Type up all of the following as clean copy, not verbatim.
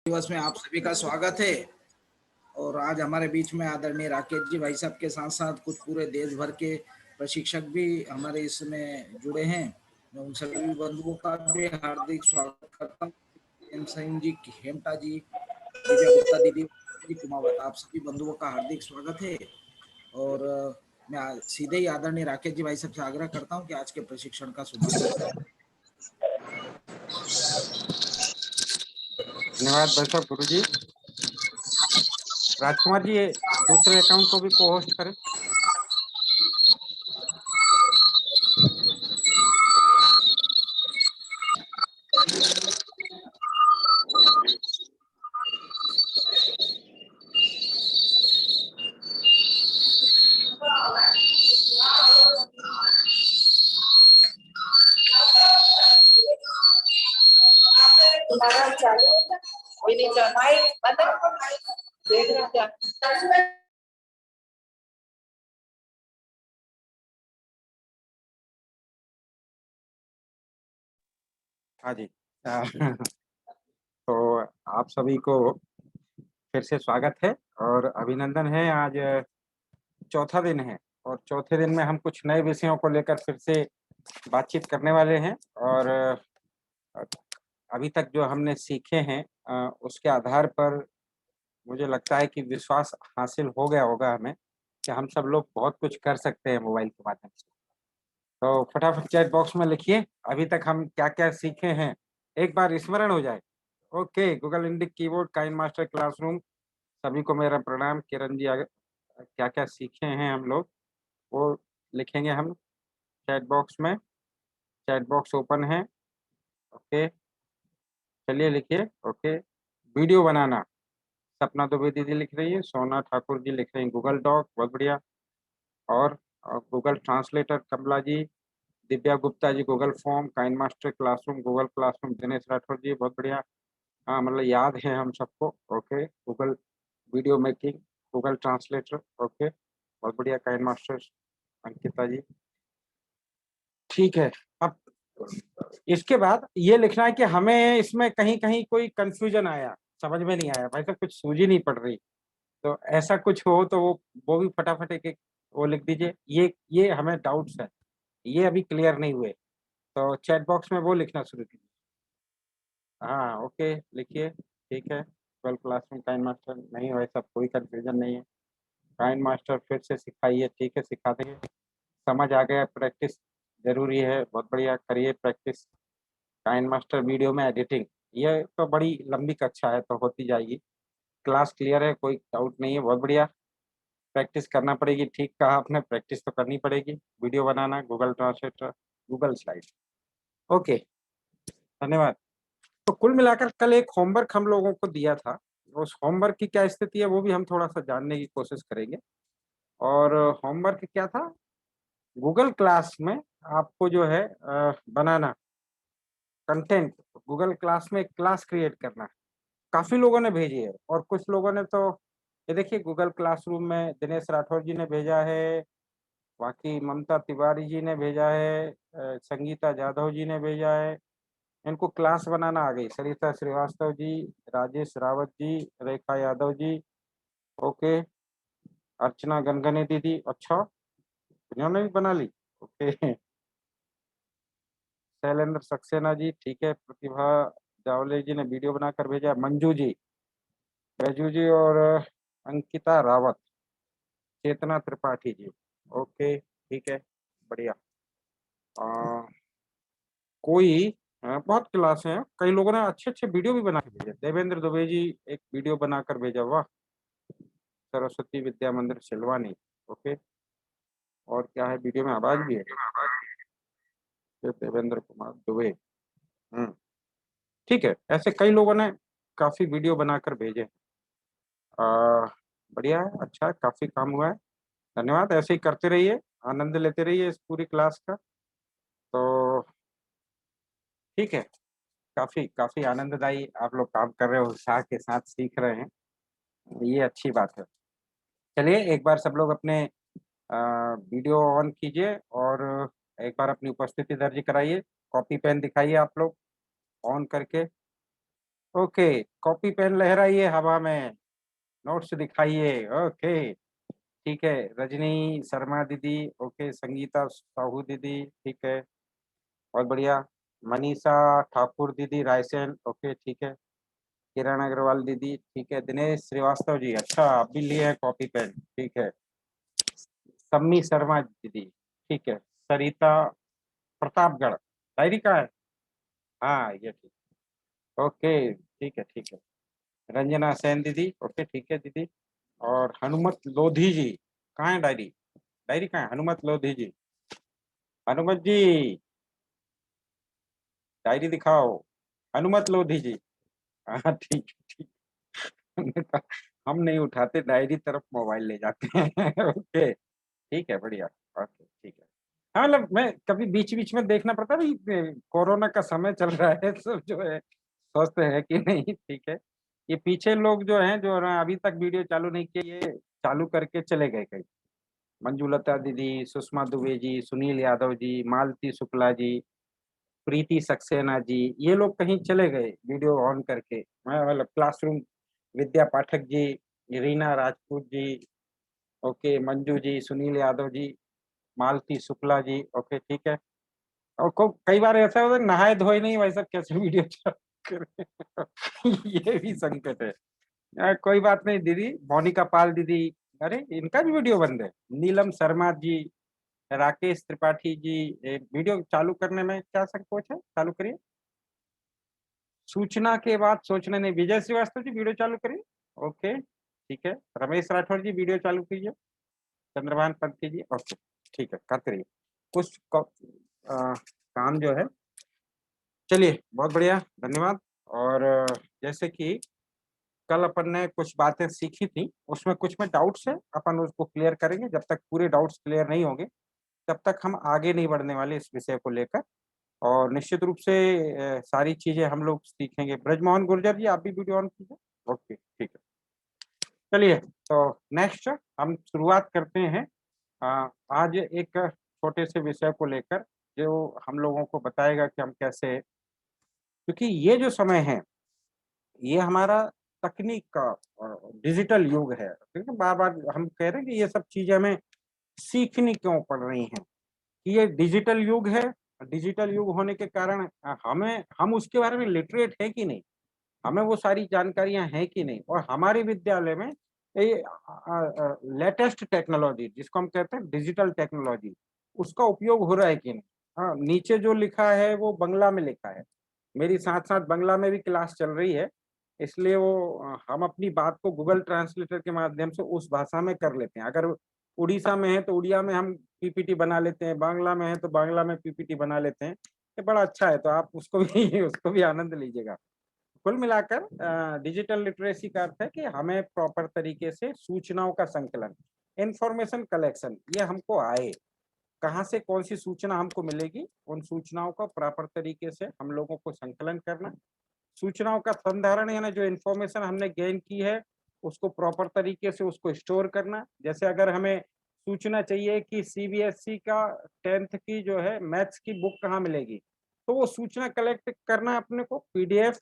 दिवस में आप सभी का स्वागत है। और आज हमारे बीच में आदरणीय राकेश जी भाई साहब के साथ साथ कुछ पूरे देश भर के प्रशिक्षक भी हमारे इसमें जुड़े हैं। मैं उन सभी बंधुओं का भी हार्दिक स्वागत करता हूँ। एम सिंह जी, हेमटा जी, दिव्या गुप्ता दीदी जी, कुमावत, आप सभी बंधुओं का हार्दिक स्वागत है। और मैं सीधे ही आदरणीय राकेश जी भाई साहब से आग्रह करता हूँ कि आज के प्रशिक्षण का शुभारंभ करें। धन्यवाद भाई साहब। गुरु जी, राजकुमार जी, ये दूसरे अकाउंट को भी को होस्ट करें। तुम्हारा चालू होता कोई नहीं चल माइक बंद करो, देख रहे हो क्या? हाँ जी। तो आप सभी को फिर से स्वागत है और अभिनंदन है। आज चौथा दिन है और चौथे दिन में हम कुछ नए विषयों को लेकर फिर से बातचीत करने वाले हैं। और अभी तक जो हमने सीखे हैं उसके आधार पर मुझे लगता है कि विश्वास हासिल हो गया होगा हमें कि हम सब लोग बहुत कुछ कर सकते हैं मोबाइल के माध्यम से। तो फटाफट चैट बॉक्स में लिखिए अभी तक हम क्या क्या सीखे हैं, एक बार स्मरण हो जाए। Okay, Google Indic keyboard, kine master classroom, सभी को मेरा प्रणाम। किरण जी, आगे क्या क्या सीखे हैं हम लोग वो लिखेंगे हम चैट बॉक्स में। चैट बॉक्स ओपन है। ओके, चलिए लिखिए। ओके, वीडियो बनाना, सपना दुबे दीदी लिख रही है, सोना ठाकुर जी लिख रही है गूगल डॉक, बहुत बढ़िया। और Google translator Kamla ji, Divya Gupta ji Google form, Kine master classroom Google classroom, Dinesh Rathore ji बहुत बढ़िया। हाँ, मतलब याद है हम सबको। Okay, Google video making, Google translator, okay बहुत बढ़िया। काइन मास्टर अंकिता जी, ठीक है। अब इसके बाद ये लिखना है कि हमें इसमें कहीं कहीं कोई कंफ्यूजन आया, समझ में नहीं आया भाई साहब, कुछ सूझी नहीं पड़ रही। तो ऐसा कुछ हो तो वो भी फटाफट एक एक वो लिख दीजिए। ये हमें डाउट्स है, ये अभी क्लियर नहीं हुए, तो चैट बॉक्स में वो लिखना शुरू कीजिए। हाँ, ओके लिखिए, ठीक है। 12 क्लासरूम काइन मास्टर नहीं, वैसा कोई कंफ्यूजन नहीं है। काइन मास्टर फिर से सिखाइए, ठीक है सिखा देंगे। समझ आ गया, प्रैक्टिस जरूरी है, बहुत बढ़िया, करिए प्रैक्टिस। काइन मास्टर वीडियो में एडिटिंग, ये तो बड़ी लंबी कक्षा है तो होती जाएगी। क्लास क्लियर है, कोई डाउट नहीं है, बहुत बढ़िया। प्रैक्टिस करना पड़ेगी, ठीक कहा आपने, प्रैक्टिस तो करनी पड़ेगी। वीडियो बनाना, Google translator, Google slide, okay धन्यवाद। तो कुल मिलाकर कल एक होमवर्क हम लोगों को दिया था, उस होमवर्क की क्या स्थिति है वो भी हम थोड़ा सा जानने की कोशिश करेंगे। और होमवर्क क्या था, गूगल क्लास में आपको जो है बनाना कंटेंट, गूगल क्लास में क्लास क्रिएट करना है। काफी लोगों ने भेजी है और कुछ लोगों ने तो ये देखिए गूगल क्लासरूम में दिनेश राठौर जी ने भेजा है, बाकी ममता तिवारी जी ने भेजा है, संगीता जाधव जी ने भेजा है। इनको क्लास बनाना आ गई, सरिता श्रीवास्तव जी, राजेश रावत जी, रेखा यादव जी, ओके, अर्चना गनगने दीदी, अच्छा इन्होंने भी बना ली, ओके। शैलेंद्र सक्सेना जी, ठीक है। प्रतिभा जावले जी ने वीडियो बनाकर भेजा, मंजू जी, बैजू जी, और अंकिता रावत, चेतना त्रिपाठी जी, ओके ठीक है, बढ़िया। अ, कोई बहुत क्लास हैं, कई लोगों ने अच्छे अच्छे वीडियो भी बना के भेजे। देवेंद्र दुबे जी एक वीडियो बनाकर भेजा, वाह। सरस्वती विद्या मंदिर सिलवानी, ओके। और क्या है, वीडियो में आवाज भी है, ये देवेंद्र कुमार दुबे, ठीक है। ऐसे कई लोगों ने काफी वीडियो बनाकर भेजे। आ, बढ़िया है, अच्छा है, काफी काम हुआ है, धन्यवाद। ऐसे ही करते रहिए, आनंद लेते रहिए इस पूरी क्लास का। तो ठीक है, काफी काफी आनंददायी आप लोग काम कर रहे हो, उत्साह के साथ सीख रहे हैं, ये अच्छी बात है। चलिए एक बार सब लोग अपने वीडियो ऑन कीजिए और एक बार अपनी उपस्थिति दर्ज कराइए। कॉपी पेन दिखाइए आप लोग ऑन करके। ओके, कॉपी पेन लहराइए हवा में, नोट्स दिखाइए। ओके, ठीक है। रजनी शर्मा दीदी, ओके। संगीता साहू दीदी, ठीक है, बहुत बढ़िया। मनीषा ठाकुर दीदी रायसेन, ओके, ठीक है। किरण अग्रवाल दीदी, ठीक है। दिनेश श्रीवास्तव जी, अच्छा आप भी लिए हैं कॉपी पेन, ठीक है। सम्मी शर्मा दीदी, ठीक है। सरिता प्रतापगढ़, डायरी का है, हाँ ये ठीक, ओके, ठीक है, ठीक है। रंजना सेन दीदी, ओके, ठीक है दीदी। और हनुमत लोधी जी, कहाँ है डायरी? डायरी कहाँ है? हनुमत लोधी जी, हनुमत जी डायरी दिखाओ, हनुमत लोधी जी। हाँ ठीक है, ठीक। हमने कहा, हम नहीं उठाते डायरी तरफ, मोबाइल ले जाते हैं। ओके, ठीक है, बढ़िया। ओके, ठीक है। हाँ, मतलब मैं कभी बीच बीच में देखना पड़ता है भाई, कोरोना का समय चल रहा है, सब जो है स्वस्थ है कि नहीं, ठीक है। ये पीछे लोग जो हैं, जो ना अभी तक वीडियो चालू नहीं किए, ये चालू करके चले गए कहीं। मंजुलता दीदी, सुषमा दुबे जी, सुनील यादव जी, मालती शुक्ला जी, प्रीति सक्सेना जी, ये लोग कहीं चले गए वीडियो ऑन करके। मैं मतलब क्लासरूम विद्या पाठक जी, रीना राजपूत जी, ओके, मंजू जी, सुनील यादव जी, मालती शुक्ला जी, ओके, ठीक है। और कई बार ऐसा होता है नहाए धोए नहीं भाई साहब, कैसे वीडियो करे। ये भी संकट है। कोई बात नहीं दीदी। मोनिका पाल दीदी, अरे इनका भी वीडियो बंद है। नीलम शर्मा जी, राकेश त्रिपाठी जी, वीडियो चालू करने में क्या संकोच है? चालू करिए। सूचना के बाद सोचने नहीं, विजय श्रीवास्तव जी वीडियो चालू करिए। ओके, ठीक है। रमेश राठौर जी वीडियो चालू कीजिए। चंद्रभान पंथी जी, ओके, ठीक है, करते रहिए। कुछ काम जो है, चलिए बहुत बढ़िया, धन्यवाद। और जैसे कि कल अपन ने कुछ बातें सीखी थी, उसमें कुछ में डाउट्स है, अपन उसको क्लियर करेंगे। जब तक पूरे डाउट्स क्लियर नहीं होंगे तब तक हम आगे नहीं बढ़ने वाले इस विषय को लेकर। और निश्चित रूप से सारी चीजें हम लोग सीखेंगे। ब्रजमोहन गुर्जर जी, आप भी वीडियो ऑन कीजिए। ओके, ठीक है। चलिए, तो नेक्स्ट हम शुरुआत करते हैं। आज एक छोटे से विषय को लेकर, जो हम लोगों को बताएगा कि हम कैसे, क्योंकि ये जो समय है ये हमारा तकनीक का डिजिटल युग है, ठीक है। बार बार हम कह रहे हैं कि ये सब चीजें हमें सीखनी क्यों पड़ रही हैं, कि ये डिजिटल युग है। डिजिटल युग होने के कारण हम उसके बारे में लिटरेट है कि नहीं, हमें वो सारी जानकारियां हैं कि नहीं, और हमारे विद्यालय में ये लेटेस्ट टेक्नोलॉजी जिसको हम कहते हैं डिजिटल टेक्नोलॉजी, उसका उपयोग हो रहा है कि नहीं। हाँ, नीचे जो लिखा है वो बांग्ला में लिखा है, मेरी साथ साथ बांग्ला में भी क्लास चल रही है, इसलिए वो हम अपनी बात को गूगल ट्रांसलेटर के माध्यम से उस भाषा में कर लेते हैं। अगर उड़ीसा में है तो उड़िया में हम पीपीटी बना लेते हैं, बांग्ला में है तो बांग्ला में पीपीटी बना लेते हैं। ये बड़ा अच्छा है, तो आप उसको भी उसको भी आनंद लीजिएगा। कुल मिलाकर डिजिटल लिटरेसी का अर्थ है कि हमें प्रॉपर तरीके से सूचनाओं का संकलन, इंफॉर्मेशन कलेक्शन, ये हमको आए, कहाँ से कौन सी सूचना हमको मिलेगी, उन सूचनाओं का प्रॉपर तरीके से हम लोगों को संकलन करना, सूचनाओं का संधारण, यानी जो इन्फॉर्मेशन हमने गेन की है उसको प्रॉपर तरीके से उसको स्टोर करना। जैसे अगर हमें सूचना चाहिए कि सीबीएसई का 10th की जो है मैथ्स की बुक कहाँ मिलेगी, तो वो सूचना कलेक्ट करना अपने को पीडीएफ,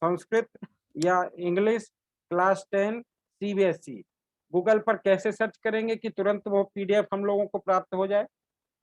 संस्कृत या इंग्लिश, क्लास 10 सीबीएसई, गूगल पर कैसे सर्च करेंगे कि तुरंत वो पीडीएफ हम लोगों को प्राप्त हो जाए,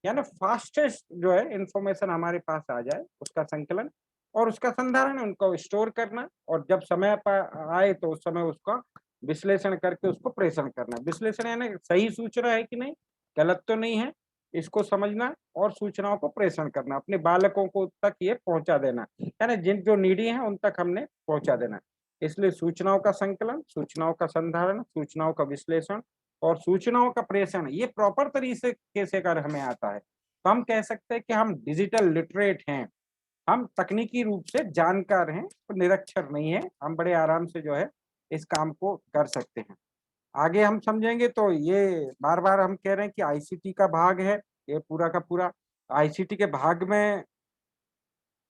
यानी फास्टेस्ट जो है इंफॉर्मेशन हमारे पास आ जाए, उसका संकलन और उसका संधारण, उनको स्टोर करना, और जब समय पर आए तो उस समय उसका विश्लेषण करके उसको प्रेषण करना। विश्लेषण यानी सही सूचना है कि नहीं, गलत तो नहीं है, इसको समझना और सूचनाओं को प्रेषण करना, अपने बालकों को तक ये पहुंचा देना, यानी जिन जो नीडी हैं उन तक हमने पहुंचा देना। इसलिए सूचनाओं का संकलन, सूचनाओं का संधारण, सूचनाओं का विश्लेषण और सूचनाओं का प्रेषण, ये प्रॉपर तरीके से अगर हमें आता है तो हम कह सकते हैं कि हम डिजिटल लिटरेट हैं, हम तकनीकी रूप से जानकार हैं, तो निरक्षर नहीं है, हम बड़े आराम से जो है इस काम को कर सकते हैं। आगे हम समझेंगे, तो ये बार बार हम कह रहे हैं कि आईसीटी का भाग है ये पूरा का पूरा। आईसीटी के भाग में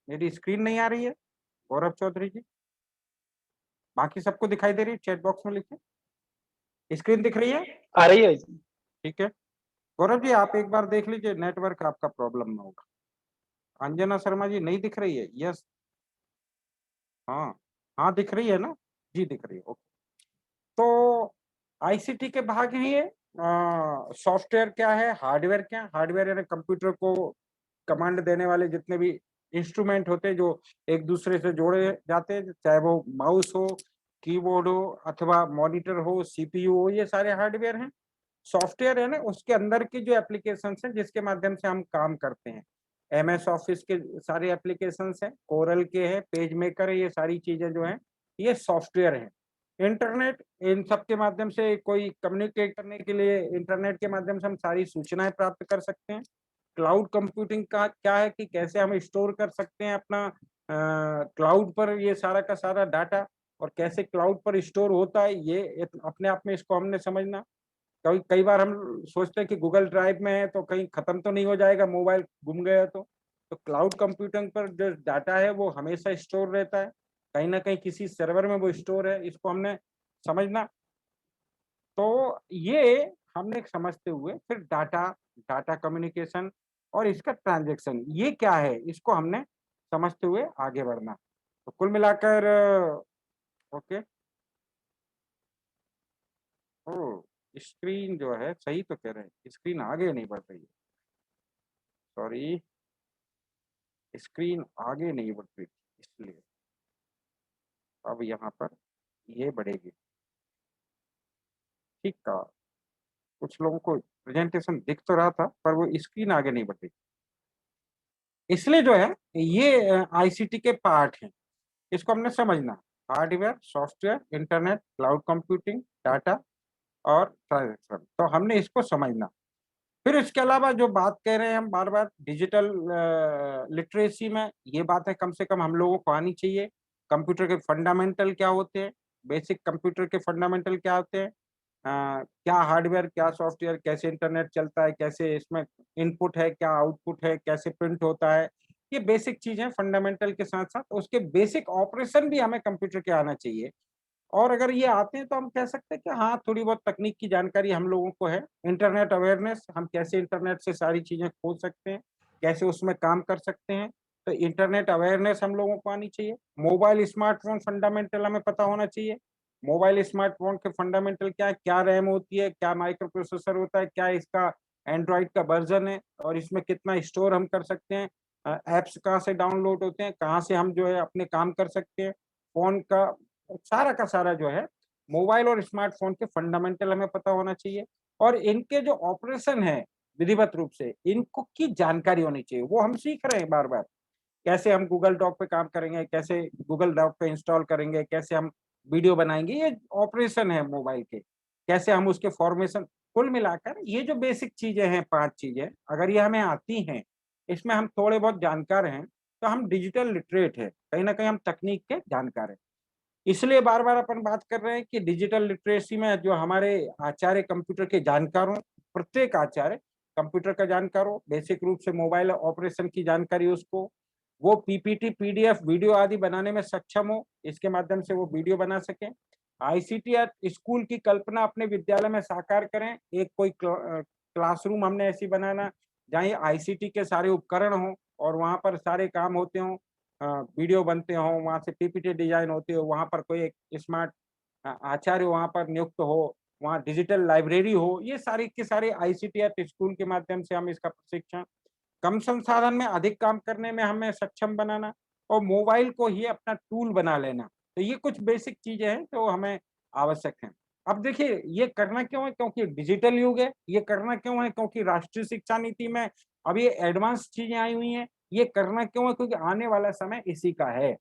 मेरी स्क्रीन नहीं आ रही है गौरव चौधरी जी, बाकी सबको दिखाई दे रही है? चैट बॉक्स में लिखिए, स्क्रीन दिख रही है? आ रही है। ठीक है, गौरव जी आप एक बार देख लीजिए, नेटवर्क आपका प्रॉब्लम में होगा। अंजना शर्मा जी नहीं दिख रही है? यस, हाँ, हाँ दिख रही है ना? जी दिख रही है, ओके। तो आईसीटी के भाग हैं ये। सॉफ्टवेयर क्या है, हार्डवेयर क्या है? हार्डवेयर यानी कंप्यूटर को कमांड देने वाले जितने भी इंस्ट्रूमेंट होते हैं जो एक दूसरे से जोड़े जाते हैं, चाहे वो माउस हो, कीबोर्ड हो अथवा मॉनिटर हो, सीपीयू हो, ये सारे हार्डवेयर हैं। सॉफ्टवेयर है ना, उसके अंदर की जो एप्लीकेशंस हैं जिसके माध्यम से हम काम करते हैं। एमएस ऑफिस के सारे एप्लीकेशंस हैं, कोरल के हैं, पेज मेकर है, ये सारी चीजें जो हैं ये सॉफ्टवेयर हैं। इंटरनेट, इन सब के माध्यम से कोई कम्युनिकेट करने के लिए इंटरनेट के माध्यम से हम सारी सूचनाएं प्राप्त कर सकते हैं। क्लाउड कंप्यूटिंग का क्या है कि कैसे हम स्टोर कर सकते हैं अपना क्लाउड पर ये सारा का सारा डाटा, और कैसे क्लाउड पर स्टोर होता है ये अपने आप में इसको हमने समझना। कई कई बार हम सोचते हैं कि गूगल ड्राइव में है तो कहीं खत्म तो नहीं हो जाएगा, मोबाइल गुम गया तो क्लाउड कंप्यूटिंग पर जो डाटा है वो हमेशा स्टोर रहता है, कहीं ना कहीं किसी सर्वर में वो स्टोर है, इसको हमने समझना। तो ये हमने समझते हुए फिर डाटा, डाटा कम्युनिकेशन और इसका ट्रांजैक्शन ये क्या है, इसको हमने समझते हुए आगे बढ़ना। तो कुल मिलाकर ओके। ओ, स्क्रीन जो है सही तो कह रहे हैं, स्क्रीन आगे नहीं बढ़ रही है, सॉरी, स्क्रीन आगे नहीं बढ़ रही इसलिए अब यहाँ पर ये बढ़ेगी। ठीक था, कुछ लोगों को प्रेजेंटेशन दिख तो रहा था पर वो स्क्रीन आगे नहीं बढ़ रही, इसलिए जो है ये आईसीटी के पार्ट हैं, इसको हमने समझना। Hardware, software, internet, cloud computing, data और ट्रांजैक्शन, तो हमने इसको समझना। फिर इसके अलावा जो बात कह रहे हैं हम बार बार डिजिटल लिटरेसी में, ये बात है कम से कम हम लोगों को आनी चाहिए। कंप्यूटर के फंडामेंटल क्या होते हैं, बेसिक कंप्यूटर के फंडामेंटल क्या होते हैं, क्या हार्डवेयर, क्या सॉफ्टवेयर, कैसे इंटरनेट चलता है, कैसे इसमें इनपुट है, क्या आउटपुट है, कैसे प्रिंट होता है, ये बेसिक चीजें फंडामेंटल के साथ साथ उसके बेसिक ऑपरेशन भी हमें कंप्यूटर के आना चाहिए। और अगर ये आते हैं तो हम कह सकते हैं कि हाँ थोड़ी बहुत तकनीक की जानकारी हम लोगों को है। इंटरनेट अवेयरनेस, हम कैसे इंटरनेट से सारी चीजें खोज सकते हैं, कैसे उसमें काम कर सकते हैं, तो इंटरनेट अवेयरनेस हम लोगों को आनी चाहिए। मोबाइल स्मार्टफोन फंडामेंटल हमें पता होना चाहिए। मोबाइल स्मार्टफोन के फंडामेंटल क्या है, क्या रैम होती है, क्या माइक्रो प्रोसेसर होता है, क्या इसका एंड्रॉइड का वर्जन है और इसमें कितना स्टोर हम कर सकते हैं, ऐप्स कहाँ से डाउनलोड होते हैं, कहाँ से हम जो है अपने काम कर सकते हैं, फोन का सारा जो है मोबाइल और स्मार्टफोन के फंडामेंटल हमें पता होना चाहिए। और इनके जो ऑपरेशन है विधिवत रूप से इनको की जानकारी होनी चाहिए, वो हम सीख रहे हैं बार बार। कैसे हम गूगल डॉक पे काम करेंगे, कैसे गूगल डॉक पे इंस्टॉल करेंगे, कैसे हम वीडियो बनाएंगे, ये ऑपरेशन है मोबाइल के, कैसे हम उसके फॉर्मेशन। कुल मिलाकर ये जो बेसिक चीजें हैं, 5 चीजें अगर ये हमें आती हैं, इसमें हम थोड़े बहुत जानकार हैं, तो हम डिजिटल लिटरेट है, कहीं ना कहीं हम तकनीक के जानकार हैं। इसलिए बार बार अपन बात कर रहे हैं कि डिजिटल लिटरेसी में जो हमारे आचार्य कंप्यूटर के जानकार हो, प्रत्येक आचार्य कंप्यूटर का जानकार हो, बेसिक रूप से मोबाइल ऑपरेशन की जानकारी उसको, वो पीपीटी, पीडीएफ, वीडियो आदि बनाने में सक्षम हो, इसके माध्यम से वो वीडियो बना सके। आईसीटी या स्कूल की कल्पना अपने विद्यालय में साकार करें। एक कोई क्लासरूम हमने ऐसी बनाना जहाँ ये आईसीटी के सारे उपकरण हों और वहाँ पर सारे काम होते हों, वीडियो बनते हों, वहाँ से पीपीटी डिजाइन होती हो, वहाँ पर कोई एक स्मार्ट आचार्य वहाँ पर नियुक्त हो, वहाँ डिजिटल लाइब्रेरी हो, ये सारी के सारे आईसीटी या स्कूल के माध्यम से हम इसका प्रशिक्षण, कम संसाधन में अधिक काम करने में हमें सक्षम बनाना और मोबाइल को ही अपना टूल बना लेना। तो ये कुछ बेसिक चीजें हैं जो हमें आवश्यक हैं। अब देखिए ये करना क्यों है, क्योंकि डिजिटल युग है। ये करना क्यों है, क्योंकि राष्ट्रीय शिक्षा नीति में अब ये एडवांस चीजें आई हुई हैं। ये करना क्यों है, क्योंकि आने वाला समय इसी का है।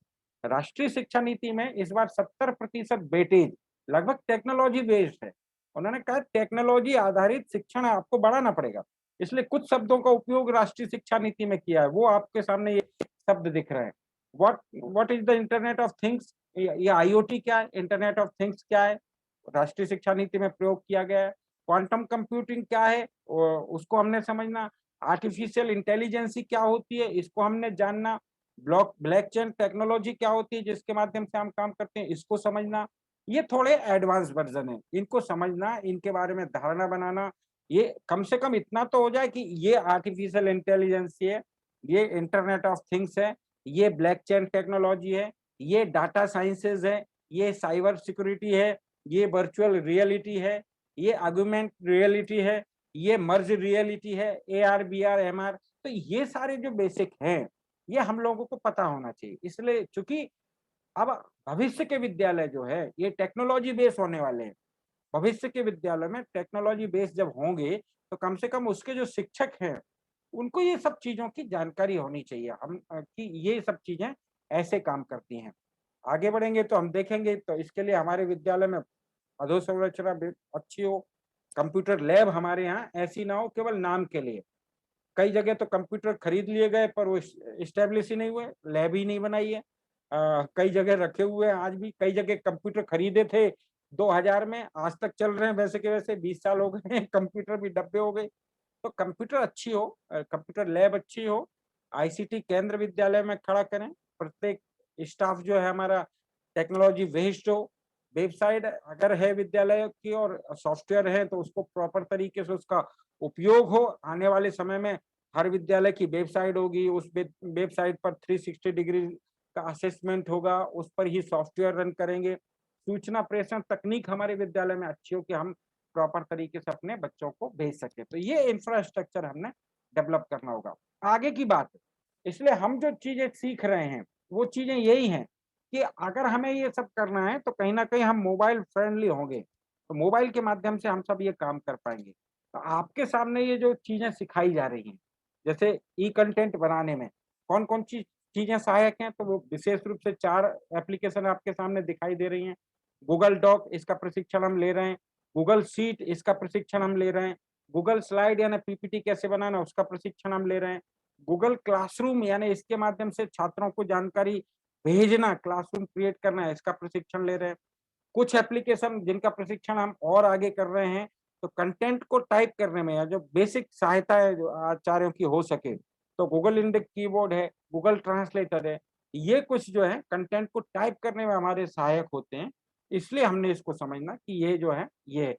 राष्ट्रीय शिक्षा नीति में इस बार 70% वेटेज लगभग टेक्नोलॉजी बेस्ड है। उन्होंने कहा टेक्नोलॉजी आधारित शिक्षण आपको बढ़ाना पड़ेगा, इसलिए कुछ शब्दों का उपयोग राष्ट्रीय शिक्षा नीति में किया है, वो आपके सामने ये शब्द दिख रहे हैं। What is the internet of things, ये आईओटी क्या है, इंटरनेट ऑफ थिंग्स क्या है, राष्ट्रीय शिक्षा नीति में प्रयोग किया गया है। क्वांटम कंप्यूटिंग क्या है, उसको हमने समझना। आर्टिफिशियल इंटेलिजेंसी क्या होती है, इसको हमने जानना। ब्लॉकचेन टेक्नोलॉजी क्या होती है जिसके माध्यम से हम काम करते हैं, इसको समझना। ये थोड़े एडवांस वर्जन है, इनको समझना, इनके बारे में धारणा बनाना। ये कम से कम इतना तो हो जाए कि ये आर्टिफिशियल इंटेलिजेंस है, ये इंटरनेट ऑफ थिंग्स है, ये ब्लॉकचेन टेक्नोलॉजी है, ये डाटा साइंसेज है, ये साइबर सिक्योरिटी है, ये वर्चुअल रियलिटी है, ये ऑगमेंट रियलिटी है, ये मर्ज रियलिटी है, AR VR MR। तो ये सारे जो बेसिक हैं ये हम लोगों को पता होना चाहिए। इसलिए चूंकि अब भविष्य के विद्यालय जो है ये टेक्नोलॉजी बेस होने वाले हैं। भविष्य के विद्यालय में टेक्नोलॉजी बेस जब होंगे तो कम से कम उसके जो शिक्षक हैं उनको ये सब चीजों की जानकारी होनी चाहिए कि ये सब चीजें ऐसे काम करती हैं। आगे बढ़ेंगे तो हम देखेंगे, तो इसके लिए हमारे विद्यालय में अधोसंरचना अच्छी हो, कंप्यूटर लैब हमारे यहाँ ऐसी ना हो केवल नाम के लिए। कई जगह तो कंप्यूटर खरीद लिए गए पर वो इस्टेब्लिश ही नहीं हुए, लैब ही नहीं बनाई है। कई जगह रखे हुए हैं आज भी, कई जगह कंप्यूटर खरीदे थे 2000 में, आज तक चल रहे हैं वैसे के वैसे, 20 साल हो गए हैं, कंप्यूटर भी डब्बे हो गए। तो कंप्यूटर अच्छी हो, कंप्यूटर लैब अच्छी हो, ICT केंद्र विद्यालय में खड़ा करें, प्रत्येक स्टाफ जो है हमारा टेक्नोलॉजी बेस्ड हो, वेबसाइट अगर है विद्यालय की और सॉफ्टवेयर है तो उसको प्रॉपर तरीके से उसका उपयोग हो। आने वाले समय में हर विद्यालय की वेबसाइट होगी, उस वेबसाइट पर 360 डिग्री का असेसमेंट होगा, उस पर ही सॉफ्टवेयर रन करेंगे। सूचना प्रेषण तकनीक हमारे विद्यालय में अच्छी हो कि हम प्रॉपर तरीके से अपने बच्चों को भेज सके। तो ये इंफ्रास्ट्रक्चर हमने डेवलप करना होगा। आगे की बात, इसलिए हम जो चीजें सीख रहे हैं वो चीजें यही हैं कि अगर हमें ये सब करना है तो कहीं ना कहीं हम मोबाइल फ्रेंडली होंगे, तो मोबाइल के माध्यम से हम सब ये काम कर पाएंगे। तो आपके सामने ये जो चीजें सिखाई जा रही हैं, जैसे ई कंटेंट बनाने में कौन कौन सी चीजें सहायक हैं, तो वो विशेष रूप से 4 एप्लीकेशन आपके सामने दिखाई दे रही हैं। गूगल डॉक, इसका प्रशिक्षण हम ले रहे हैं। गूगल शीट, इसका प्रशिक्षण हम ले रहे हैं। गूगल स्लाइड यानी PPT कैसे बनाना, उसका प्रशिक्षण हम ले रहे हैं। गूगल क्लासरूम यानी इसके माध्यम से छात्रों को जानकारी भेजना, क्लासरूम क्रिएट करना है, इसका प्रशिक्षण ले रहे हैं। कुछ एप्लीकेशन जिनका प्रशिक्षण हम और आगे कर रहे हैं, तो कंटेंट को टाइप करने में या जो बेसिक सहायता है जो आचार्यों की हो सके, तो गूगल इंडेक्स कीबोर्ड है, गूगल ट्रांसलेटर है, ये कुछ जो है कंटेंट को टाइप करने में हमारे सहायक होते हैं। इसलिए हमने इसको समझना कि ये जो है ये है।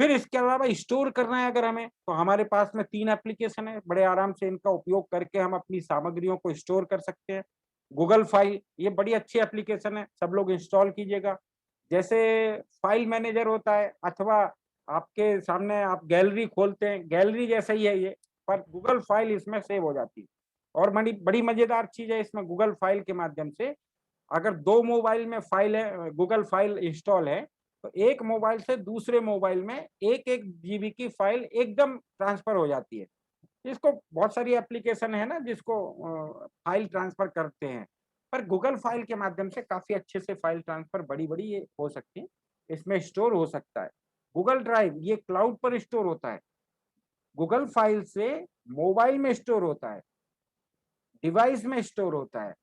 फिर इसके अलावा स्टोर करना है अगर हमें, तो हमारे पास में 3 एप्लीकेशन है, बड़े आराम से इनका उपयोग करके हम अपनी सामग्रियों को स्टोर कर सकते हैं। गूगल फाइल, ये बड़ी अच्छी एप्लीकेशन है, सब लोग इंस्टॉल कीजिएगा। जैसे फाइल मैनेजर होता है अथवा आपके सामने आप गैलरी खोलते हैं, गैलरी जैसा ही है ये, पर गूगल फाइल इसमें सेव हो जाती है। और बड़ी बड़ी मजेदार चीज है इसमें, गूगल फाइल के माध्यम से अगर 2 मोबाइल में फाइल है, गूगल फाइल इंस्टॉल है, तो एक मोबाइल से दूसरे मोबाइल में 1-1 जीबी की फाइल एकदम ट्रांसफर हो जाती है। इसको बहुत सारी एप्लीकेशन है ना जिसको फाइल ट्रांसफर करते हैं, पर गूगल फाइल के माध्यम से काफी अच्छे से फाइल ट्रांसफर बड़ी-बड़ी ये हो सकती है, इसमें स्टोर हो सकता है। गूगल ड्राइव, ये क्लाउड पर स्टोर होता है। गूगल फाइल से मोबाइल में स्टोर होता है, डिवाइस में स्टोर होता है।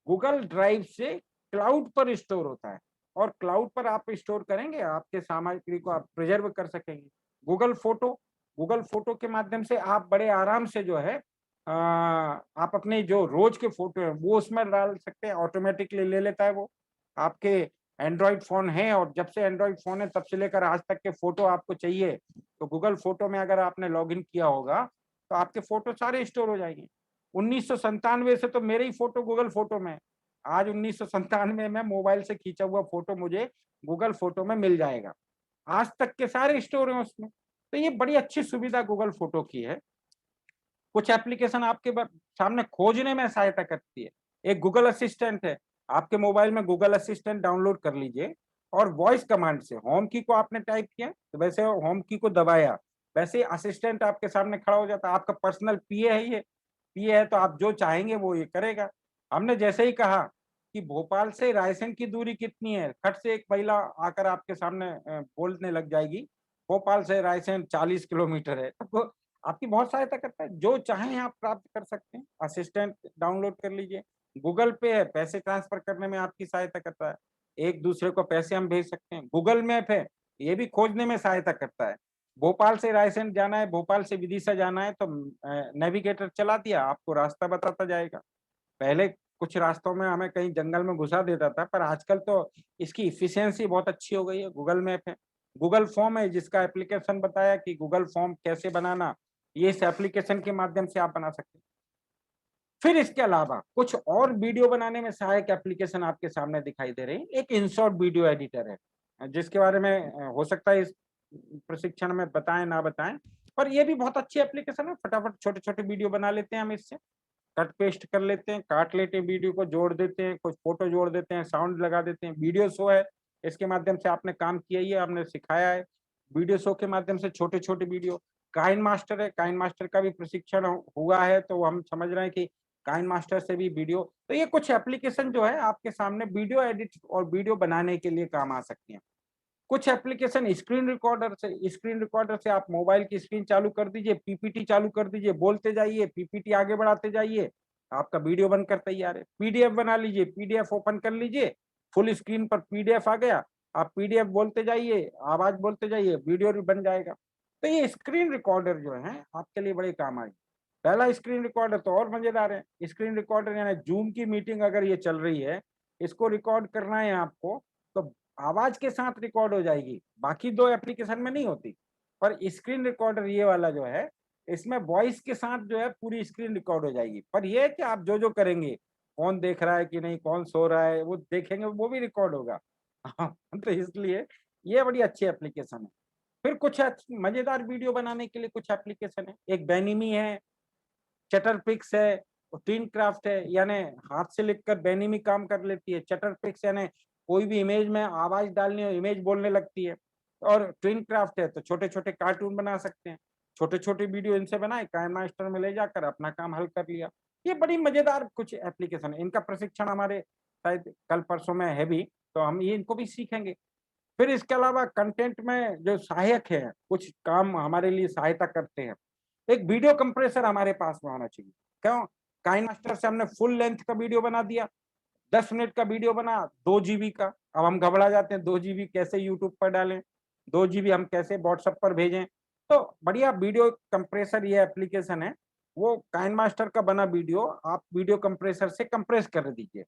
गूगल ड्राइव से क्लाउड पर स्टोर होता है, और क्लाउड पर आप स्टोर करेंगे आपके सामग्री को आप प्रिजर्व कर सकेंगे। गूगल फोटो, गूगल फोटो के माध्यम से आप बड़े आराम से जो है आप अपने जो रोज के फोटो है वो उसमें डाल सकते हैं, ऑटोमेटिकली ले लेता है वो। आपके एंड्रॉइड फोन है और जब से एंड्रॉइड फोन है तब से लेकर आज तक के फोटो आपको चाहिए तो गूगल फोटो में अगर आपने लॉगिन किया होगा तो आपके फोटो सारे स्टोर हो जाएंगे। 1997 से तो मेरे ही फोटो गूगल फोटो में है। आज 1997 में मोबाइल से खींचा हुआ फोटो मुझे गूगल फोटो में मिल जाएगा। आज तक के सारे स्टोर हैं उसमें। तो ये बड़ी अच्छी सुविधा गूगल फोटो की है। कुछ एप्लीकेशन आपके सामने खोजने में सहायता करती है। एक गूगल असिस्टेंट है, आपके मोबाइल में गूगल असिस्टेंट डाउनलोड कर लीजिए और वॉइस कमांड से होम की को आपने टाइप किया तो वैसे होम की को दबाया, वैसे असिस्टेंट आपके सामने खड़ा हो जाता है। आपका पर्सनल पीए है ये, पीए है तो आप जो चाहेंगे वो ये करेगा। हमने जैसे ही कहा कि भोपाल से रायसेन की दूरी कितनी है, खट से एक महिला आकर आपके सामने बोलने लग जाएगी भोपाल से रायसेन 40 किलोमीटर है, तो आपकी बहुत सहायता करता है। जो चाहें आप प्राप्त कर सकते हैं। असिस्टेंट डाउनलोड कर लीजिए। गूगल पे है, पैसे ट्रांसफर करने में आपकी सहायता करता है। एक दूसरे को पैसे हम भेज सकते हैं। गूगल मैप है, ये भी खोजने में सहायता करता है। भोपाल से रायसेन जाना है, भोपाल से विदिशा जाना है तो नेविगेटर चला दिया, आपको रास्ता बताता जाएगा। पहले कुछ रास्तों में हमें कहीं जंगल में घुसा देता था, पर आजकल तो इसकी इफिशियंसी बहुत अच्छी हो गई है। गूगल मैप है। गूगल फॉर्म है, जिसका एप्लीकेशन बताया कि गूगल फॉर्म कैसे बनाना, ये इस एप्लीकेशन के माध्यम से आप बना सकते हैं। फिर इसके अलावा कुछ और वीडियो बनाने में सहायक एप्लीकेशन आपके सामने दिखाई दे रही है। एक InShot वीडियो एडिटर है, जिसके बारे में हो सकता है इस प्रशिक्षण में बताएं ना बताएं, पर ये भी बहुत अच्छी एप्लीकेशन है। फटाफट छोटे-छोटे वीडियो बना लेते हैं हम इससे, कट पेस्ट कर लेते हैं, काट लेते हैं वीडियो को, जोड़ देते हैं, कुछ फोटो जोड़ देते हैं, साउंड लगा देते हैं। वीडियो शो है, इसके माध्यम से आपने काम किया ही है, हमने सिखाया है। वीडियो शो के माध्यम से छोटे-छोटे वीडियो, काइन मास्टर है, काइन मास्टर का भी प्रशिक्षण हुआ है, तो हम समझ रहे हैं कि काइन मास्टर से भी वीडियो, तो ये कुछ एप्लीकेशन जो है आपके सामने वीडियो एडिट और वीडियो बनाने के लिए काम आ सकती हैं। कुछ एप्लीकेशन स्क्रीन रिकॉर्डर से आप मोबाइल की स्क्रीन चालू कर दीजिए, पीपीटी चालू कर दीजिए, बोलते जाइए, पीपीटी आगे बढ़ाते जाइए, आपका वीडियो बनकर तैयार है। पीडीएफ बना लीजिए, पीडीएफ ओपन कर लीजिए, फुल स्क्रीन पर पीडीएफ आ गया, आप पीडीएफ बोलते जाइए, आवाज बोलते जाइए, वीडियो भी बन जाएगा। तो ये स्क्रीन रिकॉर्डर जो है आपके लिए बड़े काम आएगी। पहला स्क्रीन रिकॉर्डर तो और मजेदार है। स्क्रीन रिकॉर्डर यानी जूम की मीटिंग अगर ये चल रही है, इसको रिकॉर्ड करना है आपको, तो आवाज के साथ रिकॉर्ड हो जाएगी, बाकी 2 एप्लीकेशन में नहीं होती। पर स्क्रीन रिकॉर्डर ये वाला जो है, इसमें वॉइस के साथ जो है पूरी स्क्रीन रिकॉर्ड हो जाएगी। पर ये है कि आप जो-जो करेंगे, कौन देख रहा है कि नहीं, कौन सो रहा है, वो देखेंगे, वो भी रिकॉर्ड होगा। हाँ, तो इसलिए ये बड़ी अच्छी एप्लीकेशन है। फिर कुछ मजेदार वीडियो बनाने के लिए कुछ एप्लीकेशन है। एक बेनिमी है, चटरपिक्स है, ट्विन क्राफ्ट है, यानी हाथ से लिखकर बेनिमी काम कर लेती है। चटरपिक्स यानी कोई भी इमेज में आवाज डालनी हो, इमेज बोलने लगती है। और ट्विन क्राफ्ट है तो छोटे-छोटे कार्टून बना सकते हैं। छोटे-छोटे वीडियो इनसे बनाए, काइन मास्टर में ले जाकर अपना काम हल कर लिया। ये बड़ी मजेदार कुछ एप्लीकेशन है। इनका प्रशिक्षण हमारे शायद कल परसों में है भी, तो हम ये इनको भी सीखेंगे। फिर इसके अलावा कंटेंट में जो सहायक है, कुछ काम हमारे लिए सहायता करते हैं। एक वीडियो कंप्रेसर हमारे पास में होना चाहिए। क्यों? काइन मास्टर से हमने फुल लेंथ का वीडियो बना दिया, 10 मिनट का वीडियो बना 2 जीबी का। अब हम घबरा जाते हैं 2 जीबी कैसे यूट्यूब पर डालें, 2 जीबी हम कैसे व्हाट्सएप पर भेजें। तो बढ़िया वीडियो कंप्रेसर ये एप्लीकेशन है, वो काइन मास्टर का बना वीडियो आप वीडियो कंप्रेसर से कंप्रेस कर दीजिए।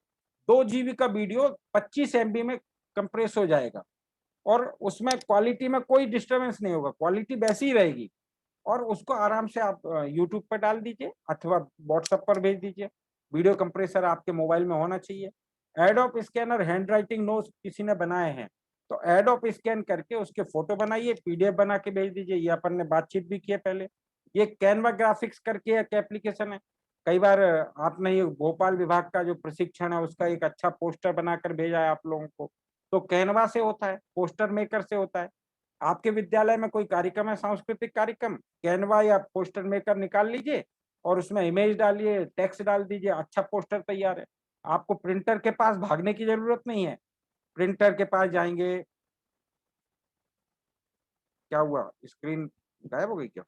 2 जीबी का वीडियो 25 एमबी में कंप्रेस हो जाएगा और उसमें क्वालिटी में कोई डिस्टर्बेंस नहीं होगा, क्वालिटी वैसी ही रहेगी। और उसको आराम से आप यूट्यूब पर डाल दीजिए अथवा व्हाट्सएप पर भेज दीजिए। वीडियो कंप्रेसर आपके मोबाइल में होना चाहिए। Adobe scanner hand writing notes किसी ने बनाए हैं, तो एडोब स्कैन करके उसके फोटो बनाइए, पीडीएफ बना के भेज दीजिए। ये अपन ने बातचीत भी की है पहले। ये कैनवा ग्राफिक्स करके एक एप्लीकेशन है। कई बार आपने ये भोपाल विभाग का जो प्रशिक्षण है उसका एक अच्छा पोस्टर बनाकर भेजा है आप लोगों को, तो कैनवा से होता है, पोस्टर मेकर से होता है। आपके विद्यालय में कोई कार्यक्रम है, सांस्कृतिक कार्यक्रम, कैनवा या पोस्टर मेकर निकाल लीजिए और उसमें इमेज डालिए, टेक्स्ट डाल दीजिए, अच्छा पोस्टर तैयार है। आपको प्रिंटर के पास भागने की जरूरत नहीं है। प्रिंटर के पास जाएंगे, क्या हुआ, स्क्रीन गायब हो गई क्या?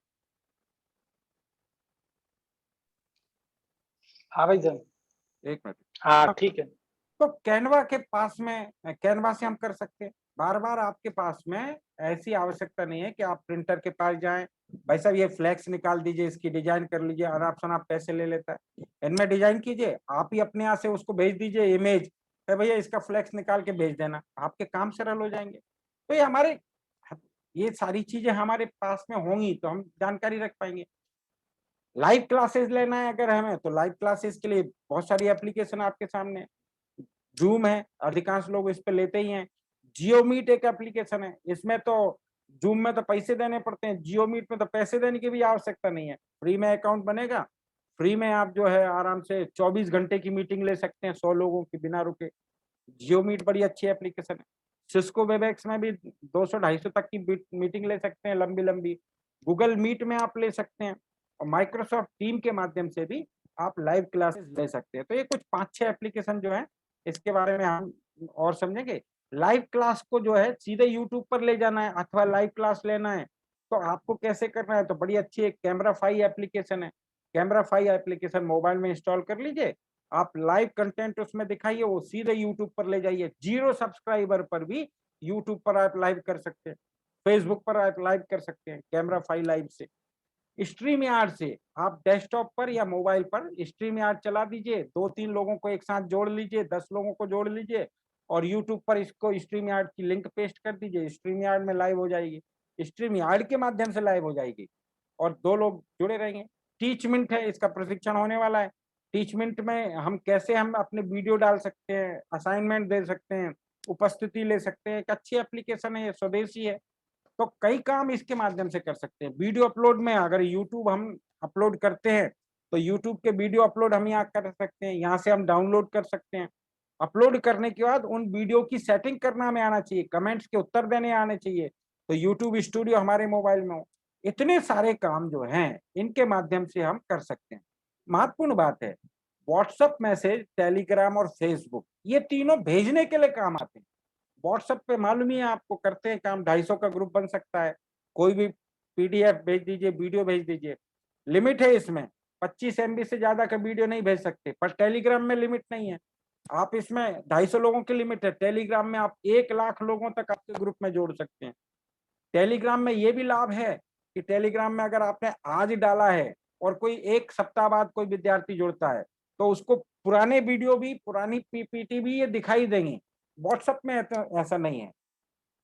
हाँ भाई जान। एक मिनट। हाँ ठीक है। तो कैनवा के पास में, कैनवा से हम कर सकते हैं। बार बार आपके पास में ऐसी आवश्यकता नहीं है कि आप प्रिंटर के पास जाएं, भाई साहब ये फ्लैक्स निकाल दीजिए, इसकी डिजाइन कर लीजिए, आराम से आप पैसे ले लेता है। इनमें डिजाइन कीजिए, आप ही अपने यहाँ से उसको भेज दीजिए इमेज, भैया इसका फ्लैक्स निकाल के भेज देना, आपके काम सरल हो जाएंगे। तो ये हमारे, ये सारी चीजें हमारे पास में होंगी तो हम जानकारी रख पाएंगे। लाइव क्लासेस लेना है अगर हमें, तो लाइव क्लासेस के लिए बहुत सारी एप्लीकेशन आपके सामने। जूम है, अधिकांश लोग इस पे लेते ही हैं। जियो मीट एक एप्लीकेशन है, इसमें तो जूम में तो पैसे देने पड़ते हैं, जियो मीट में तो पैसे देने की भी आवश्यकता नहीं है। फ्री में अकाउंट बनेगा, फ्री में आप जो है आराम से 24 घंटे की मीटिंग ले सकते हैं 100 लोगों की बिना रुके। जियो मीट बड़ी अच्छी एप्लीकेशन है। सिस्को वेबएक्स में भी 200-250 तक की मीटिंग ले सकते हैं लंबी लंबी। गूगल मीट में आप ले सकते हैं और माइक्रोसॉफ्ट टीम के माध्यम से भी आप लाइव क्लासेस ले सकते हैं। तो ये कुछ 5-6 एप्लीकेशन जो है, इसके बारे में हम और समझेंगे। लाइव क्लास को जो है सीधे यूट्यूब पर ले जाना है अथवा लाइव क्लास लेना है, तो आपको कैसे करना है, तो बड़ी अच्छी एक कैमराफाई एप्लीकेशन है। कैमराफाई एप्लीकेशन मोबाइल में इंस्टॉल कर लीजिए, आप लाइव कंटेंट उसमें दिखाइए, वो सीधे यूट्यूब पर ले जाइए। 0 सब्सक्राइबर पर भी यूट्यूब पर आप लाइव कर सकते हैं, फेसबुक पर आप लाइव कर सकते हैं कैमराफाई लाइव से। स्ट्रीम यार्ड से आप डेस्कटॉप पर या मोबाइल पर स्ट्रीम यार्ड चला दीजिए, 2-3 लोगों को एक साथ जोड़ लीजिए, 10 लोगों को जोड़ लीजिए और यूट्यूब पर इसको स्ट्रीम यार्ड की लिंक पेस्ट कर दीजिए, स्ट्रीम यार्ड में लाइव हो जाएगी। स्ट्रीम यार्ड के माध्यम से लाइव हो जाएगी और 2 लोग जुड़े रहेंगे। टीचमेंट है, इसका प्रशिक्षण होने वाला है। टीचमेंट में हम कैसे हम अपने वीडियो डाल सकते हैं, असाइनमेंट दे सकते हैं, उपस्थिति ले सकते हैं। एक अच्छी एप्लीकेशन है, ये स्वदेशी है। तो कई काम इसके माध्यम से कर सकते हैं। वीडियो अपलोड में अगर यूट्यूब हम अपलोड करते हैं तो यूट्यूब के वीडियो अपलोड हम यहाँ कर सकते हैं, यहाँ से हम डाउनलोड कर सकते हैं। अपलोड करने के बाद उन वीडियो की सेटिंग करना हमें आना चाहिए, कमेंट्स के उत्तर देने आने चाहिए, तो यूट्यूब स्टूडियो हमारे मोबाइल में हो। इतने सारे काम जो हैं इनके माध्यम से हम कर सकते हैं। महत्वपूर्ण बात है, व्हाट्सएप मैसेज, टेलीग्राम और फेसबुक ये तीनों भेजने के लिए काम आते हैं। व्हाट्सएप पे मालूम ही है आपको, करते हैं काम, 250 का ग्रुप बन सकता है, कोई भी पीडीएफ भेज दीजिए, वीडियो भेज दीजिए। लिमिट है इसमें, 25 MB से ज्यादा का वीडियो नहीं भेज सकते, पर टेलीग्राम में लिमिट नहीं है। आप इसमें 250 लोगों की लिमिट है, टेलीग्राम में आप 1 लाख लोगों तक आपके ग्रुप में जोड़ सकते हैं। टेलीग्राम में ये भी लाभ है कि टेलीग्राम में अगर आपने आज डाला है और कोई 1 सप्ताह बाद कोई विद्यार्थी जुड़ता है तो उसको पुराने वीडियो भी, पुरानी पीपीटी भी ये दिखाई देंगे। व्हाट्सएप में ऐसा नहीं है,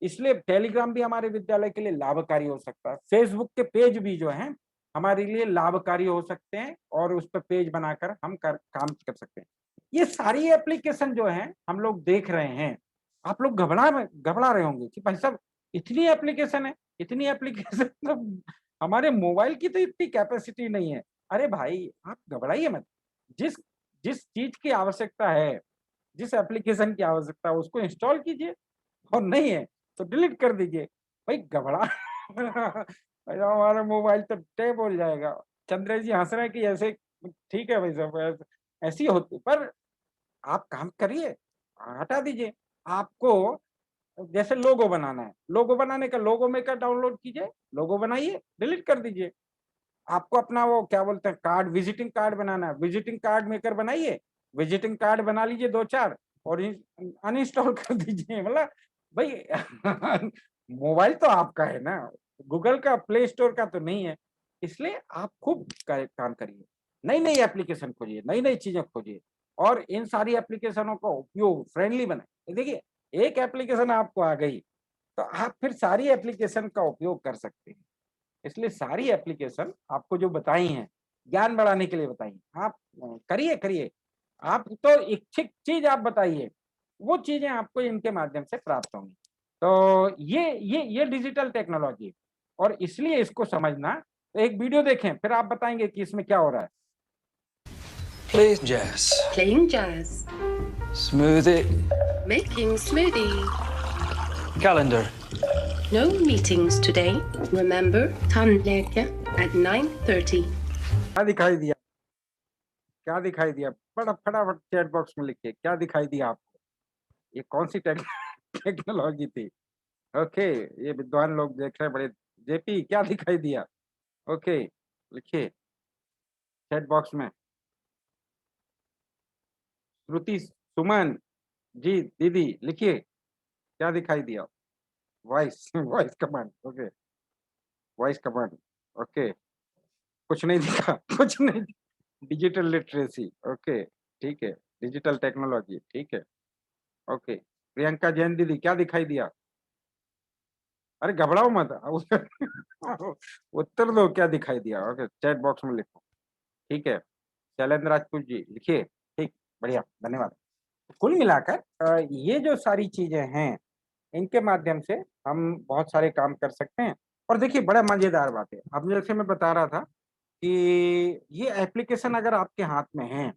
इसलिए टेलीग्राम भी हमारे विद्यालय के लिए लाभकारी हो सकता है। फेसबुक के पेज भी जो हैं हमारे लिए लाभकारी हो सकते हैं और उस पर पेज बनाकर हम काम कर सकते हैं। ये सारी एप्लीकेशन जो हैं हम लोग देख रहे हैं, आप लोग घबरा रहे होंगे कि भाई साहब इतनी एप्लीकेशन है, इतनी एप्लीकेशन तो हमारे मोबाइल की तो इतनी कैपेसिटी नहीं है। अरे भाई आप घबराइए मत, जिस जिस चीज की आवश्यकता है, जिस एप्लीकेशन की आवश्यकता है उसको इंस्टॉल कीजिए, और नहीं है तो डिलीट कर दीजिए। भाई घबरा भाई हमारा मोबाइल तो टैप हो जाएगा। चंद्र जी हंस रहे हैं कि ऐसे, ठीक है भाई साहब ऐसी होती, पर आप काम करिए, हटा दीजिए। आपको जैसे लोगो बनाना है, लोगो बनाने का लोगो मेकर डाउनलोड कीजिए, लोगो बनाइए, डिलीट कर दीजिए। आपको अपना वो क्या बोलते हैं कार्ड, विजिटिंग कार्ड बनाना है, विजिटिंग कार्ड मेकर बनाइए, विजिटिंग कार्ड बना लीजिए 2-4 और अनइंस्टॉल कर दीजिए। मतलब भाई मोबाइल तो आपका है ना, गूगल का, प्ले स्टोर का तो नहीं है। इसलिए आप खूब काम करिए, नई नई एप्लीकेशन खोजिए, नई नई चीजें खोजिए और इन सारी एप्लीकेशनों का उपयोग फ्रेंडली बनाए। देखिए एक एप्लीकेशन आपको आ गई तो आप फिर सारी एप्लीकेशन का उपयोग कर सकते हैं। इसलिए सारी एप्लीकेशन आपको जो बताई हैं, ज्ञान बढ़ाने के लिए बताई हैं, आप करिए करिए। आप तो इच्छित चीज आप बताइए, वो चीजें आपको इनके माध्यम से प्राप्त होंगी। तो ये डिजिटल टेक्नोलॉजी है और इसलिए इसको समझना। तो एक वीडियो देखें फिर आप बताएंगे कि इसमें क्या हो रहा है। Play jazz. Playing jazz. Smoothie. Making smoothie. Calendar. No meetings today. Remember, tandläkare at 9:30. क्या दिखाई दिया, क्या दिखाई दिया? फटाफट चैट बॉक्स में लिखिए क्या दिखाई दिया आपको, ये कौन सी टेक्नोलॉजी थी। ओके, ये विद्वान लोग देख रहे हैं बड़े। जेपी क्या दिखाई दिया? ओके लिखिए चैट बॉक्स में। श्रुति, सुमन जी, दीदी लिखिए क्या दिखाई दिया। Voice voice command, okay voice command, okay कुछ नहीं दिखा कुछ नहीं। डिजिटल लिटरेसी, ओके ठीक है, डिजिटल टेक्नोलॉजी ठीक है, ओके। प्रियंका जैन दीदी क्या दिखाई दिया? अरे घबराओ मत उत्तर दो क्या दिखाई दिया। ओके चैट बॉक्स में लिखो, ठीक है। शैलेंद्र राजपूत जी लिखिए, ठीक, बढ़िया, धन्यवाद। कुल मिलाकर ये जो सारी चीजें हैं इनके माध्यम से हम बहुत सारे काम कर सकते हैं। और देखिए बड़ा मजेदार बात है, अब जैसे मैं बता रहा था कि ये एप्लीकेशन अगर आपके हाथ में है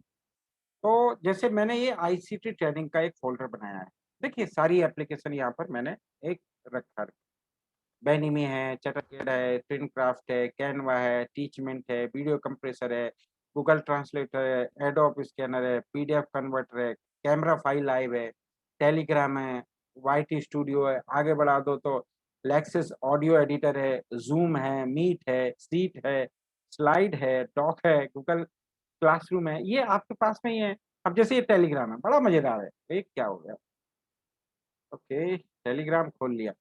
तो जैसे मैंने ये आईसीटी ट्रेनिंग का एक फोल्डर बनाया है। देखिए सारी एप्लीकेशन यहाँ पर मैंने एक रखा है। बेनिमी है, चटरकेड है, ट्विनक्राफ्ट है, कैनवा है, टीचमेंट है, वीडियो कंप्रेसर है, गूगल ट्रांसलेटर है, एडोब स्कैनर है, पीडीएफ कन्वर्टर है, कैमरा फाइल लाइव है, टेलीग्राम है, वाईटी स्टूडियो है, आगे बढ़ा दो तो लेक्सिस ऑडियो एडिटर है, जूम है, मीट है, सीट है, स्लाइड है, डॉक है, गूगल क्लासरूम है, ये आपके पास में ही है। अब जैसे ये टेलीग्राम है, बड़ा मजेदार है। एक क्या हो गया, ओके टेलीग्राम खोल लिया।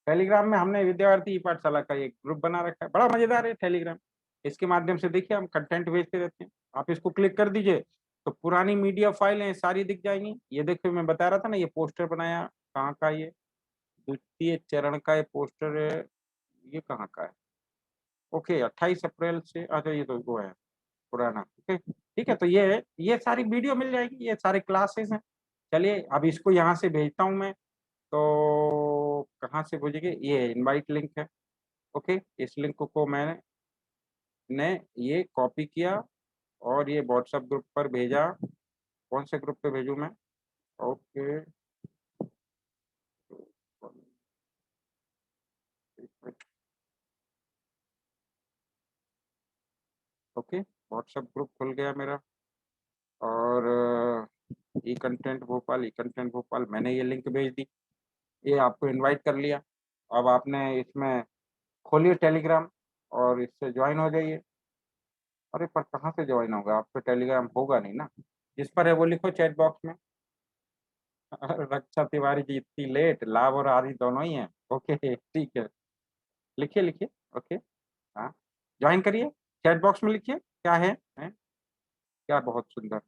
टेलीग्राम में हमने विद्यार्थी ई पाठशाला का एक ग्रुप बना रखा है, बड़ा मजेदार है टेलीग्राम। इसके माध्यम से देखिए हम कंटेंट भेजते रहते हैं। आप इसको क्लिक कर दीजिए तो पुरानी मीडिया फाइलें सारी दिख जाएंगी। ये देखिए मैं बता रहा था ना, ये पोस्टर बनाया कहाँ का, ये द्वितीय चरण का ये पोस्टर है, ये कहाँ का है? ओके 28 अप्रैल से, अच्छा ये तो वो है पुराना, ओके ठीक है, तो ये सारी वीडियो मिल जाएगी, ये सारे क्लासेस हैं। चलिए अब इसको यहाँ से भेजता हूँ मैं, तो कहाँ से भेजेंगे, ये इनवाइट लिंक है। ओके, इस लिंक को मैंने ये कॉपी किया और ये व्हाट्सएप ग्रुप पर भेजा। कौन से ग्रुप पे भेजूँ मैं? ओके, ओके, व्हाट्सएप ग्रुप खुल गया मेरा। और ई कंटेंट भोपाल मैंने ये लिंक भेज दी, ये आपको इनवाइट कर लिया। अब आपने इसमें खोलिए टेलीग्राम और इससे ज्वाइन हो जाइए। अरे पर कहाँ से ज्वाइन होगा, आप पे टेलीग्राम होगा नहीं ना। जिस पर है वो लिखो चैट बॉक्स में। रक्षा तिवारी जी इतनी लेट, लाभ और आदि दोनों ही हैं। ओके ठीक है, लिखिए लिखिए। ओके, हाँ, ज्वाइन करिए, चैट बॉक्स में लिखिए क्या है? क्या बहुत सुंदर।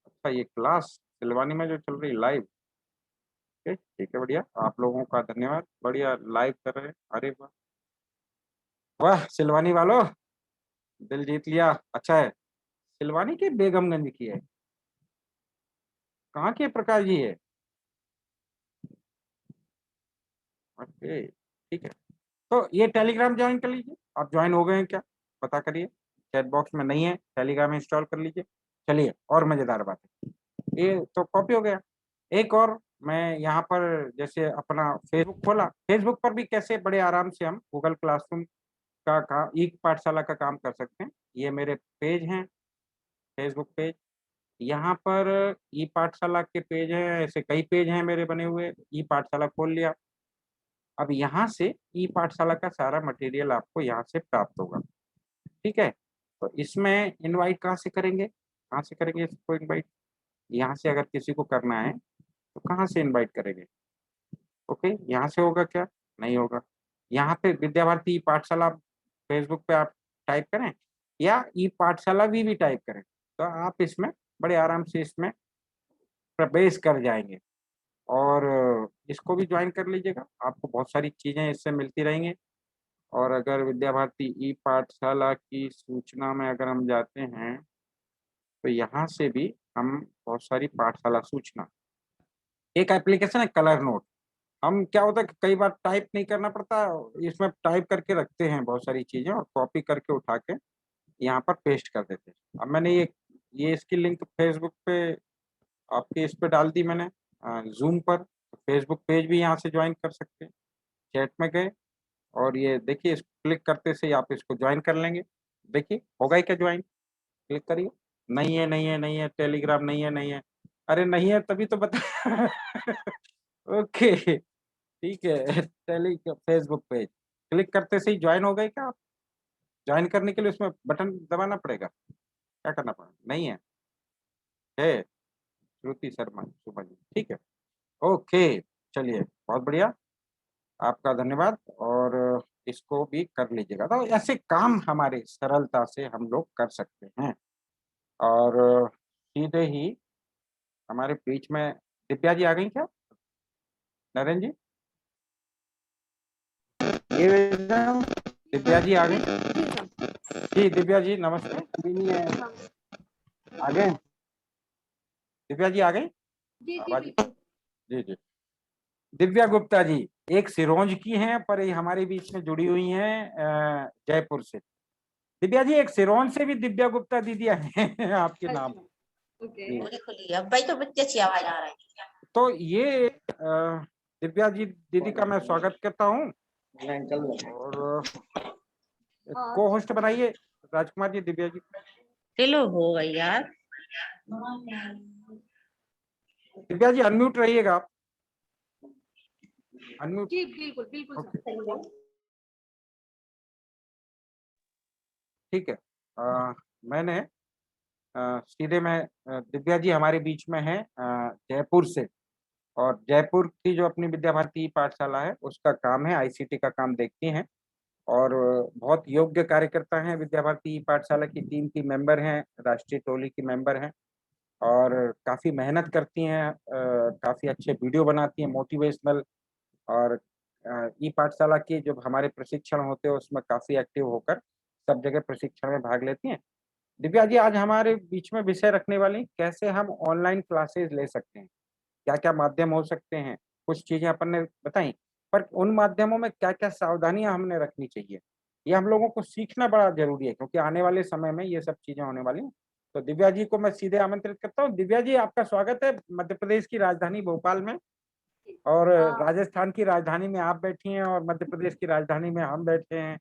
अच्छा, ये क्लास सिलवानी में जो चल रही लाइव। ओके ठीक है, बढ़िया, आप लोगों का धन्यवाद, बढ़िया लाइव कर रहे हैं। अरे वाह वाह, सिलवानी वालों दिल जीत लिया। अच्छा है, सिलवानी की बेगमगंज की है, कहाँ के प्रकाश जी है? ओके ठीक है, तो ये टेलीग्राम ज्वाइन कर लीजिए। आप ज्वाइन हो गए हैं क्या, पता करिए। चैट बॉक्स में नहीं है, टेलीग्राम इंस्टॉल कर लीजिए। चलिए और मजेदार बात है, ये तो कॉपी हो गया। एक और, मैं यहाँ पर जैसे अपना फेसबुक खोला, फेसबुक पर भी कैसे बड़े आराम से हम गूगल क्लासरूम का ई पाठशाला का काम कर सकते हैं। ये मेरे पेज हैं, फेसबुक पेज। यहाँ पर ई पाठशाला के पेज हैं, ऐसे कई पेज हैं मेरे बने हुए। ई पाठशाला खोल लिया, अब यहाँ से ई पाठशाला का सारा मटेरियल आपको यहाँ से प्राप्त होगा। ठीक है, तो इसमें इनवाइट कहाँ से करेंगे, कहाँ से करेंगे इसको इनवाइट? यहाँ से अगर किसी को करना है तो कहाँ से इनवाइट करेंगे? ओके, यहाँ से होगा क्या? नहीं होगा। यहाँ पे विद्या भारती ई पाठशाला फेसबुक पे आप टाइप करें या ई पाठशाला भी टाइप करें, तो आप इसमें बड़े आराम से इसमें प्रवेश कर जाएंगे। और इसको भी ज्वाइन कर लीजिएगा, आपको बहुत सारी चीजें इससे मिलती रहेंगी। और अगर विद्या भारती ई पाठशाला की सूचना में अगर हम जाते हैं तो यहाँ से भी हम बहुत सारी पाठशाला सूचना, एक एप्लीकेशन है कलर नोट। हम क्या होता है कि कई बार टाइप नहीं करना पड़ता, इसमें टाइप करके रखते हैं बहुत सारी चीजें और कॉपी करके उठा के यहाँ पर पेस्ट कर देते हैं। अब मैंने ये इसकी लिंक फेसबुक पे आपके इस पे डाल दी मैंने, जूम पर। फेसबुक पेज भी यहाँ से ज्वाइन कर सकते हैं। चैट में गए और ये देखिए, इस क्लिक करते से ही आप इसको ज्वाइन कर लेंगे। देखिए होगा ही क्या ज्वाइन, क्लिक करिए। नहीं है नहीं है नहीं है, टेलीग्राम नहीं है नहीं है। अरे नहीं है तभी तो बता। ओके ठीक है, टेली फेसबुक पेज क्लिक करते से ही ज्वाइन हो गए क्या आप? ज्वाइन करने के लिए उसमें बटन दबाना पड़ेगा, क्या करना पड़ेगा? नहीं है श्रुति शर्मा सुबह जी, ठीक है। ओके, चलिए बहुत बढ़िया, आपका धन्यवाद। और इसको भी कर लीजिएगा, तो ऐसे काम हमारे सरलता से हम लोग कर सकते हैं। और सीधे ही हमारे बीच में दिव्या जी आ गई क्या, नरेंद्र जी? दिव्या जी आ गई जी, दिव्या जी नमस्ते। अभी नहीं है, आ गए दिव्या जी, आ गई आवाज? जी जी, दिव्या गुप्ता जी एक सिरोंज की हैं, पर ये हमारे बीच में जुड़ी हुई हैं जयपुर से। दिव्या जी एक सिरोंज से भी दिव्या गुप्ता दीदी हैं आपके नाम। जी। अब भाई तो बच्चे अच्छी आवाज आ रहा है। तो ये दिव्या जी दीदी का मैं स्वागत करता हूँ। और को होस्ट बनाइए राजकुमार जी, दिव्या जी। चलो हो गई यार। दिव्या जी अनम्यूट रहिएगा आप, अनम्यूट। जी बिल्कुल बिल्कुल ओके ठीक है, मैंने सीधे में दिव्या जी हमारे बीच में है जयपुर से। और जयपुर की जो अपनी विद्या भारती पाठशाला है उसका काम है, आईसीटी का काम देखती हैं। और बहुत योग्य कार्यकर्ता हैं, विद्या भारती पाठशाला की टीम की मेंबर हैं, राष्ट्रीय टोली की मेंबर हैं। और काफ़ी मेहनत करती हैं, काफ़ी अच्छे वीडियो बनाती हैं मोटिवेशनल। और ई पाठशाला के जो हमारे प्रशिक्षण होते हैं उसमें काफ़ी एक्टिव होकर सब जगह प्रशिक्षण में भाग लेती हैं। दिव्या जी आज हमारे बीच में विषय रखने वाली कैसे हम ऑनलाइन क्लासेस ले सकते हैं, क्या क्या माध्यम हो सकते हैं, कुछ चीजें अपन ने बताई, पर उन माध्यमों में क्या क्या सावधानियां हमने रखनी चाहिए, ये हम लोगों को सीखना बड़ा जरूरी है क्योंकि आने वाले समय में ये सब चीजें होने वाली हैं। तो दिव्या जी को मैं सीधे आमंत्रित करता हूँ। दिव्या जी आपका स्वागत है मध्य प्रदेश की राजधानी भोपाल में, और राजस्थान की राजधानी में आप बैठी हैं और मध्य प्रदेश की राजधानी में हम बैठे हैं।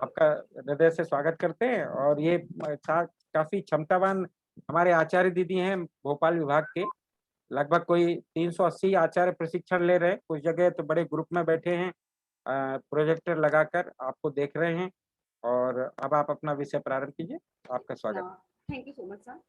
आपका हृदय से स्वागत करते हैं। और ये काफी क्षमतावान हमारे आचार्य दीदी हैं भोपाल विभाग के, लगभग कोई 380 आचार्य प्रशिक्षण ले रहे हैं, कुछ जगह तो बड़े ग्रुप में बैठे हैं, प्रोजेक्टर लगाकर आपको देख रहे हैं। और अब आप अपना विषय प्रारंभ कीजिए, आपका स्वागत। Thank you so much sir.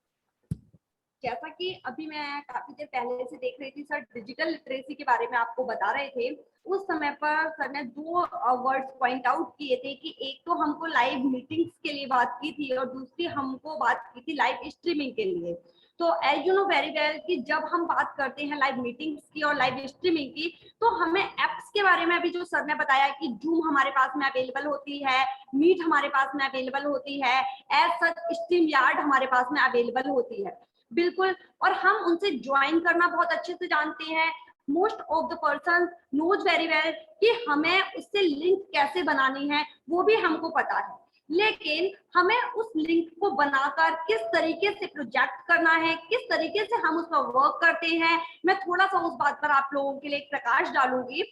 जैसा कि अभी मैं काफी देर पहले से देख रही थी सर, डिजिटल लिटरेसी के बारे में आपको बता रहे थे। उस समय पर सर ने 2 वर्ड्स पॉइंट आउट किए थे कि एक तो हमको लाइव मीटिंग्स के लिए बात की थी और दूसरी हमको बात की थी लाइव स्ट्रीमिंग के लिए। तो as you know very well कि जब हम बात करते हैं लाइव मीटिंग्स की और लाइव स्ट्रीमिंग की, तो हमें एप्स के बारे में अभी जो सर ने बताया कि जूम हमारे पास में अवेलेबल होती है, मीट हमारे पास में अवेलेबल होती है, एज सच स्ट्रीम यार्ड हमारे पास में अवेलेबल होती है, बिल्कुल। और हम उनसे ज्वाइन करना बहुत अच्छे से जानते हैं। Most of the person knows very well कि हमें उससे लिंक कैसे बनानी है वो भी हमको पता है, लेकिन हमें उस लिंक को बनाकर किस तरीके से प्रोजेक्ट करना है, किस तरीके से हम उस पर वर्क करते हैं, मैं थोड़ा सा उस बात पर आप लोगों के लिए एक प्रकाश डालूंगी।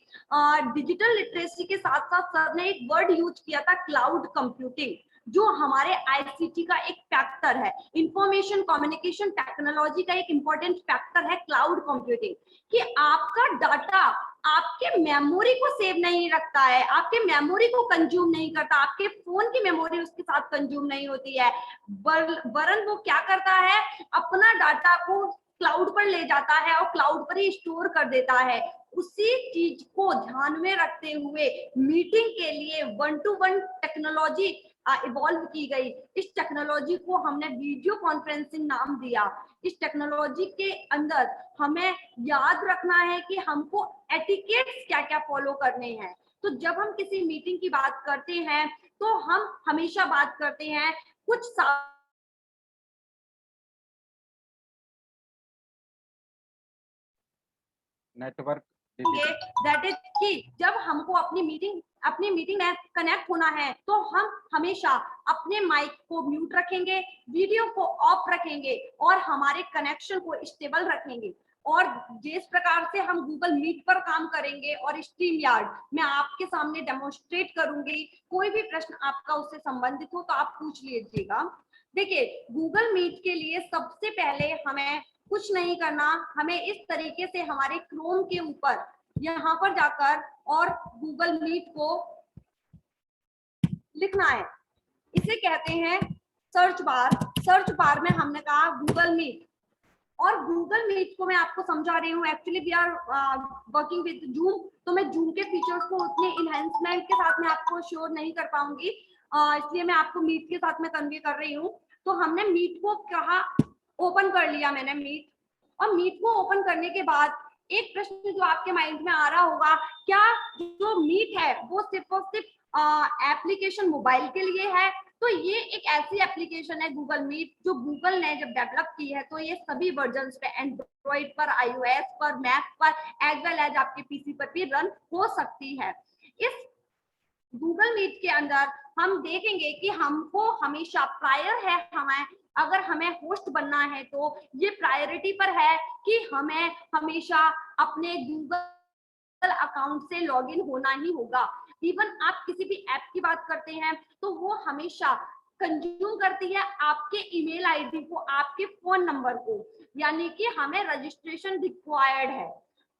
डिजिटल लिटरेसी के साथ साथ सर ने एक वर्ड यूज किया था क्लाउड कंप्यूटिंग, जो हमारे आईसीटी का एक फैक्टर है, इंफॉर्मेशन कम्युनिकेशन टेक्नोलॉजी का एक इंपॉर्टेंट फैक्टर है क्लाउड कंप्यूटिंग, कि आपका डाटा आपके मेमोरी को सेव नहीं रखता है, आपके मेमोरी को कंज्यूम नहीं करता, आपके फोन की मेमोरी उसके साथ कंज्यूम नहीं होती है, वरन वो क्या करता है, अपना डाटा को क्लाउड पर ले जाता है और क्लाउड पर ही स्टोर कर देता है। उसी चीज को ध्यान में रखते हुए मीटिंग के लिए 1-to-1 टेक्नोलॉजी इवॉल्व की गई। इस टेक्नोलॉजी को हमने वीडियो कॉन्फ्रेंसिंग नाम दिया। इस टेक्नोलॉजी के अंदर हमें याद रखना है कि हमको एटिकेट्स क्या क्या फॉलो करने हैं। तो जब हम किसी मीटिंग की बात करते हैं तो हम हमेशा बात करते हैं कुछ नेटवर्क दैट इज कि जब हमको अपनी मीटिंग में कनेक्ट होना है तो हम हमेशा अपने माइक को म्यूट रखेंगे, वीडियो को ऑफ रखेंगे और हमारे कनेक्शन को स्टेबल रखेंगे। और जिस प्रकार से हम गूगल मीट पर काम करेंगे और स्ट्रीम यार्ड मैं आपके सामने डेमोन्स्ट्रेट करूंगी, कोई भी प्रश्न आपका उससे संबंधित हो तो आप पूछ लीजिएगा। देखिए, गूगल मीट के लिए सबसे पहले हमें कुछ नहीं करना, हमें इस तरीके से हमारे क्रोम के ऊपर यहाँ पर जाकर और गूगल मीट को लिखना है। इसे कहते हैं सर्च बार। सर्च बार में हमने कहा गूगल मीट, और गूगल मीट को मैं आपको समझा रही हूँ। Actually we are working with Zoom, तो मैं जूम के फीचर्स को उतने इनहेंसमेंट के साथ में आपको शोर नहीं कर पाऊंगी, इसलिए मैं आपको मीट के साथ में कन्वे कर रही हूँ। तो हमने मीट को कहा, ओपन कर लिया मैंने मीट, और मीट को ओपन करने के बाद एक प्रश्न जो आपके माइंड में आ रहा होगा, क्या जो मीट है वो सिर्फ और सिर्फ एप्लीकेशन मोबाइल के लिए है? तो ये एक ऐसी एप्लीकेशन है गूगल मीट जो गूगल ने जब डेवलप की है, तो ये सभी वर्जन्स पे, एंड्रॉइड पर, iOS पर, मैक पर, एज वेल एज आपके पीसी पर भी रन हो सकती है। इस गूगल मीट के अंदर हम देखेंगे कि हमको हमेशा प्रायर है, अगर हमें होस्ट बनना है तो ये प्रायोरिटी पर है कि हमें हमेशा अपने गूगल अकाउंट से लॉगिन होना ही होगा। इवन आप किसी भी ऐप की बात करते हैं तो वो हमेशा कंज्यूम करती है आपके ईमेल आईडी को, आपके फोन नंबर को, यानी कि हमें रजिस्ट्रेशन रिक्वायर्ड है।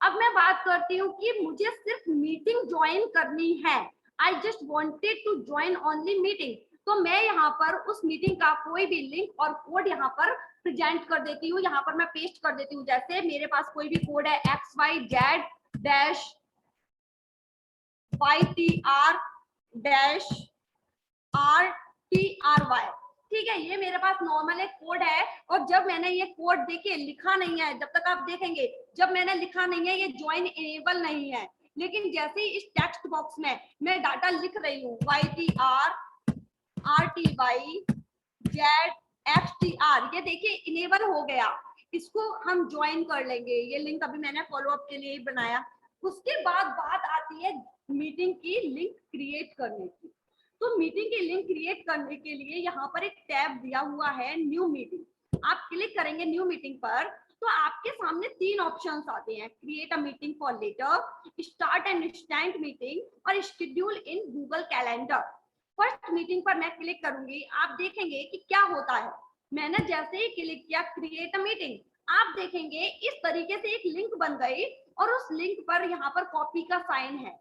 अब मैं बात करती हूँ कि मुझे सिर्फ मीटिंग ज्वाइन करनी है, I just wanted to join only meeting, तो मैं यहाँ पर उस मीटिंग का कोई भी लिंक और कोड यहाँ पर प्रेजेंट कर देती हूँ, यहाँ पर मैं पेस्ट कर देती हूँ। जैसे मेरे पास कोई भी कोड है XYZ-YTR-RTRY, ठीक है, ये मेरे पास नॉर्मल एक कोड है। और जब मैंने ये कोड देखिए लिखा नहीं है, जब तक आप देखेंगे जब मैंने लिखा नहीं है ये ज्वाइन इनेबल नहीं है, लेकिन जैसे ही इस टेक्स्ट बॉक्स में मैं डाटा लिख रही हूँ YTR-RTY-Z FTR, ये देखिए इनेबल हो गया, इसको हम ज्वाइन कर लेंगे। ये लिंक अभी मैंने फॉलो अप के लिए ही बनाया। उसके बाद बात आती है मीटिंग की लिंक क्रिएट करने की। तो मीटिंग की लिंक क्रिएट करने के लिए यहाँ पर एक टैब दिया हुआ है न्यू मीटिंग। आप क्लिक करेंगे न्यू मीटिंग पर तो आपके सामने 3 ऑप्शंस आते हैं, create a meeting for later, start an instant meeting और schedule in Google calendar. First meeting पर मैं क्लिक करूंगी, आप देखेंगे कि क्या होता है। मैंने जैसे ही क्लिक किया क्रिएट अ मीटिंग, आप देखेंगे इस तरीके से एक लिंक बन गई और उस लिंक पर यहाँ पर कॉपी का साइन है।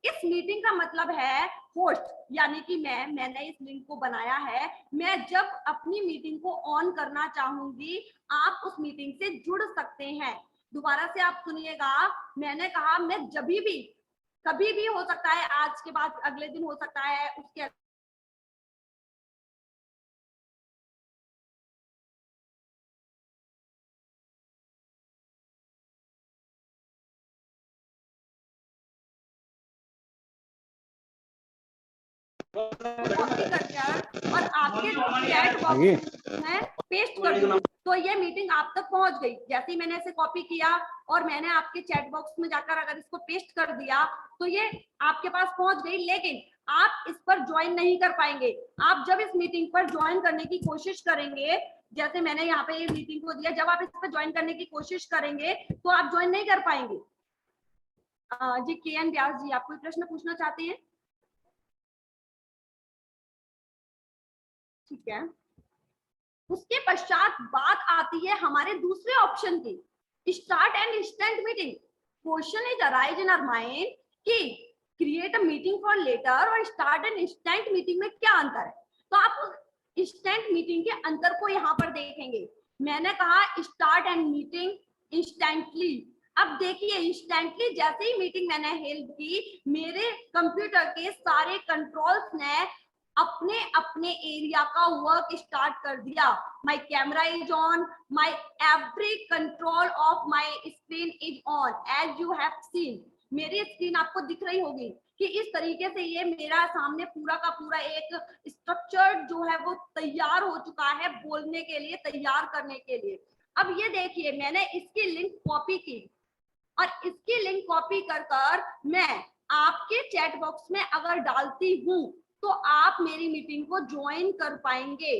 इस मीटिंग का मतलब है होस्ट, यानी कि मैंने इस लिंक को बनाया है। मैं जब अपनी मीटिंग को ऑन करना चाहूंगी आप उस मीटिंग से जुड़ सकते हैं। दोबारा से आप सुनिएगा, मैंने कहा मैं जब भी, कभी भी हो सकता है, आज के बाद अगले दिन हो सकता है, उसके कॉपी करके और आपके चैट बॉक्स में पेस्ट कर दूं तो ये मीटिंग आप तक पहुंच गई। जैसे ही मैंने इसे कॉपी किया और मैंने आपके चैट बॉक्स में जाकर अगर इसको पेस्ट कर दिया तो ये आपके पास पहुंच गई, लेकिन आप इस पर ज्वाइन नहीं कर पाएंगे। आप जब इस मीटिंग पर ज्वाइन करने की कोशिश करेंगे, जैसे मैंने यहाँ पे ये मीटिंग को दिया, जब आप इस पर ज्वाइन करने की कोशिश करेंगे तो आप ज्वाइन नहीं कर पाएंगे। जी KN व्यास जी, आप कोई प्रश्न पूछना चाहते हैं? ठीक है। उसके पश्चात बात आती है हमारे दूसरे ऑप्शन की, start and instant meeting. Question is arise in our mind कि create a meeting for later और स्टार्ट एंड इंस्टेंट मीटिंग में क्या अंतर है। तो आप इंस्टेंट मीटिंग के अंतर को यहाँ पर देखेंगे। मैंने कहा स्टार्ट एंड मीटिंग इंस्टेंटली। अब देखिए इंस्टेंटली जैसे ही मीटिंग मैंने हेल्प की, मेरे कंप्यूटर के सारे कंट्रोल्स ने अपने अपने एरिया का वर्क स्टार्ट कर दिया। My camera is on, my every control of my screen is on as you have seen. मेरी स्क्रीन आपको दिख रही होगी कि इस तरीके से ये मेरा सामने पूरा का पूरा एक स्ट्रक्चर जो है वो तैयार हो चुका है बोलने के लिए, तैयार करने के लिए। अब ये देखिए मैंने इसकी लिंक कॉपी की और इसकी लिंक कॉपी कर मैं आपके चैट बॉक्स में अगर डालती हूँ तो आप मेरी मीटिंग को ज्वाइन कर पाएंगे।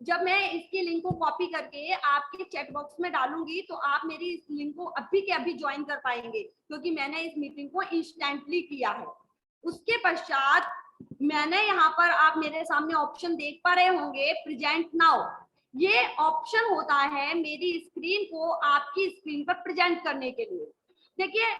जब मैं इसकी लिंक को कॉपी करके आपके चैट बॉक्स में डालूंगी तो आप मेरी इस लिंक को अभी के अभी ज्वाइन कर पाएंगे, क्योंकि मैंने इस मीटिंग को इंस्टेंटली किया है। उसके पश्चात मैंने यहाँ पर, आप मेरे सामने ऑप्शन देख पा रहे होंगे, प्रेजेंट नाउ। ये ऑप्शन होता है मेरी स्क्रीन को आपकी स्क्रीन पर प्रेजेंट करने के लिए। देखिए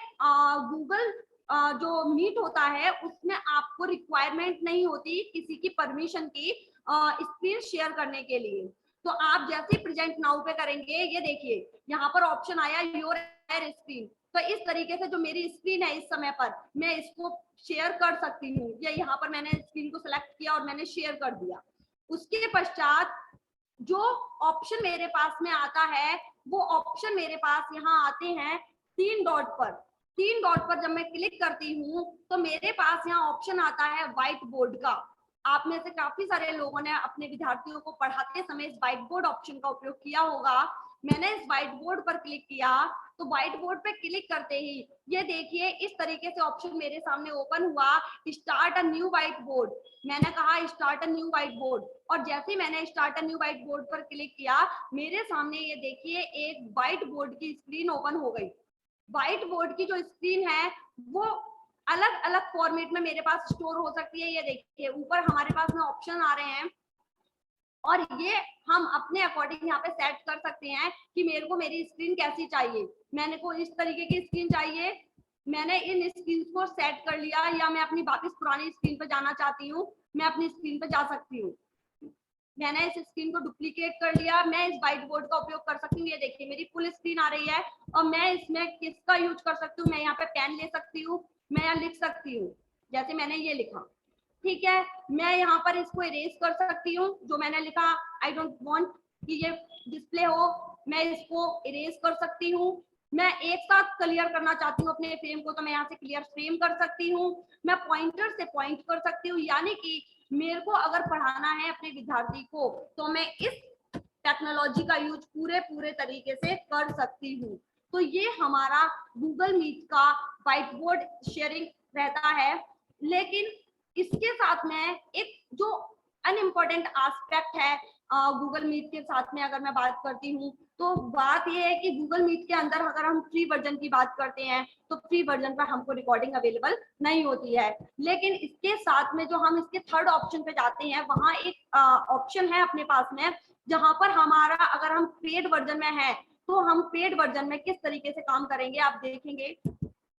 गूगल जो मीट होता है उसमें आपको रिक्वायरमेंट नहीं होती किसी की परमिशन की स्क्रीन शेयर करने के लिए। तो आप जैसे प्रेजेंट नाउ पे करेंगे, ये देखिए यहाँ पर ऑप्शन आया योर स्क्रीन। तो इस तरीके से जो मेरी स्क्रीन है इस समय पर, मैं इसको शेयर कर सकती हूँ। ये यहाँ पर मैंने स्क्रीन को सिलेक्ट किया और मैंने शेयर कर दिया। उसके पश्चात जो ऑप्शन मेरे पास में आता है वो ऑप्शन मेरे पास यहाँ आते हैं 3 डॉट पर। 3 डॉट पर जब मैं क्लिक करती हूँ तो मेरे पास यहाँ ऑप्शन आता है व्हाइट बोर्ड का। आप में से काफी सारे लोगों ने अपने विद्यार्थियों को पढ़ाते समय इस व्हाइट बोर्ड ऑप्शन का उपयोग किया होगा। मैंने इस व्हाइट बोर्ड पर क्लिक किया तो व्हाइट बोर्ड पे क्लिक करते ही ये देखिए इस तरीके से ऑप्शन मेरे सामने ओपन हुआ, start a new white board. मैंने कहा start a new white board और जैसे ही मैंने start a new white board पर क्लिक किया, मेरे सामने ये देखिए एक व्हाइट बोर्ड की स्क्रीन ओपन हो गई। व्हाइट बोर्ड की जो स्क्रीन है वो अलग अलग फॉर्मेट में मेरे पास स्टोर हो सकती है। ये देखिए ऊपर हमारे पास में ऑप्शन आ रहे हैं और ये हम अपने अकॉर्डिंग यहाँ पे सेट कर सकते हैं कि मेरे को मेरी स्क्रीन कैसी चाहिए। मैंने को इस तरीके की स्क्रीन चाहिए, मैंने इन स्क्रीन को सेट कर लिया, या मैं अपनी वापस पुरानी स्क्रीन पर जाना चाहती हूँ, मैं अपनी स्क्रीन पर जा सकती हूँ। मैंने इस स्क्रीन को डुप्लीकेट कर लिया, मैं इस व्हाइट बोर्ड का उपयोग कर सकती हूँ। ये देखिए मेरी फुल स्क्रीन आ रही है और मैं इसमें किसका यूज कर सकती हूँ, मैं यहाँ पे पेन ले सकती हूँ, मैं यहाँ लिख सकती हूँ, जैसे मैंने ये लिखा। ठीक है, मैं यहाँ पर इसको इरेज कर सकती हूँ, जो मैंने लिखा आई डोंट वांट कि ये डिस्प्ले हो, मैं इसको इरेज कर सकती हूँ। मैं एक साथ क्लियर करना चाहती हूँ अपने फ्रेम को, तो मैं यहाँ से क्लियर फ्रेम कर सकती हूँ। मैं पॉइंटर से पॉइंट कर सकती हूँ, यानी कि मेरे को अगर पढ़ाना है अपने विद्यार्थी को तो मैं इस टेक्नोलॉजी का यूज पूरे तरीके से कर सकती हूँ। तो ये हमारा गूगल मीट का व्हाइट बोर्ड शेयरिंग रहता है। लेकिन इसके साथ में एक जो अनइम्पोर्टेंट एस्पेक्ट है गूगल मीट के साथ में अगर मैं बात करती हूँ तो बात ये है कि गूगल मीट के अंदर अगर हम फ्री वर्जन की बात करते हैं तो फ्री वर्जन पर हमको रिकॉर्डिंग अवेलेबल नहीं होती है। लेकिन इसके साथ में जो हम इसके थर्ड ऑप्शन पे जाते हैं वहां एक ऑप्शन है अपने पास में जहां पर हमारा अगर हम पेड वर्जन में है तो हम पेड वर्जन में किस तरीके से काम करेंगे आप देखेंगे।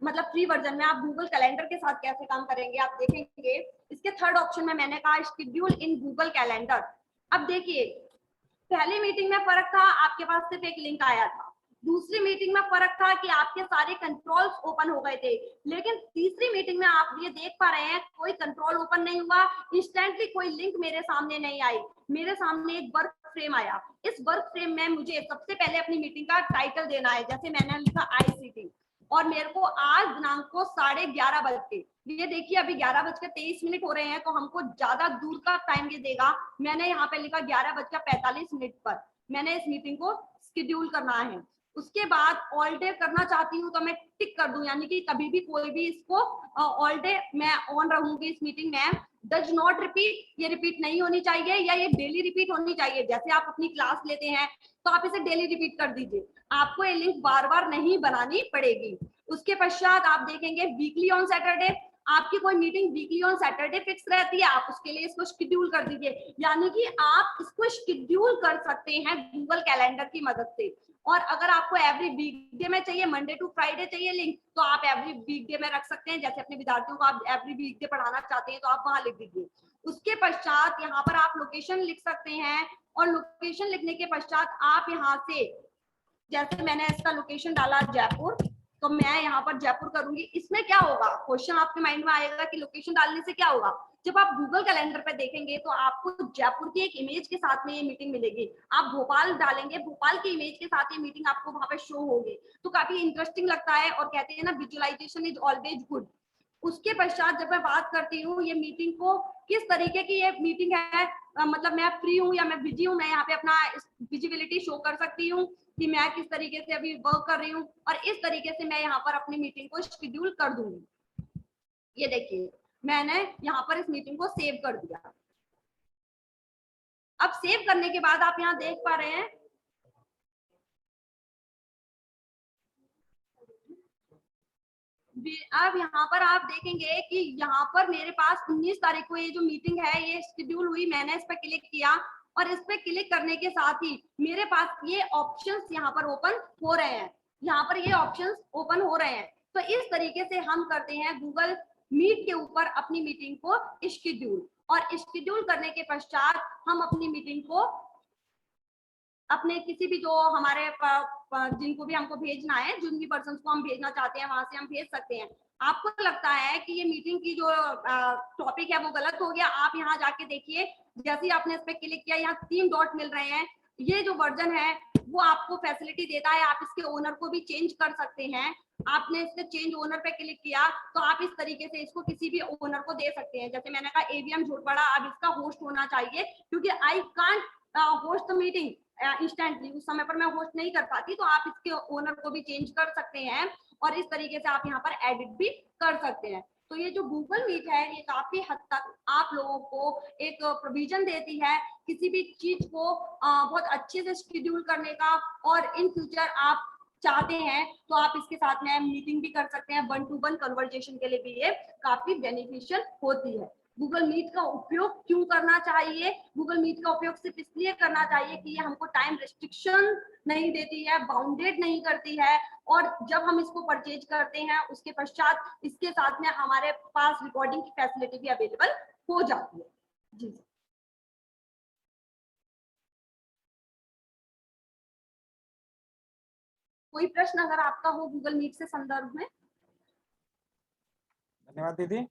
मतलब फ्री वर्जन में आप गूगल कैलेंडर के साथ कैसे काम करेंगे आप देखेंगे। इसके थर्ड ऑप्शन में मैंने कहा शेड्यूल इन गूगल कैलेंडर। अब देखिए पहली मीटिंग में फर्क था, आपके पास सिर्फ एक लिंक आया था। दूसरी मीटिंग में फर्क था कि आपके सारे कंट्रोल्स ओपन हो गए थे। लेकिन तीसरी मीटिंग में आप ये देख पा रहे हैं कोई कंट्रोल ओपन नहीं हुआ, इंस्टेंटली कोई लिंक मेरे सामने नहीं आई, मेरे सामने एक वर्क फ्रेम आया। इस वर्क फ्रेम में मुझे सबसे पहले अपनी मीटिंग का टाइटल देना है, जैसे मैंने लिखा ICT और मेरे को आज दिनांक को 11:30 बज के, ये देखिए अभी 11:23 हो रहे हैं तो हमको ज्यादा दूर का टाइम ये देगा। मैंने यहाँ पे लिखा 11:45 पर मैंने इस मीटिंग को शेड्यूल करना है। उसके बाद ऑल डे करना चाहती हूँ तो मैं टिक कर दूं, यानी कि कभी भी कोई भी इसको ऑल डे मैं ऑन रहूंगी इस मीटिंग में। डज नॉट रिपीट, ये रिपीट नहीं होनी चाहिए या ये डेली रिपीट होनी चाहिए। जैसे आप अपनी क्लास लेते हैं तो आप इसे डेली रिपीट कर दीजिए, आपको ये लिंक बार बार नहीं बनानी पड़ेगी। उसके पश्चात आप देखेंगे वीकली ऑन सैटरडे, आपकी कोई meeting weekly on Saturday fix रहती है, आप उसके लिए इसको शेड्यूल कर दीजिए। यानी कि आप इसको शेड्यूल कर सकते हैं गूगल कैलेंडर की मदद से। और अगर आपको एवरी वीकडे में चाहिए, मंडे टू फ्राइडे चाहिए लिंक, तो आप एवरी वीकडे में रख सकते हैं। जैसे अपने विद्यार्थियों को आप एवरी वीकडे पढ़ाना चाहते हैं तो आप वहां लिख दीजिए। उसके पश्चात यहाँ पर आप लोकेशन लिख सकते हैं और लोकेशन लिखने के पश्चात आप यहाँ से, जैसे मैंने इसका लोकेशन डाला जयपुर, तो मैं यहाँ पर जयपुर करूंगी। इसमें क्या होगा, क्वेश्चन आपके माइंड में आएगा कि लोकेशन डालने से क्या होगा। जब आप गूगल कैलेंडर पे देखेंगे तो आपको जयपुर की एक इमेज के साथ में ये मीटिंग मिलेगी। आप भोपाल डालेंगे, भोपाल की इमेज के साथ ये मीटिंग आपको वहां पे शो होगी, तो काफी इंटरेस्टिंग लगता है। और कहते हैं ना विजुअलाइजेशन इज ऑलवेज गुड। उसके पश्चात जब मैं बात करती हूँ ये मीटिंग को किस तरीके की ये मीटिंग है, मतलब मैं फ्री हूँ या मैं बिजी हूँ, मैं यहाँ पे अपना विजिबिलिटी शो कर सकती हूँ कि मैं किस तरीके से अभी वर्क कर रही हूँ। और इस तरीके से मैं यहाँ पर अपनी मीटिंग को शेड्यूल कर दूंगी। ये देखिए मैंने यहाँ पर इस मीटिंग को सेव कर दिया। अब सेव करने के बाद आप यहाँ देख पा रहे हैं अब यहाँ पर आप देखेंगे कि यहाँ पर मेरे पास 19 तारीख को ये जो मीटिंग है ये शेड्यूल हुई। मैंने इस पर क्लिक किया और इस पे क्लिक करने के साथ ही मेरे पास ये ऑप्शंस यहाँ पर ओपन हो रहे हैं, यहाँ पर ये ऑप्शंस ओपन हो रहे हैं। तो इस तरीके से हम करते हैं गूगल मीट के ऊपर अपनी मीटिंग को शेड्यूल। और शेड्यूल करने के पश्चात हम अपनी मीटिंग को अपने किसी भी जो हमारे जिनको भी हमको भेजना है, जिन भी पर्सन को हम भेजना चाहते हैं वहां से हम भेज सकते हैं। आपको लगता है कि ये मीटिंग की जो टॉपिक है वो गलत हो गया, आप यहाँ जाके देखिए, जैसे ही आपने इस पे क्लिक किया यहाँ 3 डॉट मिल रहे हैं। ये जो वर्जन है वो आपको फैसिलिटी देता है, आप इसके ओनर को भी चेंज कर सकते हैं। आपने इसके चेंज ओनर पे क्लिक किया तो आप इस तरीके से इसको किसी भी ओनर को दे सकते हैं। जैसे मैंने कहा AVM झोटवाड़ा अब इसका होस्ट होना चाहिए, क्योंकि I can't host the meeting instantly, उस समय पर मैं होस्ट नहीं कर पाती, तो आप इसके ओनर को भी चेंज कर सकते हैं और इस तरीके से आप यहाँ पर एडिट भी कर सकते हैं। तो ये जो गूगल मीट है ये काफी हद तक आप लोगों को एक प्रोविजन देती है किसी भी चीज को बहुत अच्छे से शेड्यूल करने का। और इन फ्यूचर आप चाहते हैं तो आप इसके साथ में मीटिंग भी कर सकते हैं, 1-to-1 कन्वर्सेशन के लिए भी ये काफी बेनिफिशियल होती है। गूगल मीट का उपयोग क्यों करना चाहिए? गूगल मीट का उपयोग सिर्फ इसलिए करना चाहिए कि ये हमको टाइम रिस्ट्रिक्शन नहीं देती है, बाउंडेड नहीं करती है, और जब हम इसको परचेज करते हैं उसके पश्चात इसके साथ में हमारे पास रिकॉर्डिंग की फैसिलिटी भी अवेलेबल हो जाती है। जी कोई प्रश्न अगर आपका हो गूगल मीट से संदर्भ में? धन्यवाद दीदी।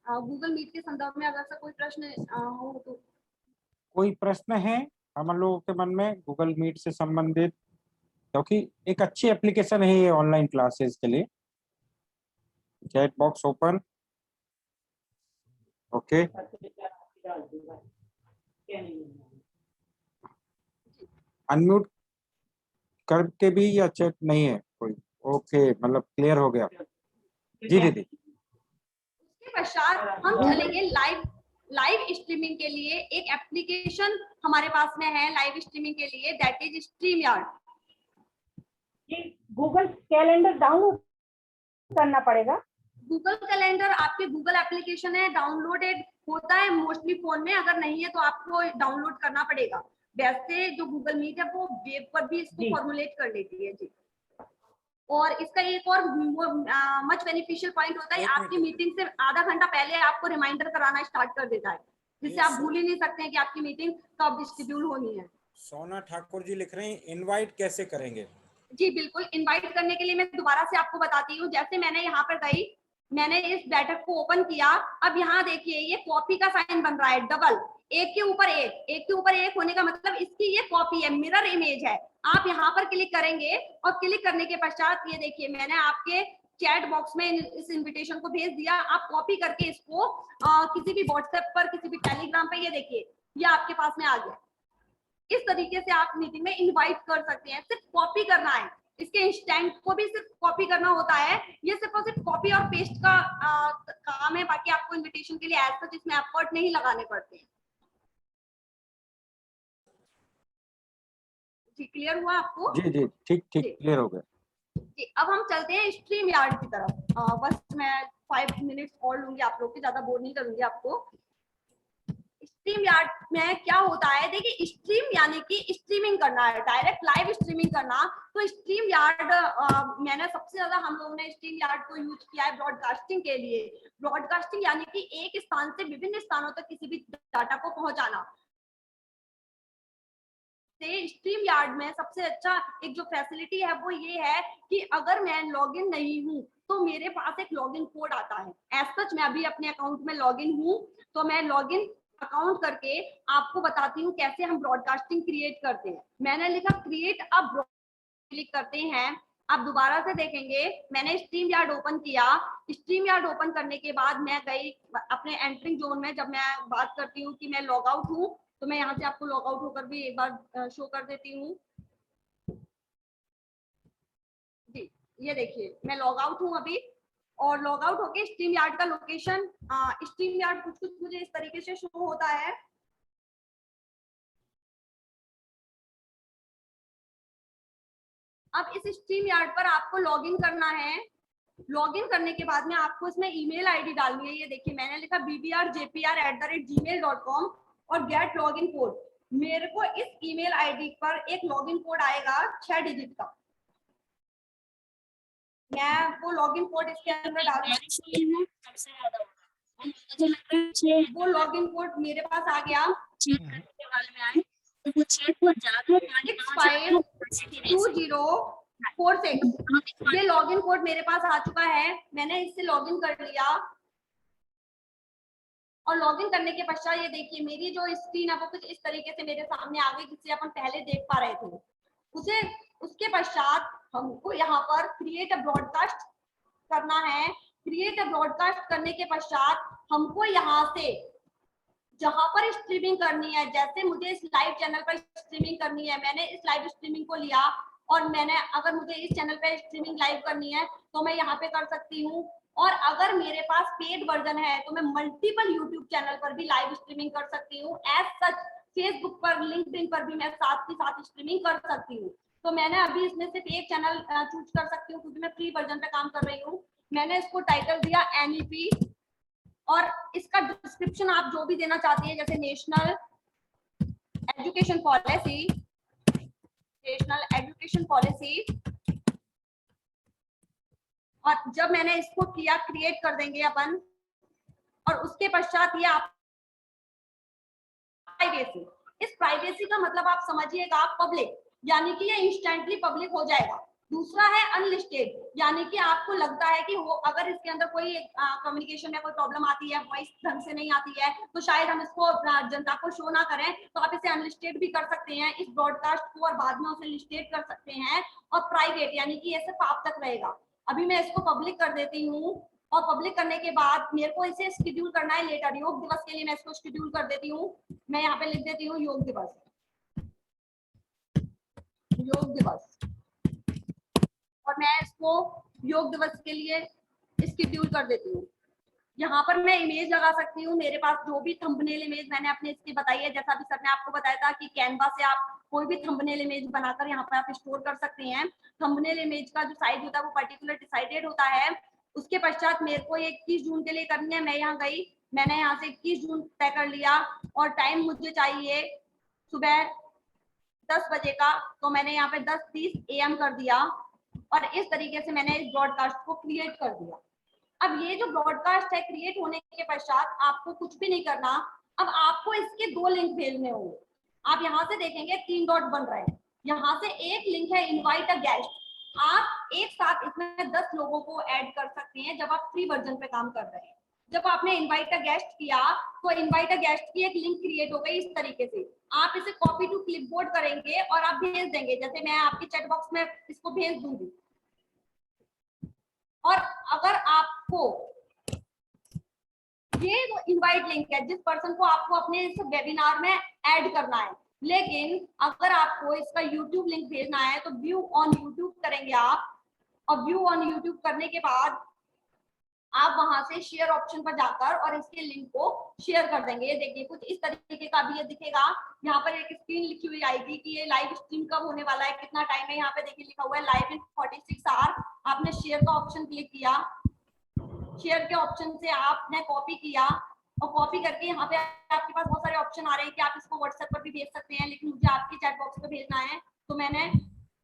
गूगल मीट के संदर्भ में अगर कोई प्रश्न हो तो। कोई प्रश्न है हम लोगों के मन में गूगल मीट से संबंधित? क्योंकि एक अच्छी एप्लीकेशन है ये ऑनलाइन क्लासेस के लिए। Chat box open, okay. Unmute करके भी या चेक नहीं है कोई? ओके, मतलब क्लियर हो गया। जी दीदी। उसके पश्चात हम चलेंगे लाइव स्ट्रीमिंग के लिए। एक एप्लीकेशन हमारे पास में है लाइव स्ट्रीमिंग के लिए, that is StreamYard। Google calendar download करना पड़ेगा। गूगल कैलेंडर आपके गूगल एप्लीकेशन है, डाउनलोडेड होता है मोस्टली फोन में, अगर नहीं है तो आपको डाउनलोड करना पड़ेगा। वैसे जो गूगल मीट है वो वेब पर भी इसको फॉर्मुलेट कर लेती है जी। और इसका एक और मच बेनिफिशियल पॉइंट होता है, आपकी मीटिंग से आधा घंटा पहले आपको रिमाइंडर कराना स्टार्ट कर देता है, जिससे आप भूल ही नहीं सकते हैं कि आपकी मीटिंग कब शेड्यूल होनी है। सोना ठाकुर जी लिख रहे हैं इनवाइट कैसे करेंगे? जी बिल्कुल, इनवाइट करने के लिए मैं दोबारा से आपको बताती हूँ। जैसे मैंने यहाँ पर गई, मैंने इस बैठक को ओपन किया, अब यहाँ देखिए ये कॉपी का साइन बन रहा है, डबल, एक के ऊपर एक, एक के ऊपर एक होने का मतलब इसकी ये कॉपी है, मिरर इमेज है। आप यहाँ पर क्लिक करेंगे और क्लिक करने के पश्चात ये देखिए मैंने आपके चैट बॉक्स में इस इन्विटेशन को भेज दिया। आप कॉपी करके इसको किसी भी व्हाट्सएप पर, किसी भी टेलीग्राम पे, ये देखिए ये आपके पास में आ गया। इस तरीके से आप मीटिंग में इनवाइट कर सकते हैं, सिर्फ कॉपी करना है। इसके इंस्टेंट को भी सिर्फ कॉपी करना होता है, ये सिर्फ और सिर्फ कॉपी और पेस्ट का काम है। बाकी आपको इनविटेशन के लिए एज सच इसमें एफर्ट नहीं लगाने पड़ते हैं। जी क्लियर हुआ आपको? जी जी, ठीक ठीक, क्लियर हो गया। जी, अब हम चलते हैं StreamYard की तरफ। बस मैं 5 मिनट्स और लूंगी आप लोग के, ज्यादा बोर नहीं करूंगी आपको। StreamYard में क्या होता है, देखिए स्ट्रीम यानी कि स्ट्रीमिंग करना है, डायरेक्ट लाइव स्ट्रीमिंग करना। तो StreamYard मैंने सबसे ज्यादा, हम लोगों ने StreamYard को यूज किया है ब्रॉडकास्टिंग के लिए। ब्रॉडकास्टिंग यानी कि एक स्थान से विभिन्न स्थानों तक किसी भी डाटा को पहुंचाना। StreamYard में सबसे अच्छा एक जो फैसिलिटी है वो ये है कि अगर मैं लॉगिन नहीं हूँ तो मेरे पास एक लॉगिन कोड आता है। एज सच मैं अभी अपने अकाउंट में लॉगिन हूँ, तो मैं लॉगिन अकाउंट करके आपको बताती हूँ कैसे हम ब्रॉडकास्टिंग क्रिएट करते हैं। मैंने लिखा क्रिएट अ ब्रॉडकास्ट, क्लिक करते हैं। आप दोबारा से देखेंगे मैंने StreamYard ओपन किया। StreamYard ओपन करने के बाद मैं गई अपने एंटरिंग जोन में। जब मैं बात करती हूँ कि मैं लॉग आउट हूँ, तो मैं यहाँ से आपको लॉग आउट होकर भी एक बार शो कर देती हूँ। जी ये देखिए मैं लॉग आउट हूँ अभी, और लॉग आउट होके StreamYard का लोकेशन, StreamYard कुछ मुझे इस तरीके से शो होता है। अब इस StreamYard पर आपको लॉगिन करना है। लॉगिन करने के बाद में आपको इसमें ईमेल आईडी डालनी है। ये देखिए मैंने लिखा bbr.jpr@gmail.com और गेट लॉगिन कोड। मेरे को इस ईमेल आईडी पर एक लॉगिन कोड आएगा 6 डिजिट का। मैं वो लॉगिन कोड इसके अंदर डाल दूंगी। वो लॉगिन कोड मेरे पास आ गया। 652046। ये लॉगिन कोड मेरे पास आ चुका है, मैंने इससे लॉगिन कर लिया। और लॉगिन करने के पश्चात ये देखिए मेरी जो स्क्रीन है वो कुछ इस तरीके से मेरे सामने आ गई, जिसे अपन पहले देख पा रहे थे। उसके पश्चात हमको यहाँ पर क्रिएट अ ब्रॉडकास्ट करना है। क्रिएट अ ब्रॉडकास्ट करने के पश्चात हमको यहाँ से जहां पर स्ट्रीमिंग करनी है, जैसे मुझे इस लाइव चैनल पर स्ट्रीमिंग करनी है, मैंने इस लाइव स्ट्रीमिंग को लिया और मैंने, अगर मुझे इस चैनल पे स्ट्रीमिंग लाइव करनी है तो मैं यहाँ पे कर सकती हूँ। और अगर मेरे पास पेड वर्जन है तो मैं मल्टीपल यूट्यूब चैनल पर भी लाइव स्ट्रीमिंग कर सकती हूँ। एज सच फेसबुक पर, लिंक्डइन पर भी मैं साथ ही साथ स्ट्रीमिंग कर सकती हूँ। तो मैंने अभी इसमें सिर्फ एक चैनल चूज कर सकती हूँ क्योंकि मैं फ्री वर्जन पे काम कर रही हूँ। मैंने इसको टाइटल दिया NEP और इसका डिस्क्रिप्शन आप जो भी देना चाहती है, जैसे नेशनल एजुकेशन पॉलिसी। और जब मैंने इसको किया क्रिएट कर देंगे अपन, और उसके पश्चात ये आप प्राइवेसी, इस प्राइवेसी का मतलब आप समझिएगा पब्लिक, यानी कि ये इंस्टेंटली पब्लिक हो जाएगा। दूसरा है अनलिस्टेड, यानी कि आपको लगता है कि वो अगर इसके अंदर कोई कम्युनिकेशन में कोई प्रॉब्लम आती है, वॉइस ढंग से नहीं आती है, तो शायद हम इसको जनता को शो ना करें, तो आप इसे अनलिस्टेड भी कर सकते हैं इस ब्रॉडकास्ट को, और बाद में उसे लिस्टेड कर सकते हैं। और प्राइवेट यानी कि ये सिर्फ आप तक रहेगा। अभी मैं इसको पब्लिक कर देती हूँ और पब्लिक करने के बाद मेरे को इसे शेड्यूल करना है लेटर। योग दिवस के लिए मैं इसको शेड्यूल कर देती हूँ। मैं यहाँ पे लिख देती हूँ योग दिवस, योग दिवस, और मैं इसको योग दिवस के लिए शेड्यूल कर देती हूँ। यहाँ पर मैं इमेज लगा सकती हूँ। मेरे पास जो भी थंबनेल इमेज मैंने अपने इसकी बताई है, जैसा भी सर ने आपको बताया था कि कैनवा से आप कोई भी थंबनेल इमेज बनाकर यहाँ पर आप स्टोर कर सकते हैं। थंबनेल इमेज का जो साइज होता है वो पर्टिकुलर डिसाइडेड होता है। उसके पश्चात मेरे को 21 जून के लिए करनी है। मैं यहाँ गई, मैंने यहाँ से 21 जून तय कर लिया और टाइम मुझे चाहिए सुबह 10 बजे का, तो मैंने यहाँ पे 10:30 AM कर दिया और इस तरीके से मैंने इस ब्रॉडकास्ट को क्रिएट कर दिया। अब ये जो ब्रॉडकास्ट है क्रिएट होने के पश्चात आपको कुछ भी नहीं करना। अब आपको इसके 2 लिंक भेजने होंगे। आप यहाँ से देखेंगे 3 डॉट बन रहे हैं। यहाँ से एक लिंक है इनवाइट अ गेस्ट। आप एक साथ इसमें 10 लोगों को ऐड कर सकते हैं जब आप फ्री वर्जन पे काम कर रहे हैं। जब आपने इनवाइट अ गेस्ट किया तो इनवाइट अ गेस्ट की एक लिंक क्रिएट हो गई इस तरीके से। आप इसे कॉपी टू क्लिपबोर्ड करेंगे और आप भेज देंगे। जैसे मैं आपके चैट बॉक्स में इसको भेज दूंगी। और अगर आपको ये इनवाइट लिंक है जिस पर्सन को आपको अपने इस वेबिनार में ऐड करना है, लेकिन अगर आपको इसका यूट्यूब लिंक भेजना है तो व्यू ऑन यूट्यूब करेंगे आप, और व्यू ऑन यूट्यूब करने के बाद आप वहां से शेयर ऑप्शन पर जाकर और इसके लिंक को शेयर कर देंगे। ये देखिए कुछ इस तरीके का भी ये दिखेगा। यहाँ पर एक स्क्रीन लिखी हुई आएगी कि ये लाइव स्ट्रीम कब होने वाला है, कितना टाइम है। यहाँ पे देखिए लिखा हुआ है लाइव इन 46 आवर। आपने शेयर का ऑप्शन क्लिक किया, शेयर के ऑप्शन से आपने कॉपी किया और कॉपी करके यहाँ पे आपके पास बहुत सारे ऑप्शन आ रहे हैं कि आप इसको व्हाट्सएप पर भी भेज सकते हैं, लेकिन मुझे आपकी चैट बॉक्स पे भेजना है तो मैंने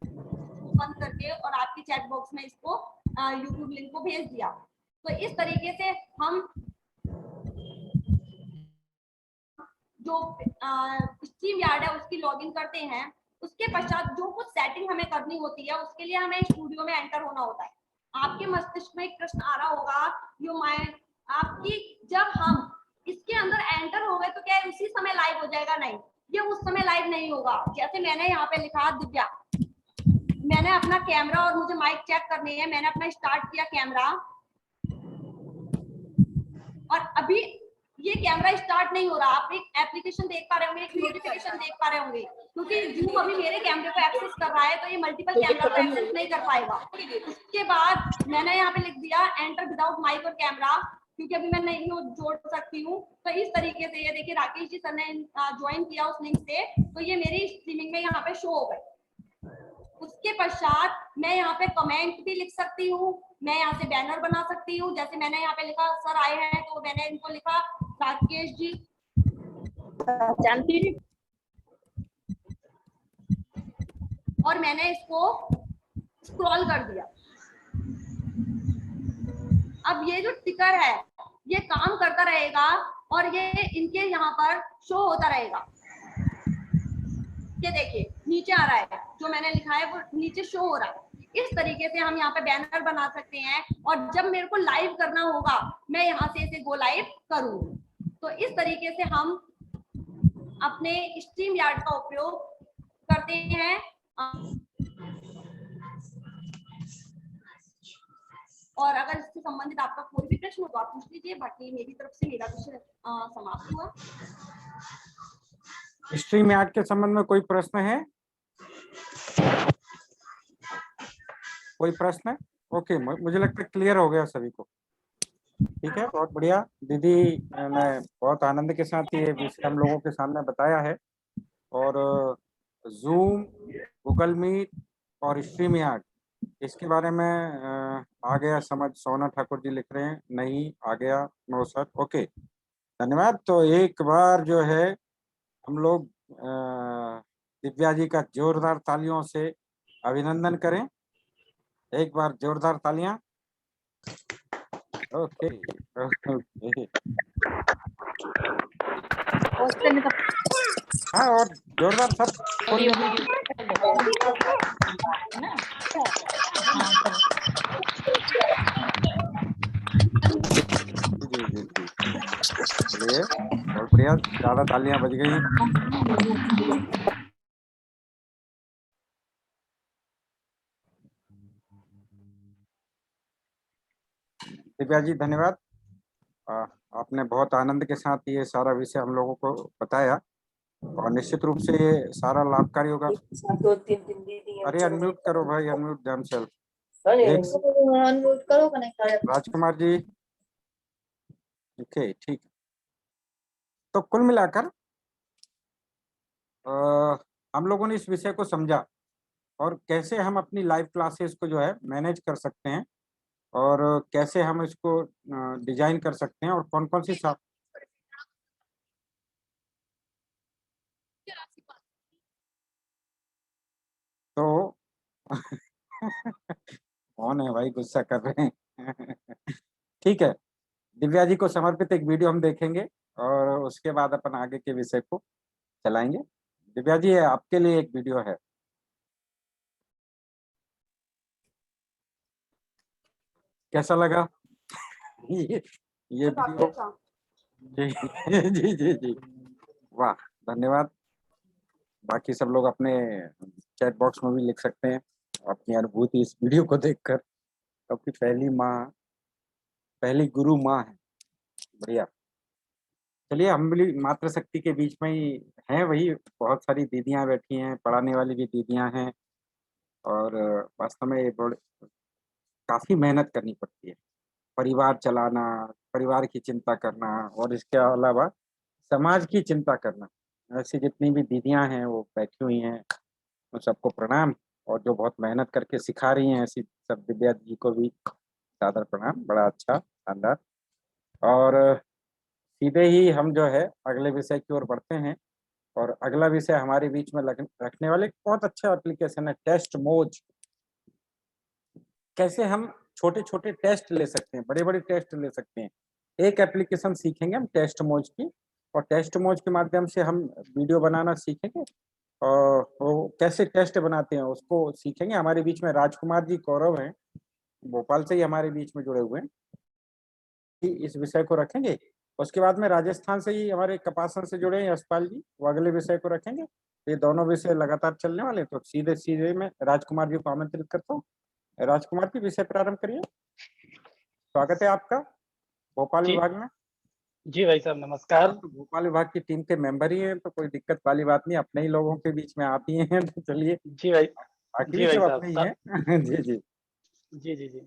बंद करके और आपकी चैट बॉक्स में इसको यूट्यूब लिंक को भेज दिया। तो इस तरीके से हम जो स्ट्रीम यार्ड है उसकी लॉगिन करते हैं। उसके पश्चात जो कुछ सेटिंग हमें करनी होती है उसके लिए हमें स्टूडियो में एंटर होना होता है। आपके मस्तिष्क में एक प्रश्न आ रहा होगा यो माइंड आपकी, जब हम इसके अंदर एंटर हो गए तो क्या उसी समय लाइव हो जाएगा? नहीं, ये उस समय लाइव नहीं होगा। जैसे मैंने यहाँ पे लिखा दिव्या, मैंने अपना कैमरा और मुझे माइक चेक करनी है, मैंने अपना स्टार्ट किया कैमरा और अभी ये कैमरा स्टार्ट नहीं हो रहा। आप एक एप्लीकेशन देख पा रहे होंगे, एक नोटिफिकेशन देख पा रहे होंगे, क्योंकि जूम अभी मेरे कैमरे को एक्सेस कर रहा है तो ये मल्टीपल कैमरा को एक्सेस नहीं कर पाएगा। उसके बाद मैंने यहाँ पे लिख दिया एंटर विदाउट माइक और कैमरा, क्योंकि अभी मैं नहीं जोड़ सकती हूँ। तो इस तरीके से ये देखिए राकेश जी सर ने ज्वाइन किया उस लिंक से, तो ये मेरी स्ट्रीमिंग में यहाँ पे शो हो गई। उसके पश्चात मैं यहाँ पे कमेंट भी लिख सकती हूँ, मैं यहाँ से बैनर बना सकती हूँ। जैसे मैंने यहाँ पे लिखा सर आए हैं तो मैंने इनको लिखा राकेश जी जानती जी, और मैंने इसको स्क्रॉल कर दिया। अब ये जो टिकर है ये काम करता रहेगा और ये इनके यहाँ पर शो होता रहेगा। ये देखिए नीचे आ रहा है, जो मैंने लिखा है वो नीचे शो हो रहा है। इस तरीके से हम यहाँ पे बैनर बना सकते हैं और जब मेरे को लाइव करना होगा मैं यहाँ से इसे गो लाइव करूंगी। तो इस तरीके से हम अपने स्ट्रीम यार्ड का उपयोग करते हैं। और अगर इससे संबंधित आपका कोई भी प्रश्न हो तो आप पूछ लीजिए, बाकी मेरी तरफ से मेरा विषय समाप्त हुआ। स्ट्रीम यार्ड के संबंध में कोई प्रश्न है? कोई प्रश्न? ओके, मुझे लगता है क्लियर हो गया सभी को। ठीक है, बहुत बढ़िया दीदी ने बहुत आनंद के साथ ये विषय हम लोगों के सामने बताया है। और जूम, गूगल मीट और स्ट्रीम यार्ड इसके बारे में आ गया समझ। सोना ठाकुर जी लिख रहे हैं नहीं आ गया। नो सर, ओके धन्यवाद। तो एक बार जो है हम लोग दिव्या जी का जोरदार तालियों से अभिनंदन करें। एक बार जोरदार तालियां। ओके ओके, हाँ और जोरदार सब। जी बहुत बढ़िया, ज्यादा तालियां बज गई। दिव्या जी धन्यवाद। आपने बहुत आनंद के साथ ये सारा विषय हम लोगों को बताया और निश्चित रूप से ये सारा लाभकारी होगा। 2-3 दिन दीदी अरे अनम्यूट करो भाई, अनम्यूट देमसेल्फ। अरे एक अनम्यूट करो कि नहीं करे? राजकुमार जी ओके ठीक है। तो कुल मिलाकर हम लोगों ने इस विषय को समझा और कैसे हम अपनी लाइव क्लासेस को जो है मैनेज कर सकते हैं और कैसे हम इसको डिजाइन कर सकते हैं और कौन कौन सी तो कौन है भाई, गुस्सा कर रहे हैं। ठीक है, दिव्या जी को समर्पित एक वीडियो हम देखेंगे और उसके बाद अपन आगे के विषय को चलाएंगे। दिव्या जी आपके लिए एक वीडियो है। कैसा लगा ये वीडियो? जी जी जी जी वाह धन्यवाद। बाकी सब लोग अपने चैट बॉक्स में भी लिख सकते हैं अपनी अनुभूति इस वीडियो को देखकर। आपकी पहली माँ, पहली गुरु माँ है, बढ़िया। चलिए हम भी मातृशक्ति के बीच में ही हैं, वही बहुत सारी दीदियां बैठी हैं, पढ़ाने वाली भी दीदियां हैं और वास्तव में काफी मेहनत करनी पड़ती है, परिवार चलाना, परिवार की चिंता करना और इसके अलावा समाज की चिंता करना। ऐसी जितनी भी दीदियां हैं वो बैठी हुई हैं, उन सबको प्रणाम। और जो बहुत मेहनत करके सिखा रही हैं ऐसी सब दिव्या जी को भी सादर प्रणाम। बड़ा अच्छा, शानदार। और सीधे ही हम जो है अगले विषय की ओर बढ़ते हैं और अगला विषय हमारे बीच में रखने वाले बहुत अच्छा एप्लीकेशन है टेस्ट मोज। कैसे हम छोटे छोटे टेस्ट ले सकते हैं, बड़े बड़े टेस्ट ले सकते हैं। एक एप्लीकेशन सीखेंगे हम टेस्ट मोज की, और टेस्ट मोज के माध्यम से हम वीडियो बनाना सीखेंगे और वो कैसे टेस्ट बनाते हैं उसको सीखेंगे। हमारे बीच में राजकुमार जी कौरव हैं, भोपाल से ही हमारे बीच में जुड़े हुए हैं, कि इस विषय को रखेंगे। उसके बाद में राजस्थान से ही हमारे कपासन से जुड़े हैं यशपाल जी, वो अगले विषय को रखेंगे। ये दोनों विषय लगातार चलने वाले, तो सीधे सीधे मैं राजकुमार जी को आमंत्रित करता हूँ। राजकुमार जी विषय प्रारंभ करिए। स्वागत है आपका भोपाल विभाग में। जी भाई साहब नमस्कार। तो भोपाल विभाग की टीम के मेंबर ही हैं, तो कोई दिक्कत वाली बात नहीं, अपने ही लोगों के बीच में आती हैं। तो चलिए जी भाई, बाकी जी भी भाई सब साहब अपने ही हैं। जी जी जी जी जी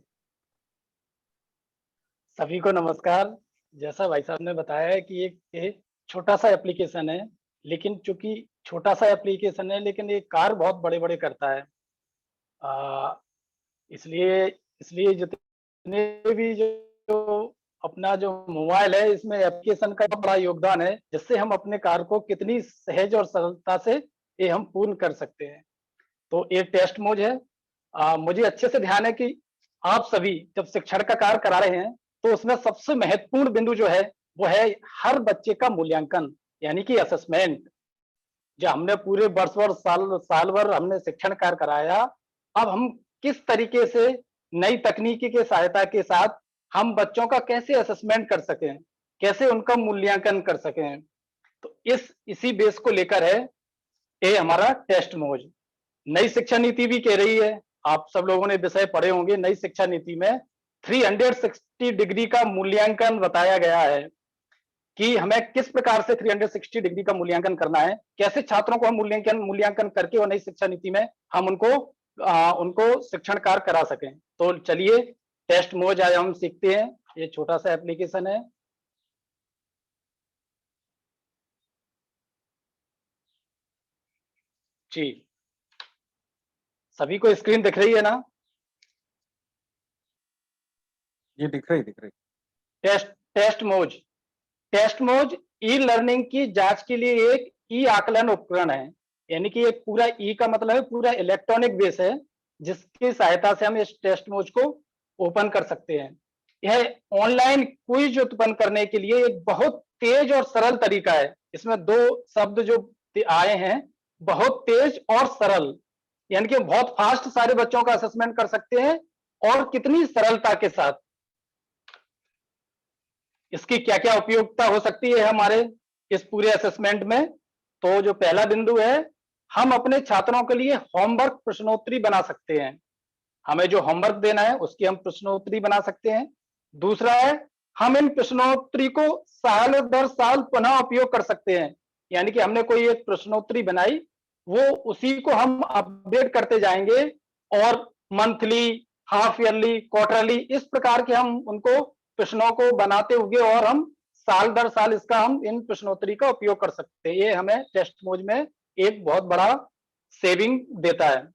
सभी को नमस्कार। जैसा भाई साहब ने बताया है कि एक छोटा सा एप्लीकेशन है, लेकिन चूंकि छोटा सा एप्लीकेशन है लेकिन ये कार्य बहुत बड़े बड़े करता है। इसलिए इसलिए जितने भी जो अपना जो मोबाइल है इसमें एप्लीकेशन का बड़ा योगदान है, जिससे हम अपने कार्य को कितनी सहज और सरलता से ये हम पूर्ण कर सकते हैं। तो ये टेस्ट मोज है। मुझे अच्छे से ध्यान है कि आप सभी जब शिक्षण का कार्य करा रहे हैं तो उसमें सबसे महत्वपूर्ण बिंदु जो है वो है हर बच्चे का मूल्यांकन, यानी कि असेसमेंट। जो हमने पूरे वर्ष भर साल भर हमने शिक्षण कार्य कराया, अब हम किस तरीके से नई तकनीकी के सहायता के साथ हम बच्चों का कैसे असेसमेंट कर सकें, कैसे उनका मूल्यांकन कर सकें। तो इसी बेस को लेकर है ये हमारा टेस्ट मोज। नई शिक्षा नीति भी कह रही है, आप सब लोगों ने विषय पढ़े होंगे, नई शिक्षा नीति में 360 डिग्री का मूल्यांकन बताया गया है कि हमें किस प्रकार से 360 डिग्री का मूल्यांकन करना है, कैसे छात्रों को हम मूल्यांकन करके और नई शिक्षा नीति में हम उनको शिक्षण कार्य करा सकें। तो चलिए टेस्ट मोज आज हम सीखते हैं। ये छोटा सा एप्लीकेशन है। जी सभी को स्क्रीन दिख रही है ना? ये दिख रही। टेस्ट मोज ई लर्निंग की जांच के लिए एक ई आकलन उपकरण है, यानी कि एक पूरा ई का मतलब है पूरा इलेक्ट्रॉनिक बेस है, जिसकी सहायता से हम इस टेस्ट मोज को ओपन कर सकते हैं। यह ऑनलाइन क्विज उत्पन्न करने के लिए एक बहुत तेज और सरल तरीका है। इसमें दो शब्द जो आए हैं, बहुत तेज और सरल, यानी कि बहुत फास्ट सारे बच्चों का असेसमेंट कर सकते हैं और कितनी सरलता के साथ। इसकी क्या क्या उपयोगिता हो सकती है हमारे इस पूरे असेसमेंट में? तो जो पहला बिंदु है, हम अपने छात्रों के लिए होमवर्क प्रश्नोत्तरी बना सकते हैं। हमें जो होमवर्क देना है उसकी हम प्रश्नोत्तरी बना सकते हैं। दूसरा है हम इन प्रश्नोत्तरी को साल दर साल पुनः उपयोग कर सकते हैं, यानी कि हमने कोई एक प्रश्नोत्तरी बनाई, वो उसी को हम अपडेट करते जाएंगे और मंथली, हाफ ईयरली, क्वार्टरली इस प्रकार के हम उनको प्रश्नों को बनाते हुए और हम साल दर साल इसका हम इन प्रश्नोत्तरी का उपयोग कर सकते हैं। ये हमें टेस्ट मोज में एक बहुत बड़ा सेविंग देता है।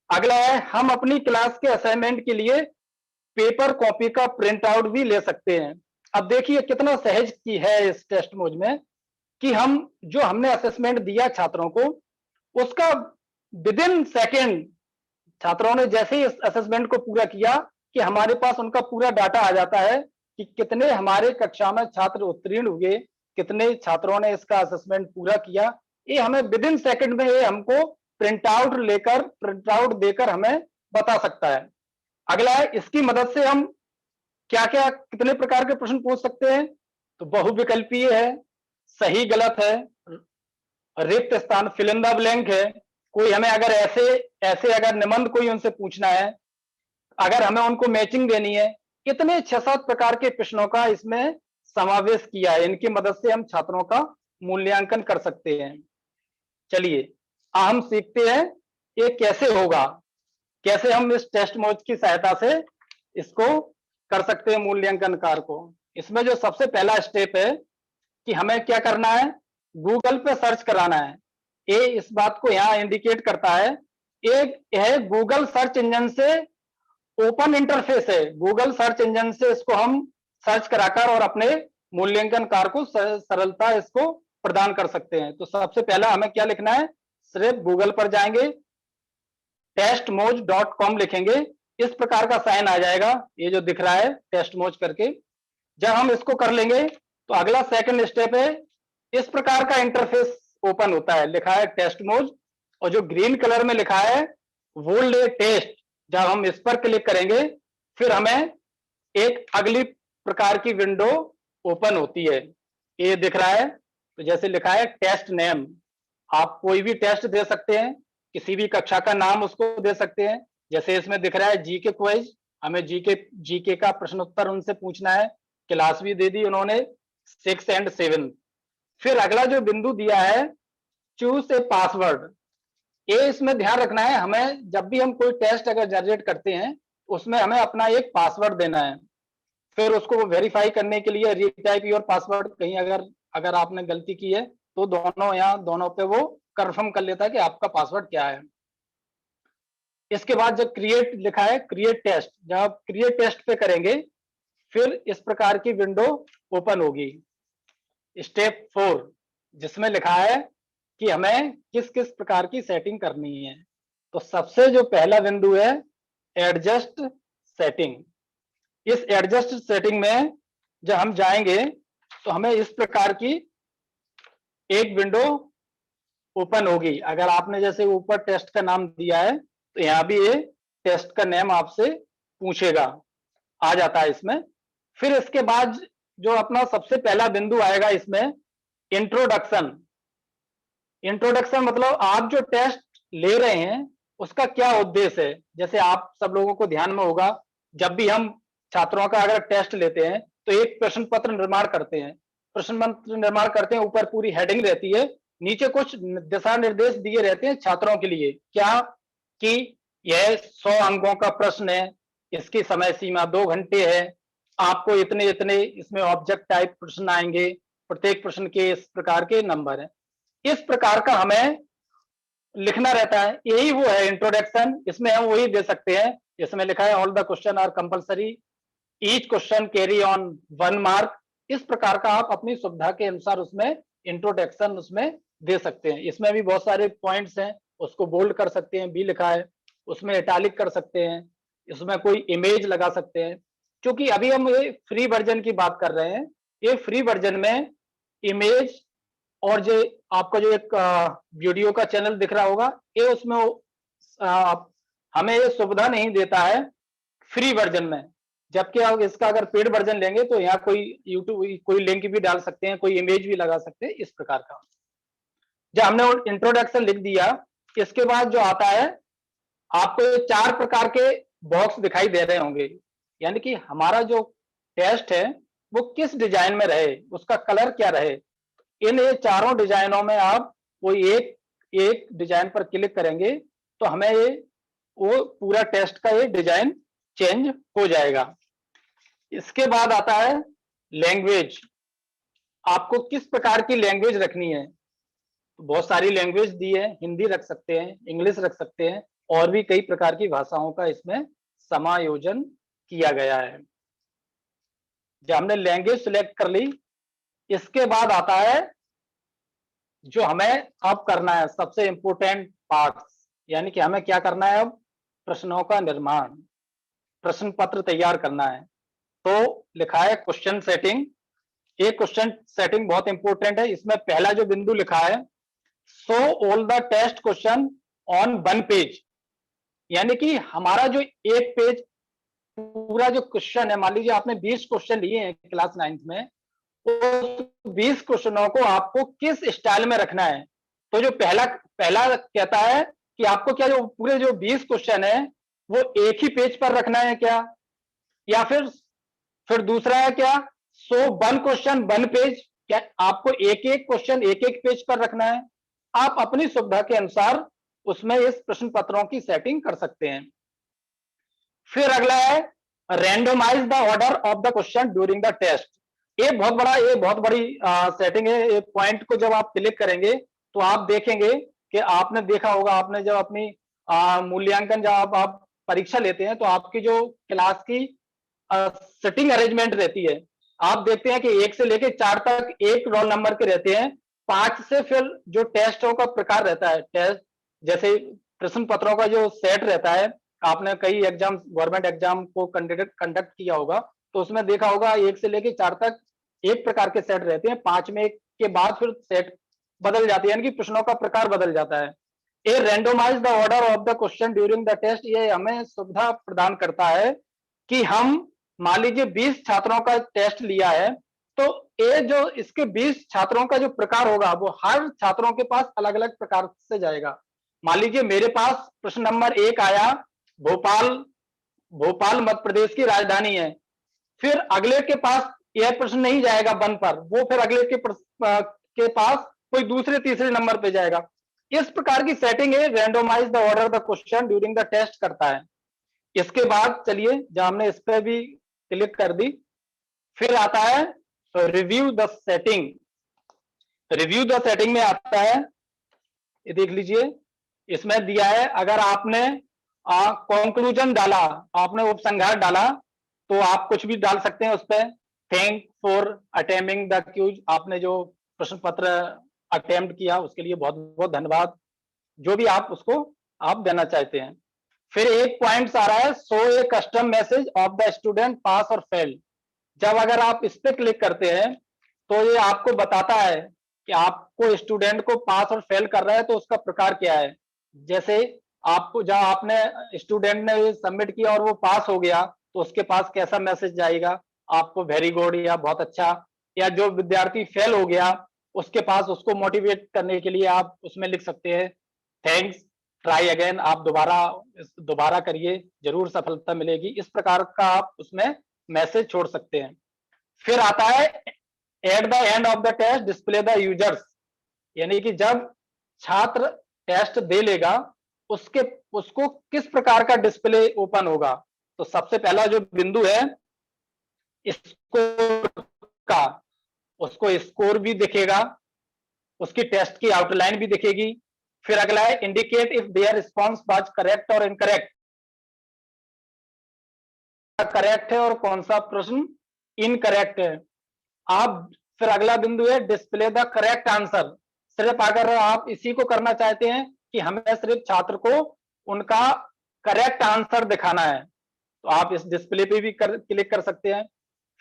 अगला है हम अपनी क्लास के असाइनमेंट के लिए पेपर कॉपी का प्रिंट आउट भी ले सकते हैं। अब देखिए कितना सहज की है इस टेस्ट मोज में कि हम जो हमने असेसमेंट दिया छात्रों को, उसका विद इन सेकेंड छात्रों ने जैसे ही इस असेसमेंट को पूरा किया कि हमारे पास उनका पूरा डाटा आ जाता है कि कितने हमारे कक्षा में छात्र उत्तीर्ण हुए, कितने छात्रों ने इसका असेसमेंट पूरा किया। ये हमें विद इन सेकेंड में ये हमको प्रिंट आउट देकर हमें बता सकता है। अगला है इसकी मदद से हम क्या क्या कितने प्रकार के प्रश्न पूछ सकते हैं, तो बहुविकल्पीय है, सही गलत है, रिक्त स्थान फिल इन द ब्लैंक है, कोई हमें अगर ऐसे अगर निबंध कोई उनसे पूछना है, अगर हमें उनको मैचिंग देनी है, कितने 6-7 प्रकार के प्रश्नों का इसमें समावेश किया है। इनकी मदद से हम छात्रों का मूल्यांकन कर सकते हैं। चलिए हम सीखते हैं ये कैसे होगा, कैसे हम इस टेस्ट मोज की सहायता से इसको कर सकते हैं मूल्यांकन कार्य को। इसमें जो सबसे पहला स्टेप है कि हमें क्या करना है, गूगल पे सर्च कराना है। ये इस बात को यहाँ इंडिकेट करता है, एक है गूगल सर्च इंजन से ओपन इंटरफेस है, गूगल सर्च इंजन से इसको हम सर्च कराकर और अपने मूल्यांकन कार्य को सरलता इसको प्रदान कर सकते हैं। तो सबसे पहला हमें क्या लिखना है, सिर्फ गूगल पर जाएंगे, testmoj.com लिखेंगे, इस प्रकार का साइन आ जाएगा, ये जो दिख रहा है टेस्टमोज करके। जब हम इसको कर लेंगे तो अगला सेकंड स्टेप है, इस प्रकार का इंटरफेस ओपन होता है, लिखा है टेस्टमोज और जो ग्रीन कलर में लिखा है बोल्ड टेस्ट, जब हम इस पर क्लिक करेंगे फिर हमें एक अगली प्रकार की विंडो ओपन होती है। ये दिख रहा है, तो जैसे लिखा है टेस्ट नेम, आप कोई भी टेस्ट दे सकते हैं, किसी भी कक्षा का नाम उसको दे सकते हैं। जैसे इसमें दिख रहा है जीके क्विज, हमें जीके का प्रश्न उत्तर उनसे पूछना है, क्लास भी दे दी उन्होंने 6 और 7। फिर अगला जो बिंदु दिया है चूज ए पासवर्ड, ये इसमें ध्यान रखना है, हमें जब भी हम कोई टेस्ट अगर जनरेट करते हैं उसमें हमें अपना एक पासवर्ड देना है। फिर उसको वेरीफाई करने के लिए रीटाइप योर पासवर्ड, कहीं अगर आपने गलती की है तो दोनों पे वो कंफर्म कर लेता है कि आपका पासवर्ड क्या है। इसके बाद जब क्रिएट लिखा है क्रिएट टेस्ट, जब आप क्रिएट टेस्ट पे करेंगे फिर इस प्रकार की विंडो ओपन होगी। स्टेप 4 जिसमें लिखा है कि हमें किस किस प्रकार की सेटिंग करनी है। तो सबसे जो पहला बिंदु है एडजस्ट सेटिंग। इस एडजस्ट सेटिंग में जब हम जाएंगे तो हमें इस प्रकार की एक विंडो ओपन होगी। अगर आपने जैसे ऊपर टेस्ट का नाम दिया है तो यहाँ भी ये टेस्ट का नेम आपसे पूछेगा, आ जाता है इसमें। फिर इसके बाद जो अपना सबसे पहला बिंदु आएगा इसमें इंट्रोडक्शन। इंट्रोडक्शन मतलब आप जो टेस्ट ले रहे हैं उसका क्या उद्देश्य है। जैसे आप सब लोगों को ध्यान में होगा, जब भी हम छात्रों का अगर टेस्ट लेते हैं तो एक प्रश्न पत्र निर्माण करते हैं, ऊपर पूरी हेडिंग रहती है, नीचे कुछ दिशा निर्देश दिए रहते हैं छात्रों के लिए, क्या कि यह 100 अंकों का प्रश्न है, इसकी समय सीमा 2 घंटे है, आपको इतने इसमें ऑब्जेक्ट टाइप प्रश्न आएंगे, प्रत्येक प्रश्न के इस प्रकार के नंबर है, इस प्रकार का हमें लिखना रहता है। यही वो है इंट्रोडक्शन। इसमें हम वही दे सकते हैं जिसमें लिखा है all the question are compulsory, each question carry on 1 mark. इस प्रकार का आप अपनी सुविधा के अनुसार उसमें इंट्रोडक्शन उसमें दे सकते हैं। इसमें भी बहुत सारे पॉइंट्स हैं, उसको बोल्ड कर सकते हैं, बी लिखा है उसमें इटैलिक कर सकते हैं, इसमें कोई इमेज लगा सकते हैं। क्योंकि अभी हम ये फ्री वर्जन की बात कर रहे हैं, ये फ्री वर्जन में इमेज और जो आपका जो एक वीडियो का चैनल दिख रहा होगा, ये उसमें हमें ये सुविधा नहीं देता है फ्री वर्जन में। जबकि आप इसका अगर पेड वर्जन लेंगे तो यहाँ कोई यूट्यूब कोई लिंक भी डाल सकते हैं, कोई इमेज भी लगा सकते हैं, इस प्रकार का। जब हमने इंट्रोडक्शन लिख दिया, इसके बाद जो आता है आपको 4 प्रकार के बॉक्स दिखाई दे रहे होंगे, यानी कि हमारा जो टेस्ट है वो किस डिजाइन में रहे, उसका कलर क्या रहे। इन ये चारों डिजाइनों में आप कोई एक डिजाइन पर क्लिक करेंगे तो हमें ये वो पूरा टेस्ट का ये डिजाइन चेंज हो जाएगा। इसके बाद आता है लैंग्वेज। आपको किस प्रकार की लैंग्वेज रखनी है, बहुत सारी लैंग्वेज दी है, हिंदी रख सकते हैं, इंग्लिश रख सकते हैं, और भी कई प्रकार की भाषाओं का इसमें समायोजन किया गया है। जब हमने लैंग्वेज सिलेक्ट कर ली, इसके बाद आता है जो हमें अब करना है सबसे इंपॉर्टेंट पार्ट, यानी कि हमें क्या करना है, अब प्रश्नों का निर्माण, प्रश्न पत्र तैयार करना है। तो लिखा है क्वेश्चन सेटिंग। ये क्वेश्चन सेटिंग बहुत इंपॉर्टेंट है। इसमें पहला जो बिंदु लिखा है, show all the test question on one page, यानी कि हमारा जो एक पेज पूरा जो क्वेश्चन है, मान लीजिए आपने 20 क्वेश्चन लिए हैं क्लास 9th में, तो 20 क्वेश्चनों को आपको किस स्टाइल में रखना है। तो जो पहला कहता है कि आपको क्या जो पूरे जो 20 क्वेश्चन है वो एक ही पेज पर रखना है क्या, या फिर दूसरा है क्या, so one question one page, क्या आपको एक एक क्वेश्चन एक एक पेज पर रखना है। आप अपनी सुविधा के अनुसार उसमें इस प्रश्न पत्रों की सेटिंग कर सकते हैं। फिर अगला है randomize the order of the question during the test. ये बहुत बड़ी सेटिंग है। ये पॉइंट को जब आप क्लिक करेंगे तो आप देखेंगे कि आपने देखा होगा, आपने जब अपनी मूल्यांकन जब आप परीक्षा लेते हैं तो आपकी जो क्लास की सिटिंग अरेंजमेंट रहती है, आप देखते हैं कि 1 से लेकर 4 तक एक रोल नंबर के रहते हैं। 5 से फिर जो टेस्टों का प्रकार रहता है, टेस्ट जैसे प्रश्न पत्रों का जो सेट रहता है, आपने कई एग्जाम गवर्नमेंट एग्जाम को कंडक्ट किया होगा तो उसमें देखा होगा 1 से लेकर 4 तक एक प्रकार के सेट रहते हैं। 5 में के बाद फिर सेट बदल जाती है, यानी कि प्रश्नों का प्रकार बदल जाता है। ये randomize the order of the question during the test, ये हमें सुविधा प्रदान करता है कि हम मान लीजिए 20 छात्रों का टेस्ट लिया है, तो ये जो इसके 20 छात्रों का जो प्रकार होगा वो हर छात्रों के पास अलग अलग प्रकार से जाएगा। मान लीजिए मेरे पास प्रश्न नंबर 1 आया, भोपाल मध्य प्रदेश की राजधानी है। फिर अगले के पास यह प्रश्न नहीं जाएगा वन पर, वो फिर अगले के पास कोई दूसरे तीसरे नंबर पे जाएगा। इस प्रकार की सेटिंग है randomize the order the question during the test करता है। इसके बाद चलिए जब हमने इस पे भी क्लिक कर दी, फिर आता है review the setting. Review the setting में आता है, ये देख लीजिए इसमें दिया है, अगर आपने कंक्लूजन डाला, आपने उपसंहार डाला, तो आप कुछ भी डाल सकते हैं उस पर। Thank for attempting the quiz, आपने जो प्रश्न पत्र अटेम्प्ट किया उसके लिए बहुत बहुत धन्यवाद, जो भी आप उसको आप देना चाहते हैं। फिर एक पॉइंट आ रहा है, show A custom message of the student पास और फेल। जब अगर आप इस पे क्लिक करते हैं तो ये आपको बताता है कि आपको स्टूडेंट को पास और फेल कर रहा है तो उसका प्रकार क्या है। जैसे आपको जब आपने स्टूडेंट ने सबमिट किया और वो पास हो गया तो उसके पास कैसा मैसेज जाएगा, आपको वेरी गुड या बहुत अच्छा, या जो विद्यार्थी फेल हो गया उसके पास उसको मोटिवेट करने के लिए आप उसमें लिख सकते हैं थैंक्स, ट्राई अगेन, आप दोबारा करिए, जरूर सफलता मिलेगी। इस प्रकार का आप उसमें मैसेज छोड़ सकते हैं। फिर आता है at the end of the test display the users, यानी कि जब छात्र टेस्ट दे लेगा उसको किस प्रकार का डिस्प्ले ओपन होगा। तो सबसे पहला जो बिंदु है स्कोर का, उसको स्कोर भी दिखेगा, उसकी टेस्ट की आउटलाइन भी दिखेगी। फिर अगला है indicate if there response was correct और इनकरेक्ट, करेक्ट है और कौन सा प्रश्न इनकरेक्ट है। आप फिर अगला बिंदु है डिस्प्ले द करेक्ट आंसर। सिर्फ अगर आप इसी को करना चाहते हैं कि हमें सिर्फ छात्र को उनका करेक्ट आंसर दिखाना है तो आप इस डिस्प्ले पे भी क्लिक कर सकते हैं।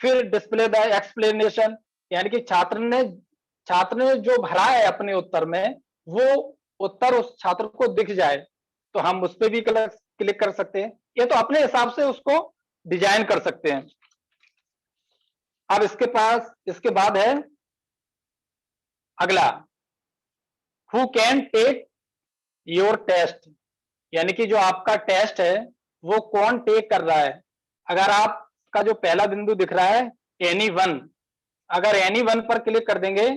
फिर डिस्प्ले द एक्सप्लेनेशन, यानी कि छात्र ने जो भरा है अपने उत्तर में वो उत्तर उस छात्र को दिख जाए तो हम उस पर भी क्लिक कर सकते हैं। ये तो अपने हिसाब से उसको डिजाइन कर सकते हैं। अब इसके बाद है अगला, who can take your test, यानी कि जो आपका टेस्ट है वो कौन टेक कर रहा है। अगर आप का जो पहला बिंदु दिख रहा है any1, अगर any1 पर क्लिक कर देंगे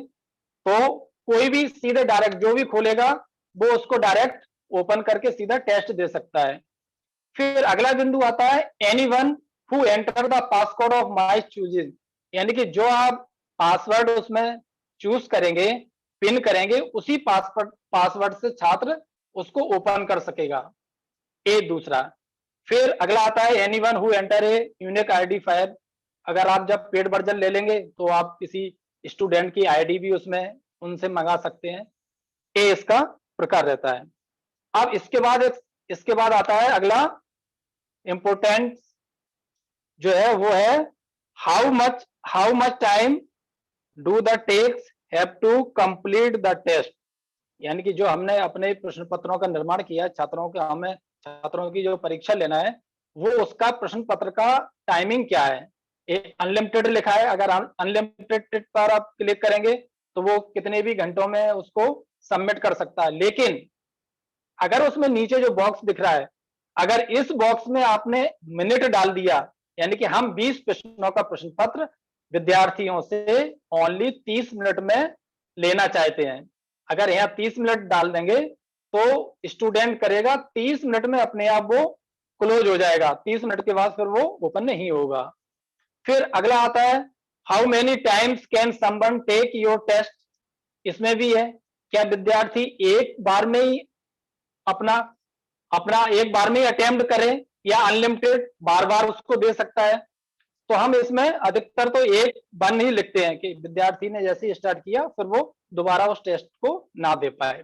तो कोई भी सीधे डायरेक्ट जो भी खोलेगा वो उसको डायरेक्ट ओपन करके सीधा टेस्ट दे सकता है। फिर अगला बिंदु आता है anyone who enter the passcode of my choosing, यानी कि जो आप पासवर्ड उसमें चूज करेंगे, पिन करेंगे, उसी पासवर्ड से छात्र उसको ओपन कर सकेगा। ये दूसरा। फिर अगला आता है anyone who enter a unique identifier, अगर आप जब पेड वर्जन ले लेंगे तो आप किसी स्टूडेंट की आईडी भी उसमें उनसे मंगा सकते हैं। ये इसका प्रकार रहता है। अब इसके बाद आता है अगला इंपोर्टेंट जो है वो है how much time do the takes have to complete the test, यानी कि जो हमने अपने प्रश्न पत्रों का निर्माण किया, छात्रों की जो परीक्षा लेना है वो उसका प्रश्न पत्र का टाइमिंग क्या है। एक अनलिमिटेड लिखा है, अगर अनलिमिटेड पर आप क्लिक करेंगे तो वो कितने भी घंटों में उसको सबमिट कर सकता है। लेकिन अगर उसमें नीचे जो बॉक्स दिख रहा है, अगर इस बॉक्स में आपने मिनट डाल दिया, यानी कि हम 20 प्रश्नों का प्रश्न पत्र विद्यार्थियों से ओनली 30 मिनट में लेना चाहते हैं, अगर यहाँ 30 मिनट डाल देंगे तो स्टूडेंट करेगा 30 मिनट में अपने आप वो क्लोज हो जाएगा, 30 मिनट के बाद फिर वो ओपन नहीं होगा। फिर अगला आता है how many times can someone take your test, इसमें भी है क्या विद्यार्थी एक बार में ही अपना एक बार में ही अटेम्प्ट करें या अनलिमिटेड बार बार उसको दे सकता है। तो हम इसमें अधिकतर तो एक बार ही लिखते हैं कि विद्यार्थी ने जैसे स्टार्ट किया फिर वो दोबारा उस टेस्ट को ना दे पाए।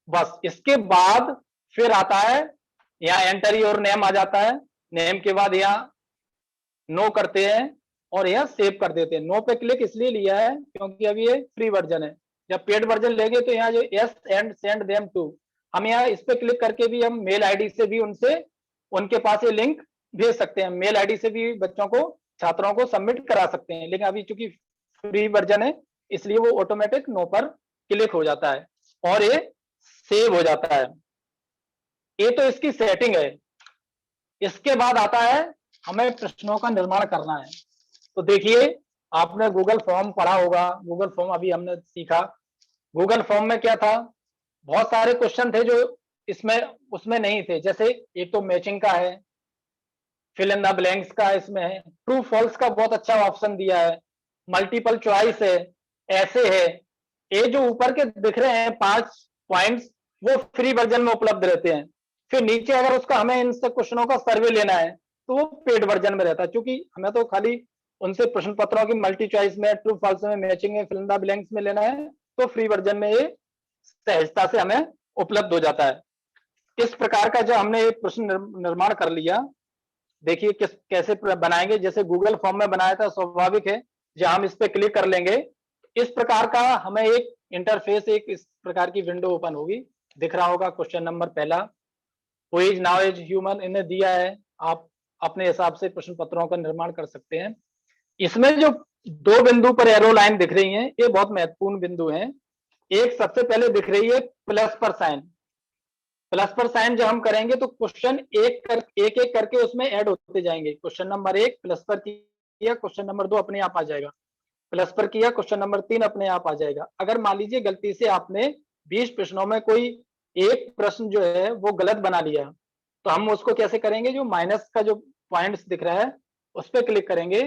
बस इसके बाद फिर आता है यहाँ एंटर योर नेम आ जाता है, नेम के बाद यहाँ नो करते हैं और यहाँ सेव कर देते हैं। नो पे क्लिक इसलिए लिया है क्योंकि अभी ये फ्री वर्जन है, जब पेड वर्जन लेंगे तो यहाँ जो yes and send them to, हम यहाँ इस पे क्लिक करके भी हम मेल आईडी से भी उनके पास ये लिंक भेज सकते हैं, मेल आईडी से भी बच्चों को छात्रों को सबमिट करा सकते हैं। लेकिन अभी चूंकि फ्री वर्जन है इसलिए वो ऑटोमेटिक नो पर क्लिक हो जाता है और ये सेव हो जाता है। ये तो इसकी सेटिंग है। इसके बाद आता है हमें प्रश्नों का निर्माण करना है। तो देखिए आपने गूगल फॉर्म पढ़ा होगा, गूगल फॉर्म अभी हमने सीखा। गूगल फॉर्म में क्या था, बहुत सारे क्वेश्चन थे जो उसमें नहीं थे, जैसे एक तो मैचिंग का है, फिल इन द ब्लैंक्स का इसमें है, ट्रू फॉल्स का बहुत अच्छा ऑप्शन दिया है, मल्टीपल चॉइस है, ऐसे है। ये जो ऊपर के दिख रहे हैं 5 पॉइंट्स वो फ्री वर्जन में उपलब्ध रहते हैं। फिर नीचे अगर उसका हमें इन सब क्वेश्चनों का सर्वे लेना है तो वो पेड वर्जन में रहता है, क्योंकि हमें तो खाली उनसे प्रश्न पत्रों की मल्टी चॉइस में, ट्रू फॉल्स में, मैचिंग में, फिल इन द ब्लैंक्स में लेना है तो फ्री वर्जन में ये सहजता से हमें उपलब्ध हो जाता है। इस प्रकार का जो हमने एक प्रश्न निर्माण कर लिया, देखिए कैसे बनाएंगे। जैसे गूगल फॉर्म में बनाया था स्वाभाविक है, जब हम इस पे क्लिक कर लेंगे इस प्रकार का हमें एक इंटरफेस, एक इस प्रकार की विंडो ओपन होगी, दिख रहा होगा। क्वेश्चन नंबर पहला, who is now as human, इन्हें दिया है, आप अपने हिसाब से प्रश्न पत्रों का निर्माण कर सकते हैं। इसमें जो 2 बिंदु पर एरो लाइन दिख रही हैं ये बहुत महत्वपूर्ण बिंदु हैं। एक सबसे पहले दिख रही है प्लस पर साइन, प्लस पर साइन जब हम करेंगे तो क्वेश्चन एक एक करके उसमें ऐड होते जाएंगे। क्वेश्चन नंबर 1 प्लस पर किया, क्वेश्चन नंबर 2 अपने आप आ जाएगा, प्लस पर किया, क्वेश्चन नंबर 3 अपने आप आ जाएगा। अगर मान लीजिए गलती से आपने 20 प्रश्नों में कोई एक प्रश्न जो है वो गलत बना लिया तो हम उसको कैसे करेंगे, जो माइनस का जो पॉइंट्स दिख रहा है उस पर क्लिक करेंगे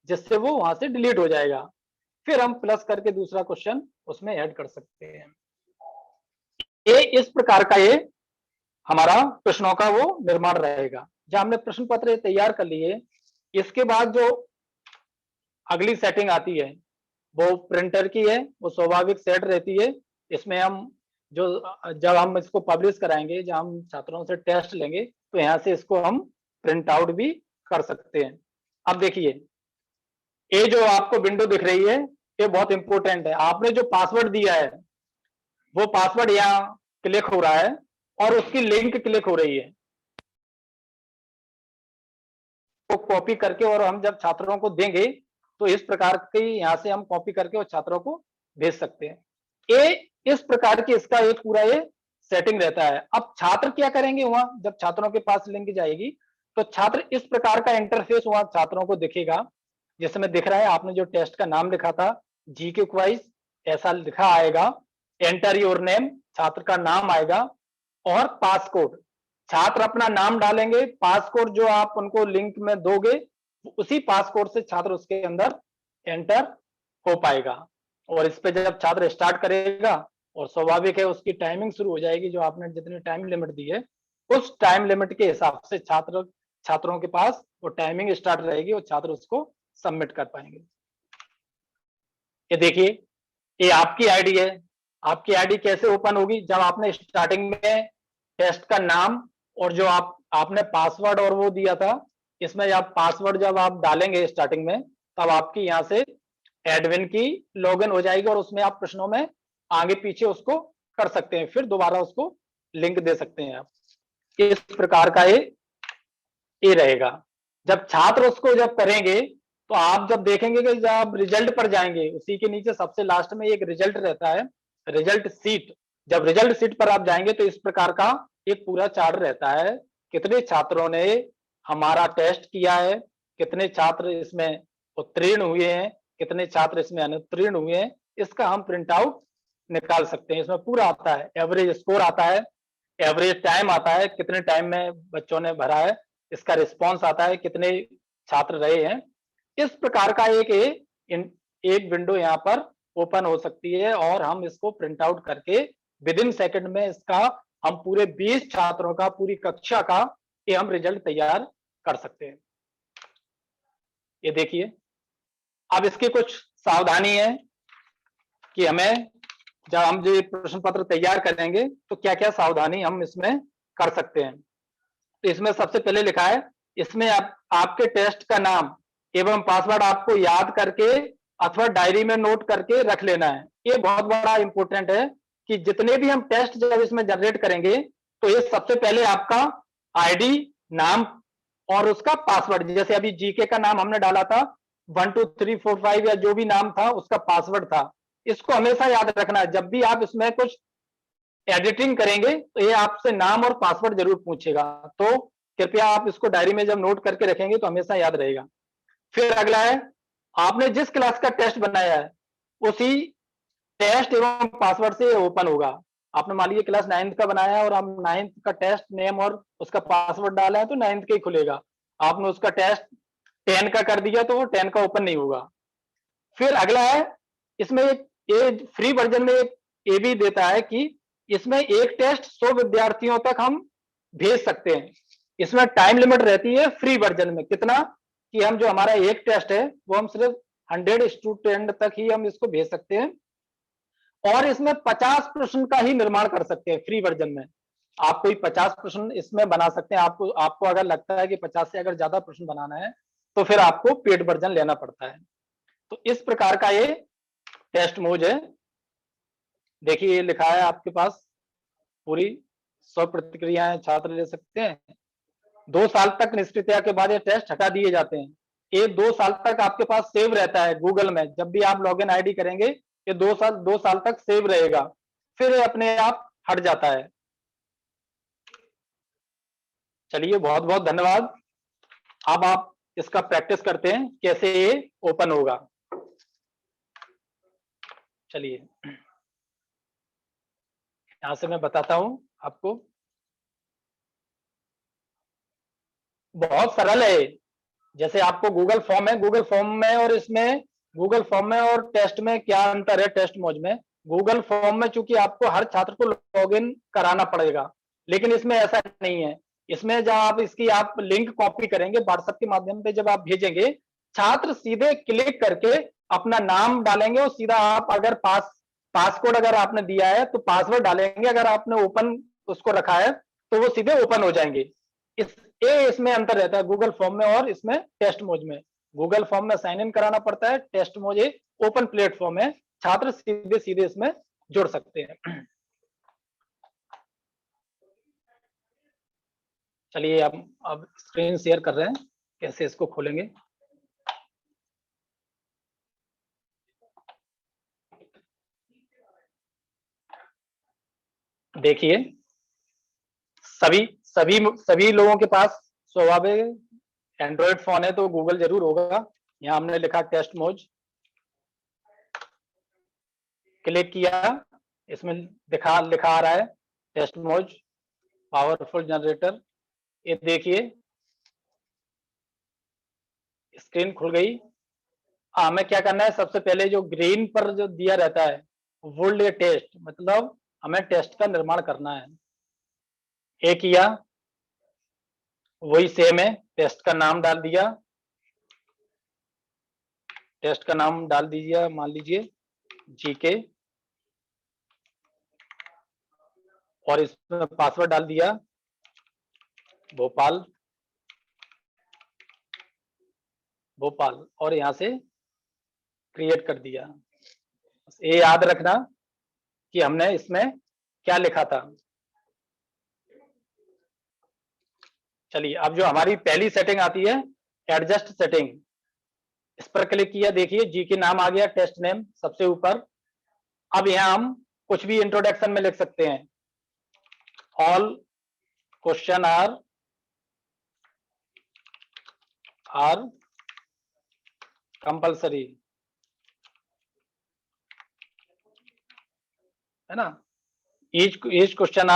जिससे वो वहां से डिलीट हो जाएगा। फिर हम प्लस करके दूसरा क्वेश्चन उसमें ऐड कर सकते हैं। ये इस प्रकार का ये हमारा प्रश्नों का वो निर्माण रहेगा। जब हमने प्रश्न पत्र तैयार कर लिए, इसके बाद जो अगली सेटिंग आती है वो प्रिंटर की है, वो स्वाभाविक सेट रहती है। इसमें हम जब हम इसको पब्लिश कराएंगे, जब हम छात्रों से टेस्ट लेंगे तो यहाँ से इसको हम प्रिंट आउट भी कर सकते हैं। अब देखिए ये जो आपको विंडो दिख रही है ये बहुत इंपॉर्टेंट है। आपने जो पासवर्ड दिया है वो पासवर्ड यहाँ क्लिक हो रहा है और उसकी लिंक क्लिक हो रही है, वो कॉपी करके और हम जब छात्रों को देंगे तो इस प्रकार की यहाँ से हम कॉपी करके और छात्रों को भेज सकते हैं। ये इस प्रकार की इसका एक पूरा ये सेटिंग रहता है। अब छात्र क्या करेंगे, वहां जब छात्रों के पास लिंक जाएगी तो छात्र इस प्रकार का इंटरफेस वहां छात्रों को दिखेगा, जिसमें दिख रहा है आपने जो टेस्ट का नाम लिखा था जीके क्वाइज, ऐसा लिखा आएगा। एंटर योर नेम, छात्र का नाम आएगा, और पास कोड, छात्र अपना नाम डालेंगे, पास कोड जो आप उनको लिंक में दोगे उसी पास कोड से छात्र उसके अंदर एंटर हो पाएगा। और इस पे जब छात्र स्टार्ट करेगा, और स्वाभाविक है उसकी टाइमिंग शुरू हो जाएगी, जो आपने जितनी टाइम लिमिट दी है उस टाइम लिमिट के हिसाब से छात्रों के पास वो टाइमिंग स्टार्ट रहेगी और छात्र उसको सबमिट कर पाएंगे। ये देखिए, ये आपकी आईडी है। आपकी आईडी कैसे ओपन होगी? जब आपने स्टार्टिंग में टेस्ट का नाम और जो आपने पासवर्ड और वो दिया था, इसमें जब पासवर्ड जब आप डालेंगे स्टार्टिंग में, तब आपकी यहाँ से एडमिन की लॉगिन हो जाएगी और उसमें आप प्रश्नों में आगे पीछे उसको कर सकते हैं, फिर दोबारा उसको लिंक दे सकते हैं आप। इस प्रकार का ये रहेगा। जब छात्र उसको जब करेंगे तो आप जब देखेंगे कि जब रिजल्ट पर जाएंगे, उसी के नीचे सबसे लास्ट में एक रिजल्ट रहता है, रिजल्ट सीट। जब रिजल्ट सीट पर आप जाएंगे तो इस प्रकार का एक पूरा चार्ट रहता है, कितने छात्रों ने हमारा टेस्ट किया है, कितने छात्र इसमें उत्तीर्ण हुए हैं, कितने छात्र इसमें अनुत्तीर्ण हुए हैं, इसका हम प्रिंट आउट निकाल सकते हैं। इसमें पूरा आता है, एवरेज स्कोर आता है, एवरेज टाइम आता है, कितने टाइम में बच्चों ने भरा है, इसका रिस्पॉन्स आता है, कितने छात्र रहे हैं। इस प्रकार का एक विंडो यहाँ पर ओपन हो सकती है और हम इसको प्रिंट आउट करके विद इन सेकेंड में इसका हम पूरे 20 छात्रों का, पूरी कक्षा का ये हम रिजल्ट तैयार कर सकते हैं। ये देखिए, अब इसकी कुछ सावधानी है कि हमें जब हम जो प्रश्न पत्र तैयार करेंगे तो क्या क्या सावधानी हम इसमें कर सकते हैं। तो इसमें सबसे पहले लिखा है, इसमें आपके टेस्ट का नाम एवं पासवर्ड आपको याद करके अथवा डायरी में नोट करके रख लेना है। ये बहुत बड़ा इंपॉर्टेंट है कि जितने भी हम टेस्ट जब इसमें जनरेट करेंगे तो ये सबसे पहले आपका आईडी, नाम और उसका पासवर्ड, जैसे अभी जीके का नाम हमने डाला था 1 2 3 4 5 या जो भी नाम था उसका पासवर्ड था, इसको हमेशा याद रखना है। जब भी आप इसमें कुछ एडिटिंग करेंगे तो ये आपसे नाम और पासवर्ड जरूर पूछेगा, तो कृपया आप इसको डायरी में जब नोट करके रखेंगे तो हमेशा याद रहेगा। फिर अगला है, आपने जिस क्लास का टेस्ट बनाया है उसी टेस्ट एवं पासवर्ड से ओपन होगा। आपने मान लीजिए क्लास 9th का बनाया है और हम 9th का टेस्ट नेम और उसका पासवर्ड डाला है तो 9th का ही खुलेगा। आपने उसका टेस्ट 10 का कर दिया तो वो 10 का ओपन नहीं होगा। फिर अगला है, इसमें एक फ्री वर्जन में एक ये भी देता है कि इसमें एक टेस्ट 100 विद्यार्थियों तक हम भेज सकते हैं। इसमें टाइम लिमिट रहती है फ्री वर्जन में, कितना कि हम जो हमारा एक टेस्ट है वो हम सिर्फ 100 स्टूडेंट तक ही हम इसको भेज सकते हैं, और इसमें 50 प्रश्न का ही निर्माण कर सकते हैं। फ्री वर्जन में आप कोई 50 प्रश्न इसमें बना सकते हैं। आपको अगर लगता है कि 50 से अगर ज्यादा प्रश्न बनाना है तो फिर आपको पेड वर्जन लेना पड़ता है। तो इस प्रकार का ये टेस्ट मोड है। देखिए, ये लिखा है आपके पास पूरी 100 प्रतिक्रियाएं छात्र ले सकते हैं। 2 साल तक निष्क्रियता के बाद ये टेस्ट हटा दिए जाते हैं। ये 2 साल तक आपके पास सेव रहता है गूगल में। जब भी आप लॉगिन आईडी करेंगे ये 2 साल तक सेव रहेगा, फिर ये अपने आप हट जाता है। चलिए, बहुत बहुत धन्यवाद। अब आप इसका प्रैक्टिस करते हैं कैसे ये ओपन होगा। चलिए, यहां से मैं बताता हूं आपको। बहुत सरल है। जैसे आपको गूगल फॉर्म है, गूगल फॉर्म में और इसमें, गूगल फॉर्म में और टेस्ट में क्या अंतर है? टेस्ट मोड में, गूगल फॉर्म में चूंकि आपको हर छात्र को लॉगिन कराना पड़ेगा, लेकिन इसमें ऐसा नहीं है। इसमें जब आप इसकी आप लिंक कॉपी करेंगे व्हाट्सएप के माध्यम से, जब आप भेजेंगे, छात्र सीधे क्लिक करके अपना नाम डालेंगे और सीधा आप अगर पासकोड अगर आपने दिया है तो पासवर्ड डालेंगे, अगर आपने ओपन उसको रखा है तो वो सीधे ओपन हो जाएंगे। इसमें अंतर रहता है गूगल फॉर्म में और इसमें टेस्ट मोड में। गूगल फॉर्म में साइन इन कराना पड़ता है, टेस्ट मोड एक ओपन प्लेटफॉर्म है, छात्र सीधे सीधे इसमें जुड़ सकते हैं। चलिए, अब स्क्रीन शेयर कर रहे हैं, कैसे इसको खोलेंगे। देखिए, सभी लोगों के पास स्वाभाविक एंड्रॉइड फोन है तो गूगल जरूर होगा। यहाँ हमने लिखा टेस्ट मोज, क्लिक किया, इसमें लिखा आ रहा है टेस्ट मोज पावरफुल जनरेटर। ये देखिए स्क्रीन खुल गई। हमें क्या करना है, सबसे पहले जो ग्रीन पर जो दिया रहता है वुड टेस्ट, मतलब हमें टेस्ट का निर्माण करना है। ये किया, वही सेम है, टेस्ट का नाम डाल दिया, टेस्ट का नाम डाल दीजिए, मान लीजिए जीके, और इसमें पासवर्ड डाल दिया भोपाल, और यहां से क्रिएट कर दिया। ये याद रखना कि हमने इसमें क्या लिखा था। चलिए, अब जो हमारी पहली सेटिंग आती है एडजस्ट सेटिंग, इस पर क्लिक किया, देखिए जी के नाम आ गया, टेस्ट नेम सबसे ऊपर। अब यहां हम कुछ भी इंट्रोडक्शन में लिख सकते हैं, ऑल क्वेश्चन आर कंपल्सरी, है ना, ईच क्वेश्चन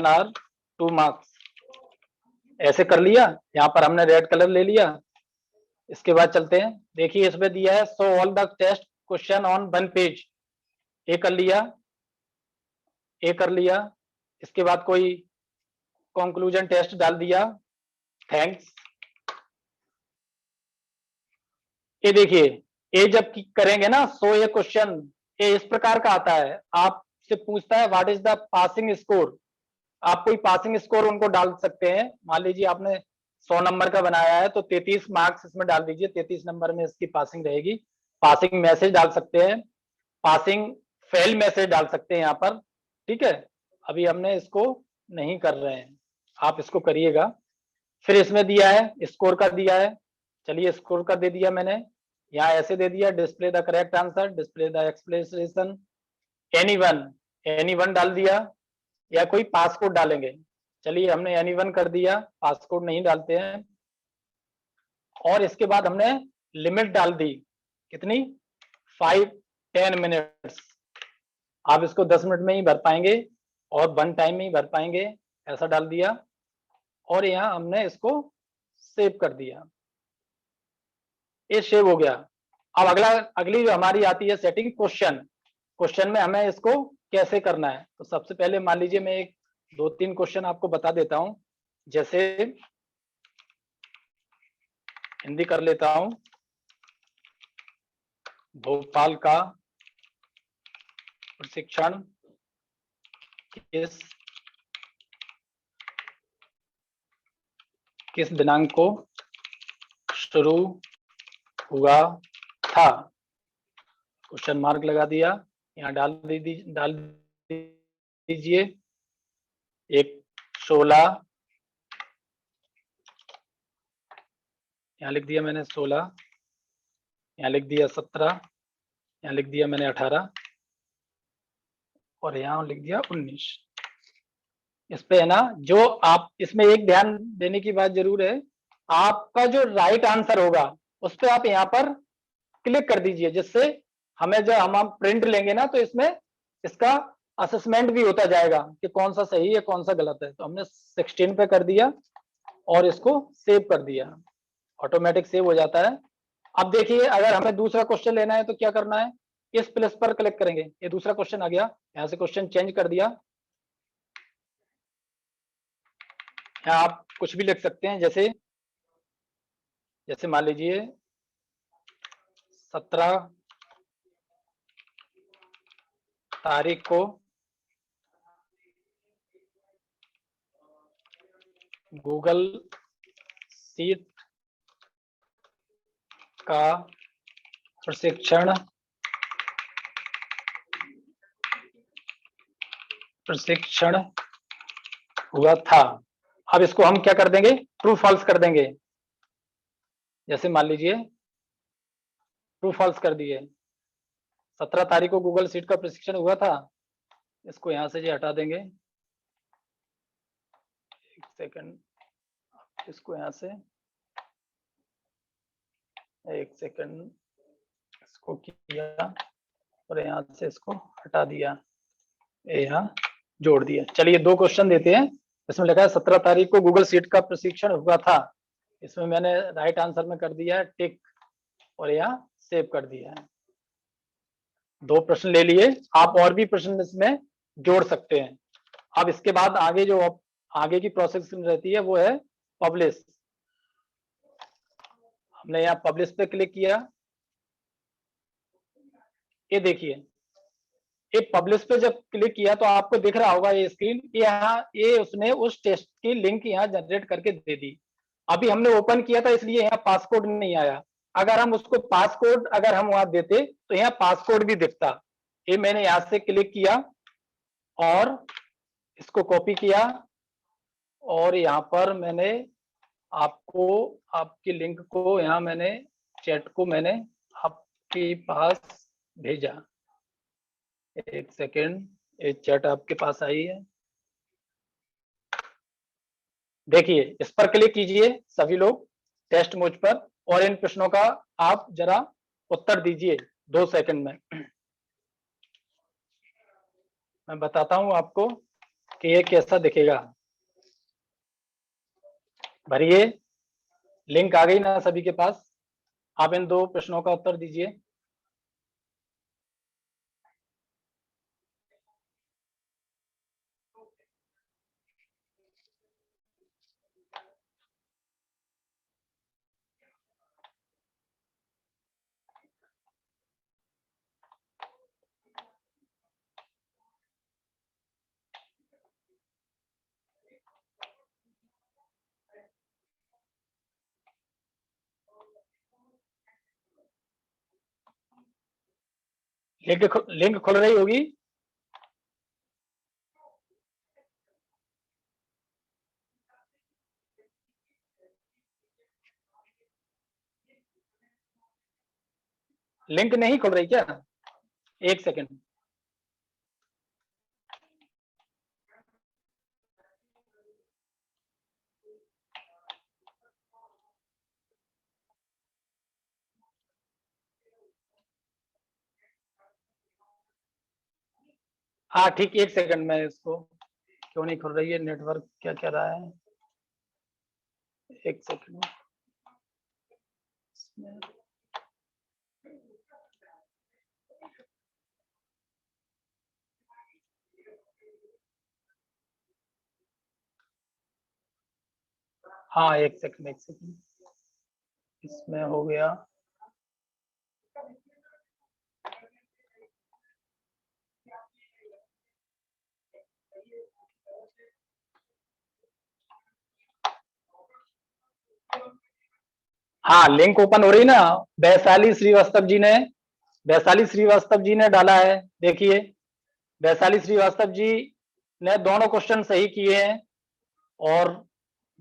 आर 2 मार्क्स, ऐसे कर लिया। यहाँ पर हमने रेड कलर ले लिया। इसके बाद चलते हैं, देखिए इसमें दिया है so all the test question on 1 page, ये कर लिया, ये कर लिया। इसके बाद कोई कंक्लूजन टेस्ट डाल दिया, थैंक्स। ये देखिए, ये जब करेंगे ना, सो ये क्वेश्चन ये इस प्रकार का आता है, आपसे पूछता है what is the passing score. आप कोई पासिंग स्कोर उनको डाल सकते हैं। मान लीजिए आपने 100 नंबर का बनाया है तो 33 मार्क्स इसमें डाल दीजिए, 33 नंबर में इसकी पासिंग रहेगी। पासिंग मैसेज डाल सकते हैं, पासिंग फेल मैसेज डाल सकते हैं यहाँ पर, ठीक है। अभी हमने इसको नहीं कर रहे हैं, आप इसको करिएगा। फिर इसमें दिया है स्कोर का दिया है, चलिए स्कोर का दे दिया मैंने, यहाँ ऐसे दे दिया display the correct answer, display the explanation, anyone डाल दिया, या कोई पासकोड डालेंगे। चलिए हमने एनीवन कर दिया, पासकोड नहीं डालते हैं। और इसके बाद हमने लिमिट डाल दी, कितनी, 5-10 मिनट्स। आप इसको 10 मिनट में ही भर पाएंगे और 1 टाइम में ही भर पाएंगे, ऐसा डाल दिया। और यहाँ हमने इसको सेव कर दिया, ये सेव हो गया। अब अगली जो हमारी आती है सेटिंग क्वेश्चन में हमें इसको कैसे करना है। तो सबसे पहले मान लीजिए मैं 2-3 क्वेश्चन आपको बता देता हूं, जैसे हिंदी कर लेता हूं, भोपाल का प्रशिक्षण किस दिनांक को शुरू हुआ था, क्वेश्चन मार्क लगा दिया, यहाँ डाल दीजिए 16, यहाँ लिख दिया मैंने 16, यहाँ लिख दिया 17, यहाँ लिख दिया मैंने 18, और यहाँ लिख दिया 19। इस पे है ना, जो आप इसमें एक ध्यान देने की बात जरूर है, आपका जो राइट आंसर होगा उस पे आप यहाँ पर क्लिक कर दीजिए, जिससे हमें जब हम प्रिंट लेंगे ना तो इसमें इसका असेसमेंट भी होता जाएगा कि कौन सा सही है कौन सा गलत है। तो हमने 16 पे कर दिया और इसको सेव कर दिया, ऑटोमेटिक सेव हो जाता है। अब देखिए अगर हमें दूसरा क्वेश्चन लेना है तो क्या करना है, इस प्लस पर क्लिक करेंगे, ये दूसरा क्वेश्चन आ गया, यहाँ से क्वेश्चन चेंज कर दिया। यहाँ आप कुछ भी लिख सकते हैं, जैसे मान लीजिए 17 तारीख को गूगल शीट का प्रशिक्षण हुआ था। अब इसको हम क्या कर देंगे, ट्रू फॉल्स कर देंगे। जैसे मान लीजिए ट्रू फॉल्स कर दिए, 17 तारीख को गूगल शीट का प्रशिक्षण हुआ था, इसको यहां से जी हटा देंगे, सेकंड, इसको यहाँ से, एक सेकंड, इसको किया और यहाँ से इसको हटा दिया, यहाँ जोड़ दिया। चलिए 2 क्वेश्चन देते हैं। इसमें लिखा है 17 तारीख को गूगल शीट का प्रशिक्षण हुआ था। इसमें मैंने राइट आंसर में कर दिया है टिक और यहाँ सेव कर दिया है। 2 प्रश्न ले लिए, आप और भी प्रश्न इसमें जोड़ सकते हैं। अब इसके बाद आगे जो आगे की प्रोसेस रहती है वो है पब्लिश। हमने यहाँ पब्लिश पे क्लिक किया, ये देखिए, ये पब्लिश पे जब क्लिक किया तो आपको दिख रहा होगा ये स्क्रीन, यहाँ ये उसने उस टेस्ट की लिंक यहाँ जनरेट करके दे दी। अभी हमने ओपन किया था इसलिए यहाँ पासकोड नहीं आया। अगर हम उसको पासकोड अगर हम वहां देते तो यहाँ पासकोड भी दिखता। ये मैंने यहाँ से क्लिक किया और इसको कॉपी किया और यहाँ पर मैंने आपको आपकी लिंक को यहाँ मैंने चैट को मैंने आपके पास भेजा। एक सेकेंड, ये चैट आपके पास आई है, देखिए इस पर क्लिक कीजिए सभी लोग टेस्ट मोड पर और इन प्रश्नों का आप जरा उत्तर दीजिए 2 सेकंड में। मैं बताता हूं आपको कि ये कैसा दिखेगा। भरिए, लिंक आ गई ना सभी के पास? आप इन 2 प्रश्नों का उत्तर दीजिए। लिंक खुल रही होगी। लिंक नहीं खुल रही क्या? एक सेकंड। हाँ ठीक, एक सेकंड में इसको क्यों नहीं खुल रही है, नेटवर्क क्या कह रहा है, एक सेकंड। हाँ एक सेकंड, इसमें हो गया। हाँ लिंक ओपन हो रही ना। वैशाली श्रीवास्तव जी ने डाला है। देखिए वैशाली श्रीवास्तव जी ने दोनों क्वेश्चन सही किए हैं और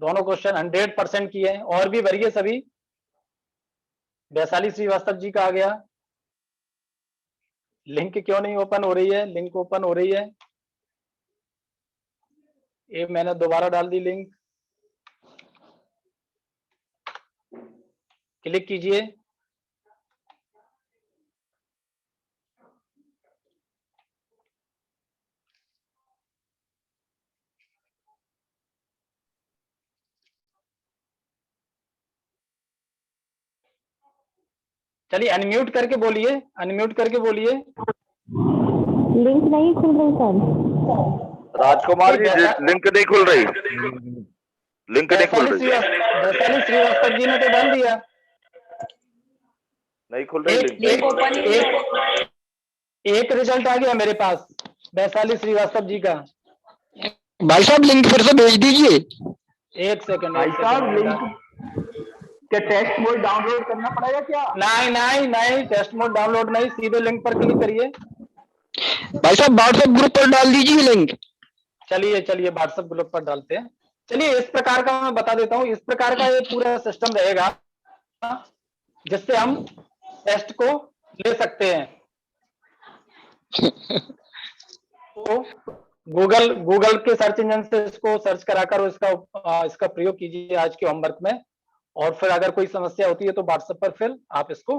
दोनों क्वेश्चन 100% किए हैं। और भी भरिए सभी। वैशाली श्रीवास्तव जी का आ गया। लिंक क्यों नहीं ओपन हो रही है? लिंक ओपन हो रही है। ये मैंने दोबारा डाल दी लिंक, क्लिक कीजिए। चलिए अनम्यूट करके बोलिए, लिंक नहीं खुल रही सर। राजकुमार जी लिंक नहीं खुल रही। वैशाली श्रीवास्तव जी ने तो डाल दिया, नहीं खुल रही एक रिजल्ट आ गया मेरे पास वैशाली श्रीवास्तव जी का। भाई साहब लिंक फिर से भेज दीजिए। एक सेकंड भाई साहब लिंक क्या टेस्ट मोड डाउनलोड करना पड़ेगा क्या? नहीं टेस्ट मोड डाउनलोड नहीं, सीधे लिंक पर क्लिक करिए। भाई साहब व्हाट्सएप ग्रुप पर डाल दीजिए लिंक। चलिए व्हाट्सएप ग्रुप पर डालते हैं। चलिए इस प्रकार का मैं बता देता हूँ, इस प्रकार का ये पूरा सिस्टम रहेगा जिससे हम टेस्ट को ले सकते हैं। तो गूगल के सर्च इंजन से इसको सर्च कराकर इसका प्रयोग कीजिए आज के होमवर्क में। और फिर अगर कोई समस्या होती है तो व्हाट्सएप पर फिर आप इसको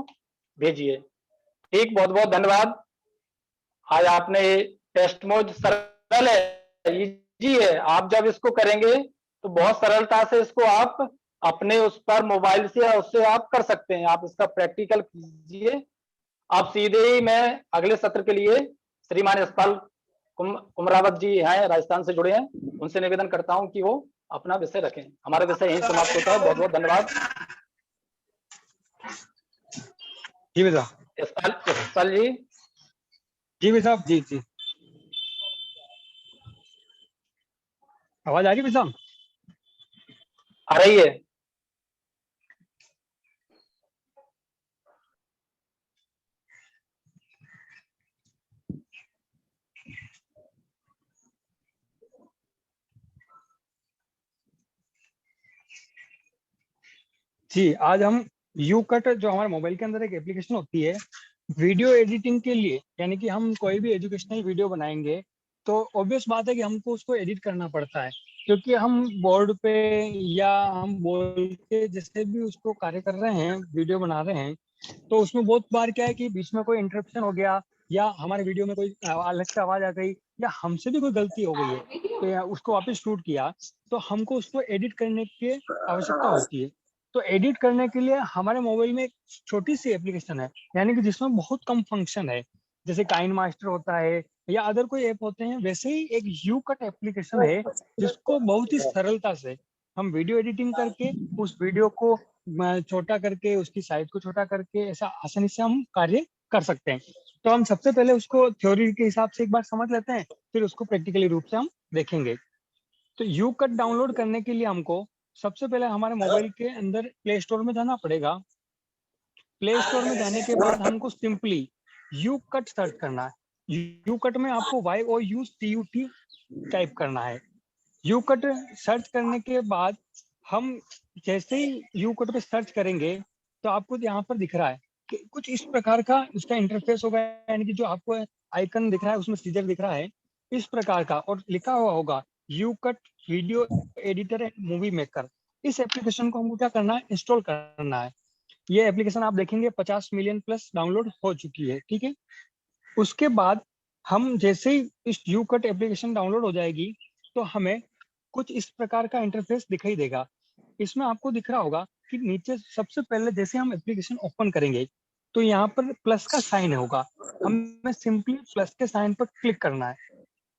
भेजिए। ठीक, बहुत बहुत धन्यवाद। आज आपने टेस्ट मोड सरल है, इजी है। आप जब इसको करेंगे तो बहुत सरलता से इसको आप अपने उस पर मोबाइल से या उससे आप कर सकते हैं। आप इसका प्रैक्टिकल कीजिए। आप सीधे ही मैं अगले सत्र के लिए श्रीमान यशपाल कुमरावत जी हैं, राजस्थान से जुड़े हैं, उनसे निवेदन करता हूं कि वो अपना विषय रखें। हमारा विषय यहीं समाप्त होता है। बहुत बहुत धन्यवाद। जी बेटा। यशपाल जी। जी भाई साहब। जी जी, आवाज आ रही है भाई साहब? आ रही है। जी, आज हम यू कट, जो हमारे मोबाइल के अंदर एक एप्लीकेशन होती है वीडियो एडिटिंग के लिए, यानी कि हम कोई भी एजुकेशनल वीडियो बनाएंगे तो ऑब्वियस बात है कि हमको उसको एडिट करना पड़ता है, क्योंकि हम बोर्ड पे या हम बोल के जैसे भी उसको कार्य कर रहे हैं, वीडियो बना रहे हैं, तो उसमें बहुत बार क्या है कि बीच में कोई इंटरप्शन हो गया या हमारे वीडियो में कोई अलग से आवाज आ गई या हमसे भी कोई गलती हो गई है तो या उसको वापस शूट किया, तो हमको उसको एडिट करने की आवश्यकता होती है। तो एडिट करने के लिए हमारे मोबाइल में एक छोटी सी एप्लीकेशन है, यानी कि जिसमें बहुत कम फंक्शन है, जैसे काइन मास्टर होता है या अदर कोई ऐप होते हैं, वैसे ही एक यू कट एप्लीकेशन है जिसको बहुत ही सरलता से हम वीडियो एडिटिंग करके उस वीडियो को छोटा करके, उसकी साइज को छोटा करके ऐसा आसानी से हम कार्य कर सकते हैं। तो हम सबसे पहले उसको थ्योरी के हिसाब से एक बार समझ लेते हैं, फिर उसको प्रैक्टिकली रूप से हम देखेंगे। तो यू कट डाउनलोड करने के लिए हमको सबसे पहले हमारे मोबाइल के अंदर प्ले स्टोर में जाना पड़ेगा। प्ले स्टोर में जाने के बाद हमको सिंपली यू कट सर्च करना है। यू कट में आपको YOUCUT टाइप करना है। यू कट सर्च करने के बाद हम जैसे ही यू कट पे सर्च करेंगे तो आपको यहाँ पर दिख रहा है कि कुछ इस प्रकार का उसका इंटरफेस होगा, यानी कि जो आपको आइकन दिख रहा है उसमें सीजर दिख रहा है इस प्रकार का, और लिखा हुआ होगा you cut video editor and movie maker. इस एप्लीकेशन को हमको क्या करना है, इंस्टॉल करना है। ये एप्लीकेशन आप देखेंगे 50 मिलियन प्लस डाउनलोड हो चुकी है, ठीक है। उसके बाद हम जैसे ही इस यू कट एप्लीकेशन डाउनलोड हो जाएगी तो हमें कुछ इस प्रकार का इंटरफेस दिखाई देगा। इसमें आपको दिख रहा होगा कि नीचे सबसे पहले जैसे हम एप्लीकेशन ओपन करेंगे तो यहाँ पर प्लस का साइन होगा, हमें सिंपली प्लस के साइन पर क्लिक करना है।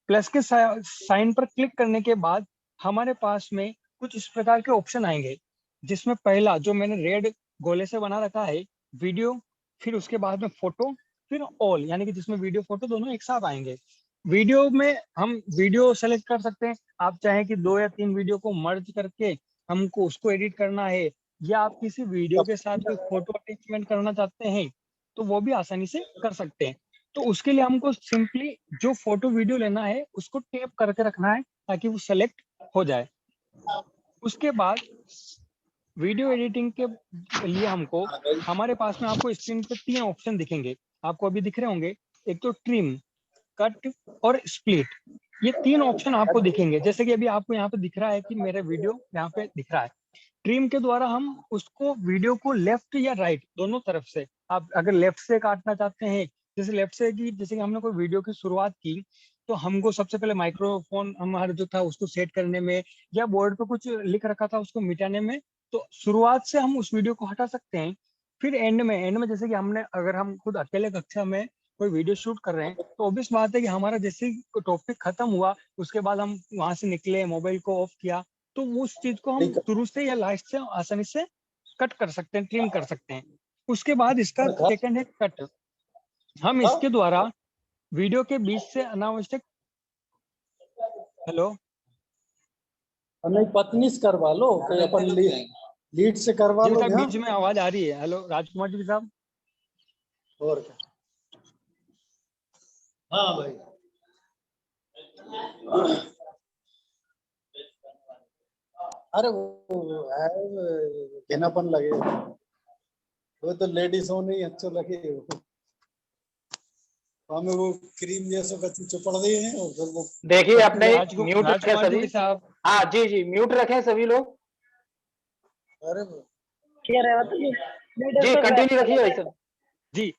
प्लस के साइन पर क्लिक करने के बाद हमारे पास में कुछ इस प्रकार के ऑप्शन आएंगे, जिसमें पहला जो मैंने रेड गोले से बना रखा है वीडियो, फिर उसके बाद में फोटो, फिर ऑल, यानी कि जिसमें वीडियो फोटो दोनों एक साथ आएंगे। वीडियो में हम वीडियो सेलेक्ट कर सकते हैं, आप चाहें कि 2 या 3 वीडियो को मर्ज करके हमको उसको एडिट करना है, या आप किसी वीडियो के साथ कोई फोटो अटैचमेंट करना चाहते हैं तो वो भी आसानी से कर सकते हैं। तो उसके लिए हमको सिंपली जो फोटो वीडियो लेना है उसको टैप करके रखना है ताकि वो सेलेक्ट हो जाए। उसके बाद वीडियो एडिटिंग के लिए हमको हमारे पास में आपको स्क्रीन पे 3 ऑप्शन दिखेंगे, आपको अभी दिख रहे होंगे। एक तो ट्रिम, कट और स्प्लिट, ये 3 ऑप्शन आपको दिखेंगे। जैसे कि अभी आपको यहाँ पे दिख रहा है कि मेरा वीडियो यहाँ पे दिख रहा है। ट्रिम के द्वारा हम उसको वीडियो को लेफ्ट या राइट दोनों तरफ से, आप अगर लेफ्ट से काटना चाहते हैं, जैसे लेफ्ट से कि जैसे कि हमने कोई वीडियो की शुरुआत की तो हमको सबसे पहले माइक्रोफोन हमारा जो था उसको सेट करने में, या बोर्ड पे कुछ लिख रखा था उसको मिटाने में, तो शुरुआत से हम उस वीडियो को हटा सकते हैं। फिर एंड में जैसे कि हमने, अगर हम खुद अकेले कक्षा में कोई वीडियो शूट कर रहे हैं तो ऑब्वियस बात है कि हमारा जैसे टॉपिक खत्म हुआ उसके बाद हम वहां से निकले, मोबाइल को ऑफ किया, तो उस चीज को हम शुरू से या लास्ट से आसानी से कट कर सकते हैं, ट्रिम कर सकते हैं। उसके बाद इसका सेकंड है कट। हम इसके द्वारा वीडियो के बीच से अनावश्यक, हेलो नहीं पत्नी से करवा लो, कोई अपन लीड से करवा लो। बीच में आवाज आ रही है। हेलो राजकुमार जी साहब। और क्या? हाँ भाई। अरे वो है घेनापन लगे, वो तो लेडीज हो नहीं अच्छे लगे। हमें वो क्रीम जैसा कच्ची चिपड़ रही है और फिर वो देखिए अपने म्यूट रखे राजकुमार जी सभी साहब। हाँ जी जी म्यूट रखें सभी लोग अरे जी कंटिन्यू रखिए भाई साहब जी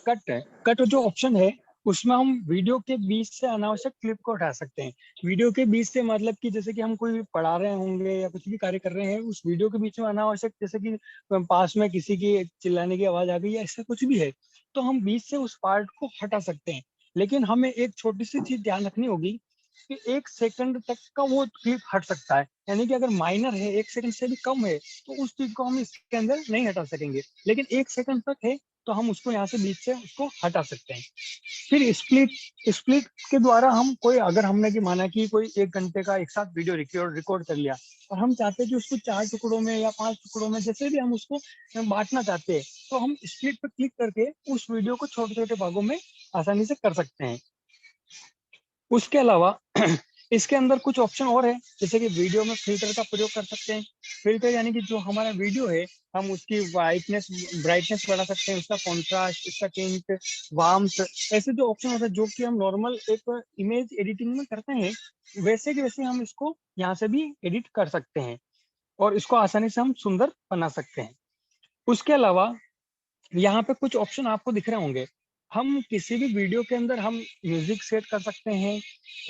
कट है, कट जो ऑप्शन है उसमें हम वीडियो के बीच से अनावश्यक क्लिप को हटा सकते हैं। वीडियो के बीच से मतलब कि जैसे कि हम कोई पढ़ा रहे होंगे या कुछ भी कार्य कर रहे हैं, उस वीडियो के बीच में अनावश्यक जैसे कि पास में किसी की चिल्लाने की आवाज आ गई या ऐसा कुछ भी है, तो हम बीच से उस पार्ट को हटा सकते हैं। लेकिन हमें एक छोटी सी चीज ध्यान रखनी होगी कि 1 सेकंड तक का वो क्लिप हट सकता है, यानी कि अगर माइनर है 1 सेकंड से भी कम है तो उस चीज को हम इसके अंदर नहीं हटा सकेंगे। लेकिन 1 सेकंड तक है तो हम उसको यहाँ से बीच से उसको हटा सकते हैं। फिर स्प्लिट के द्वारा हम कोई अगर हमने की माना कि कोई 1 घंटे का एक साथ वीडियो रिकॉर्ड कर लिया और हम चाहते हैं कि उसको 4 टुकड़ों में या 5 टुकड़ों में जैसे भी हम उसको बांटना चाहते हैं, तो हम स्प्लिट पर क्लिक करके उस वीडियो को छोटे छोटे भागों में आसानी से कर सकते हैं। उसके अलावा इसके अंदर कुछ ऑप्शन और है, जैसे कि वीडियो में फिल्टर का प्रयोग कर सकते हैं। फिल्टर यानी कि जो हमारा वीडियो है हम उसकी ब्राइटनेस बढ़ा सकते हैं, उसका कॉन्ट्रास्ट, उसका टिंट, वार्म्थ, ऐसे जो ऑप्शन होते हैं जो कि हम नॉर्मल एक इमेज एडिटिंग में करते हैं, वैसे के वैसे हम इसको यहाँ से भी एडिट कर सकते हैं और इसको आसानी से हम सुंदर बना सकते हैं। उसके अलावा यहाँ पे कुछ ऑप्शन आपको दिख रहे होंगे। हम किसी भी वीडियो के अंदर हम म्यूजिक सेट कर सकते हैं,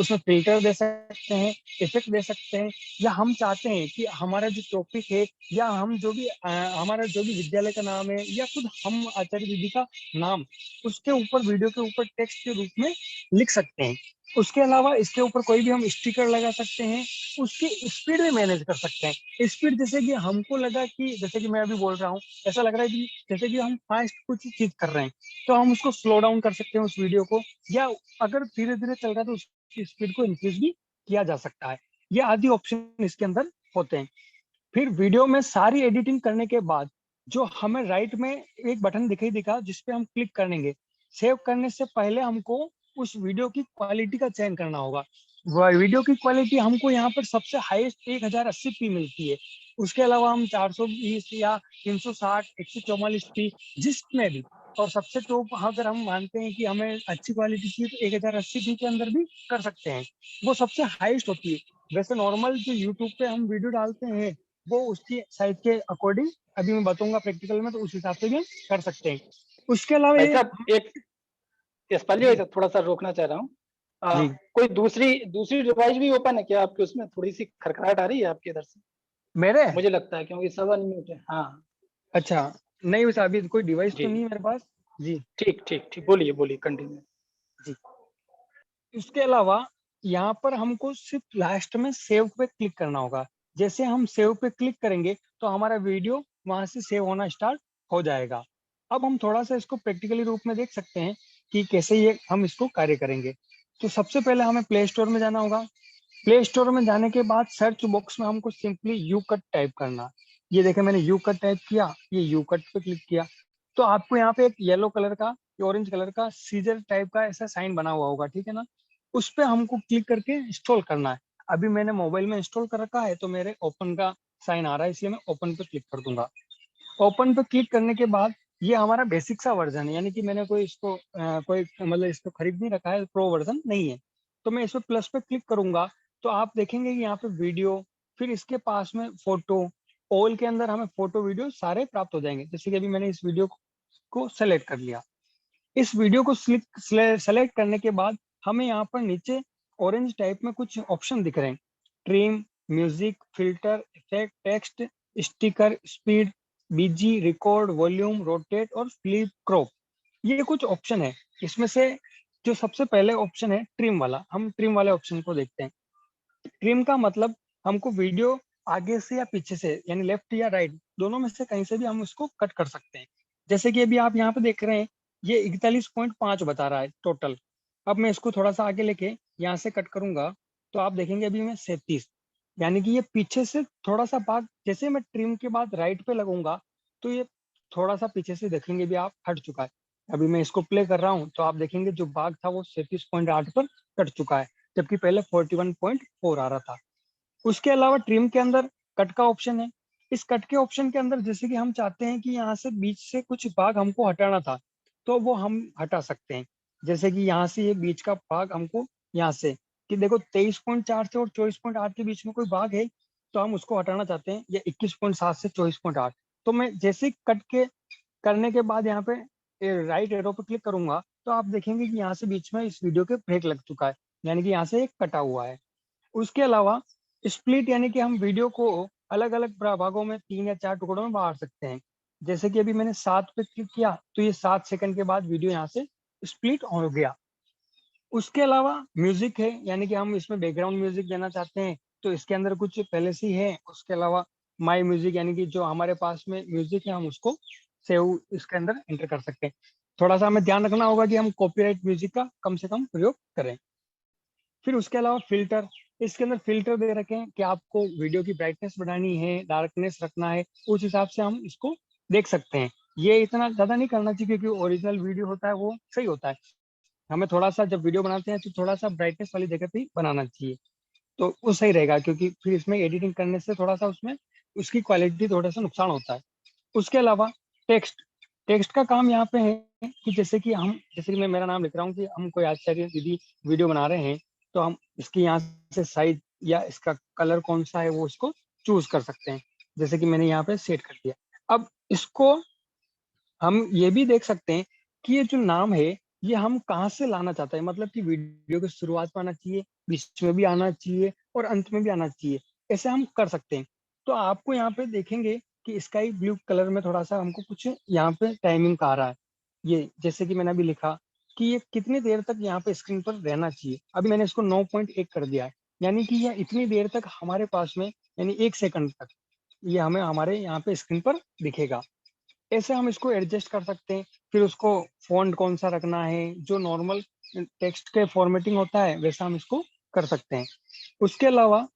उसमें फिल्टर दे सकते हैं, इफेक्ट दे सकते हैं, या हम चाहते हैं कि हमारा जो टॉपिक है या हम जो भी हमारा जो भी विद्यालय का नाम है या खुद हम आचार्य दीदी का नाम उसके ऊपर वीडियो के ऊपर टेक्स्ट के रूप में लिख सकते हैं। उसके अलावा इसके ऊपर कोई भी हम स्टिकर लगा सकते हैं, उसकी स्पीड भी मैनेज कर सकते हैं। स्पीड जैसे कि हमको लगा कि जैसे कि मैं अभी बोल रहा हूँ, ऐसा लग रहा है कि जैसे कि हम फास्ट कुछ चीज कर रहे हैं तो हम उसको स्लो डाउन कर सकते हैं उस वीडियो को, या अगर धीरे धीरे चल रहा है तो उसकी स्पीड को इंक्रीज भी किया जा सकता है। ये आदि ऑप्शन इसके अंदर होते हैं। फिर वीडियो में सारी एडिटिंग करने के बाद जो हमें राइट में एक बटन दिखाई देगा जिसपे हम क्लिक करेंगे, सेव करने से पहले हमको उस वीडियो की क्वालिटी का चयन करना होगा। वीडियो की क्वालिटी हमको यहाँ पर सबसे हाईएस्ट 1080p मिलती है। उसके अलावा हम 420 या 360, 144p जिसमें भी, और सबसे टॉप अगर हम मानते हैं कि हमें अच्छी क्वालिटी चाहिए तो 1080p के अंदर भी कर सकते हैं, वो सबसे हाईएस्ट होती है। वैसे नॉर्मल जो यूट्यूब पे हम वीडियो डालते हैं वो उसकी साइज के अकॉर्डिंग अभी मैं बताऊंगा प्रैक्टिकल में, तो उस हिसाब से भी हम कर सकते हैं। उसके अलावा भाई साहब एक यशपाल जी भाई साहब थोड़ा सा रोकना चाह रहा हूँ। कोई दूसरी डिवाइस भी ओपन है क्या आपके? उसमें थोड़ी सी खरखराहट आ रही है आपके इधर से, मेरे मुझे लगता है, क्योंकि सब अनम्यूट है। हाँ अच्छा, नहीं वैसे अभी कोई डिवाइस जी तो नहीं है मेरे पास जी। ठीक ठीक ठीक, बोलिए बोलिए कंटिन्यू। जी इसके अलावा यहाँ पर हमको सिर्फ लास्ट में सेव पे क्लिक करना होगा। जैसे हम सेव पे क्लिक करेंगे तो हमारा वीडियो वहां से सेव होना स्टार्ट हो जाएगा। अब हम थोड़ा सा इसको प्रैक्टिकली रूप में देख सकते हैं कि कैसे ये हम इसको कार्य करेंगे। तो सबसे पहले हमें प्ले स्टोर में जाना होगा। प्ले स्टोर में जाने के बाद सर्च बॉक्स में हमको सिंपली यू कट टाइप करना। ये देखे मैंने यू कट टाइप किया, ये यू कट पे क्लिक किया तो आपको यहाँ पे एक येलो कलर का, ऑरेंज कलर का सीजर टाइप का ऐसा साइन बना हुआ होगा, ठीक है ना। उस पे हमको क्लिक करके इंस्टॉल करना है। अभी मैंने मोबाइल में इंस्टॉल कर रखा है तो मेरे ओपन का साइन आ रहा है, इसलिए मैं ओपन पे क्लिक कर दूंगा। ओपन पे क्लिक करने के बाद ये हमारा बेसिक सा वर्जन है, यानी कि मैंने कोई इसको कोई मतलब इसको खरीद नहीं रखा है, प्रो वर्जन नहीं है। तो मैं इस पे प्लस पे क्लिक करूंगा तो आप देखेंगे कि यहाँ पे वीडियो, फिर इसके पास में फोटो, ऑल के अंदर हमें फोटो वीडियो सारे प्राप्त हो जाएंगे। जैसे कि अभी मैंने इस वीडियो को सेलेक्ट कर लिया। इस वीडियो को सेलेक्ट करने के बाद हमें यहाँ पर नीचे ऑरेंज टाइप में कुछ ऑप्शन दिख रहे हैं, trim, music, filter, effect, text, sticker, speed, BG, record, volume, rotate और फ्लिप क्रॉप। ये कुछ ऑप्शन है। इसमें से जो सबसे पहले ऑप्शन है ट्रिम वाला, हम ट्रिम वाले ऑप्शन को देखते हैं। ट्रिम का मतलब हमको वीडियो आगे से या पीछे से यानी लेफ्ट या राइट दोनों में से कहीं से भी हम उसको कट कर सकते हैं। जैसे कि अभी आप यहाँ पे देख रहे हैं ये 41.5 बता रहा है टोटल। अब मैं इसको थोड़ा सा आगे लेके यहाँ से कट करूंगा तो आप देखेंगे अभी मैं 37, यानी कि ये पीछे से थोड़ा सा भाग, जैसे मैं ट्रिम के बाद राइट पे लगूंगा तो ये थोड़ा सा पीछे से देखेंगे भी आप हट चुका है। अभी मैं इसको प्ले कर रहा हूँ तो आप देखेंगे जो भाग था वो 37.8 पर कट चुका है, जबकि पहले 41.4 आ रहा था। उसके अलावा ट्रिम के अंदर कट का ऑप्शन है। इस कट के ऑप्शन के अंदर जैसे कि हम चाहते हैं कि यहाँ से बीच से कुछ भाग हमको हटाना था तो वो हम हटा सकते हैं। जैसे कि यहाँ से ये बीच का भाग हमको यहाँ से कि देखो 23.4 से और 24.8 के बीच में कोई भाग है तो हम उसको हटाना चाहते हैं, या 21.7 से 24.8। तो मैं जैसे ही कट के करने के बाद यहाँ पे राइट एरो पे क्लिक करूंगा तो आप देखेंगे कि यहाँ से बीच में इस वीडियो के ब्रेक लग चुका है, यानी कि यहाँ से एक कटा हुआ है। उसके अलावा स्प्लिट यानी कि हम वीडियो को अलग अलग भागों में 3 या 4 टुकड़ों में बांट सकते हैं। जैसे कि अभी मैंने 7 पे क्लिक किया तो ये 7 सेकंड के बाद वीडियो यहाँ से स्प्लिट हो गया। उसके अलावा म्यूजिक है, यानी कि हम इसमें बैकग्राउंड म्यूजिक देना चाहते हैं तो इसके अंदर कुछ पहले से ही है। उसके अलावा माई म्यूजिक यानी कि जो हमारे पास में म्यूजिक है हम उसको सेव इसके अंदर एंटर कर सकते हैं। थोड़ा सा हमें ध्यान रखना होगा कि हम कॉपीराइट म्यूजिक का कम से कम प्रयोग करें। फिर उसके अलावा फिल्टर, इसके अंदर फिल्टर दे रखे हैं कि आपको वीडियो की ब्राइटनेस बढ़ानी है, डार्कनेस रखना है, उस हिसाब से हम इसको देख सकते हैं। ये इतना ज्यादा नहीं करना चाहिए क्योंकि ओरिजिनल वीडियो होता है वो सही होता है। हमें थोड़ा सा जब वीडियो बनाते हैं तो थोड़ा सा ब्राइटनेस वाली जगह पे ही बनाना चाहिए, तो वो सही रहेगा क्योंकि फिर इसमें एडिटिंग करने से थोड़ा सा उसमें उसकी क्वालिटी थोड़ा सा नुकसान होता है। उसके अलावा टेक्स्ट, टेक्स्ट का काम यहाँ पे है कि जैसे कि मैं मेरा नाम लिख रहा हूँ कि हम कोई आचार्य दीदी वीडियो बना रहे हैं तो हम इसकी यहाँ से साइज या इसका कलर कौन सा है वो इसको चूज कर सकते हैं। जैसे कि मैंने यहाँ पे सेट कर दिया। अब इसको हम ये भी देख सकते हैं कि ये जो नाम है ये हम कहाँ से लाना चाहते हैं, मतलब कि वीडियो की शुरुआत में आना चाहिए, बीच में भी आना चाहिए और अंत में भी आना चाहिए, ऐसे हम कर सकते हैं। तो आपको यहाँ पे देखेंगे कि स्काई ब्लू कलर में थोड़ा सा हमको कुछ यहाँ पे टाइमिंग का आ रहा है। ये जैसे कि मैंने अभी लिखा कि ये कितनी देर तक यहाँ पे स्क्रीन पर रहना चाहिए। अभी मैंने इसको 9.1 कर दिया है, यानी कि यह इतनी देर तक हमारे पास में, यानी 1 सेकंड तक ये हमें हमारे यहाँ पे स्क्रीन पर दिखेगा। ऐसे हम इसको एडजस्ट कर सकते हैं। फिर उसको फॉन्ट कौन सा रखना है, जो नॉर्मल टेक्स्ट के फॉर्मेटिंग होता है वैसा हम इसको कर सकते हैं। उसके अलावा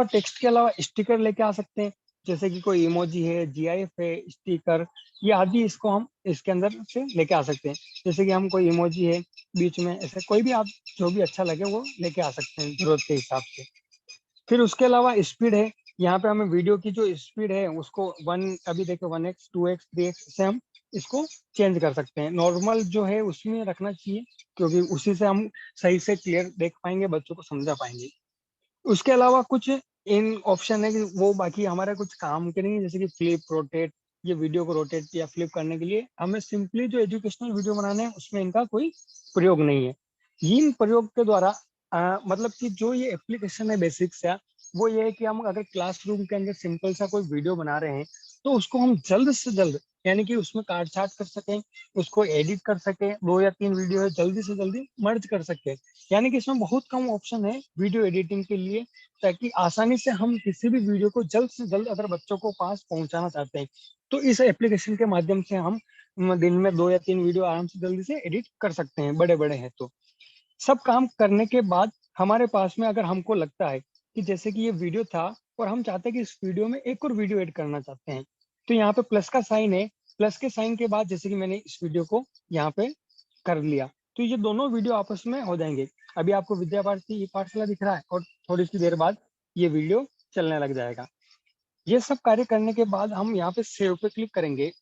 टेक्स्ट के अलावा स्टिकर लेके आ सकते हैं, जैसे कि कोई इमोजी है, जीआईएफ है, स्टिकर, ये आदि इसको हम इसके अंदर से लेके आ सकते हैं। जैसे कि हम कोई इमोजी है बीच में, ऐसे कोई भी आप जो भी अच्छा लगे वो लेके आ सकते हैं जरूरत के हिसाब से। फिर उसके अलावा स्पीड है, यहाँ पे हमें वीडियो की जो स्पीड है उसको अभी देखो 1x 2x 3x से हम इसको चेंज कर सकते हैं। नॉर्मल जो है उसमें रखना चाहिए क्योंकि उसी से हम सही से क्लियर देख पाएंगे, बच्चों को समझा पाएंगे। उसके अलावा कुछ इन ऑप्शन है कि वो बाकी हमारे कुछ काम के नहीं है, जैसे कि फ्लिप, रोटेट, ये वीडियो को रोटेट या फ्लिप करने के लिए हमें सिंपली जो एजुकेशनल वीडियो बनाने हैं उसमें इनका कोई प्रयोग नहीं है। इन प्रयोग के द्वारा मतलब कि जो ये एप्लीकेशन है बेसिक से, वो ये है कि हम अगर क्लासरूम के अंदर सिंपल सा कोई वीडियो बना रहे हैं तो उसको हम जल्द से जल्द, यानी कि उसमें काट छाट कर सकें, उसको एडिट कर सकें, 2 या 3 वीडियो है जल्दी से जल्दी मर्ज कर सकें। यानी कि इसमें बहुत कम ऑप्शन है वीडियो एडिटिंग के लिए, ताकि आसानी से हम किसी भी वीडियो को जल्द से जल्द अगर बच्चों को पास पहुंचाना चाहते हैं तो इस एप्लीकेशन के माध्यम से हम दिन में 2 या 3 वीडियो आराम से जल्दी से एडिट कर सकते हैं, बड़े बड़े हैं तो। सब काम करने के बाद हमारे पास में अगर हमको लगता है कि जैसे कि ये वीडियो था और हम चाहते हैं कि इस वीडियो में एक और वीडियो ऐड करना चाहते हैं, तो यहाँ पे प्लस का साइन है। प्लस के साइन के बाद जैसे कि मैंने इस वीडियो को यहाँ पे कर लिया तो ये दोनों वीडियो आपस में हो जाएंगे। अभी आपको विद्या भारती पाठशाला दिख रहा है और थोड़ी सी देर बाद ये वीडियो चलने लग जाएगा। ये सब कार्य करने के बाद हम यहाँ पे सेव पे क्लिक करेंगे।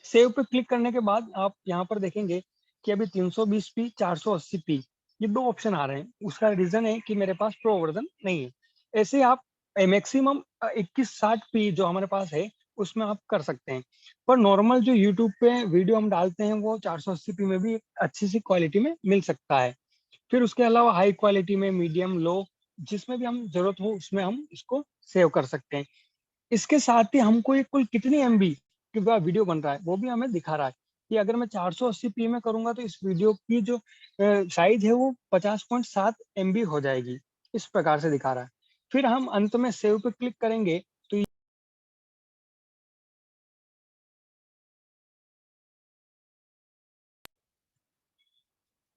सेव पे क्लिक करने के बाद आप यहाँ पर देखेंगे कि अभी 320p 480p ये 2 ऑप्शन आ रहे हैं। उसका रीजन है कि मेरे पास प्रो वर्जन नहीं है। ऐसे आप मैक्सिमम 2160p जो हमारे पास है उसमें आप कर सकते हैं, पर नॉर्मल जो यूट्यूब पे वीडियो हम डालते हैं वो 480p में भी अच्छी सी क्वालिटी में मिल सकता है। फिर उसके अलावा हाई क्वालिटी में, मीडियम, लो, जिसमें भी हम जरूरत हो उसमें हम इसको सेव कर सकते हैं। इसके साथ ही हमको ये कुल कितनी MB की वीडियो बन रहा है वो भी हमें दिखा रहा है कि अगर मैं 480p में करूंगा तो इस वीडियो की जो साइज है वो 50.7 MB हो जाएगी, इस प्रकार से दिखा रहा है। फिर हम अंत में सेव पे क्लिक करेंगे तो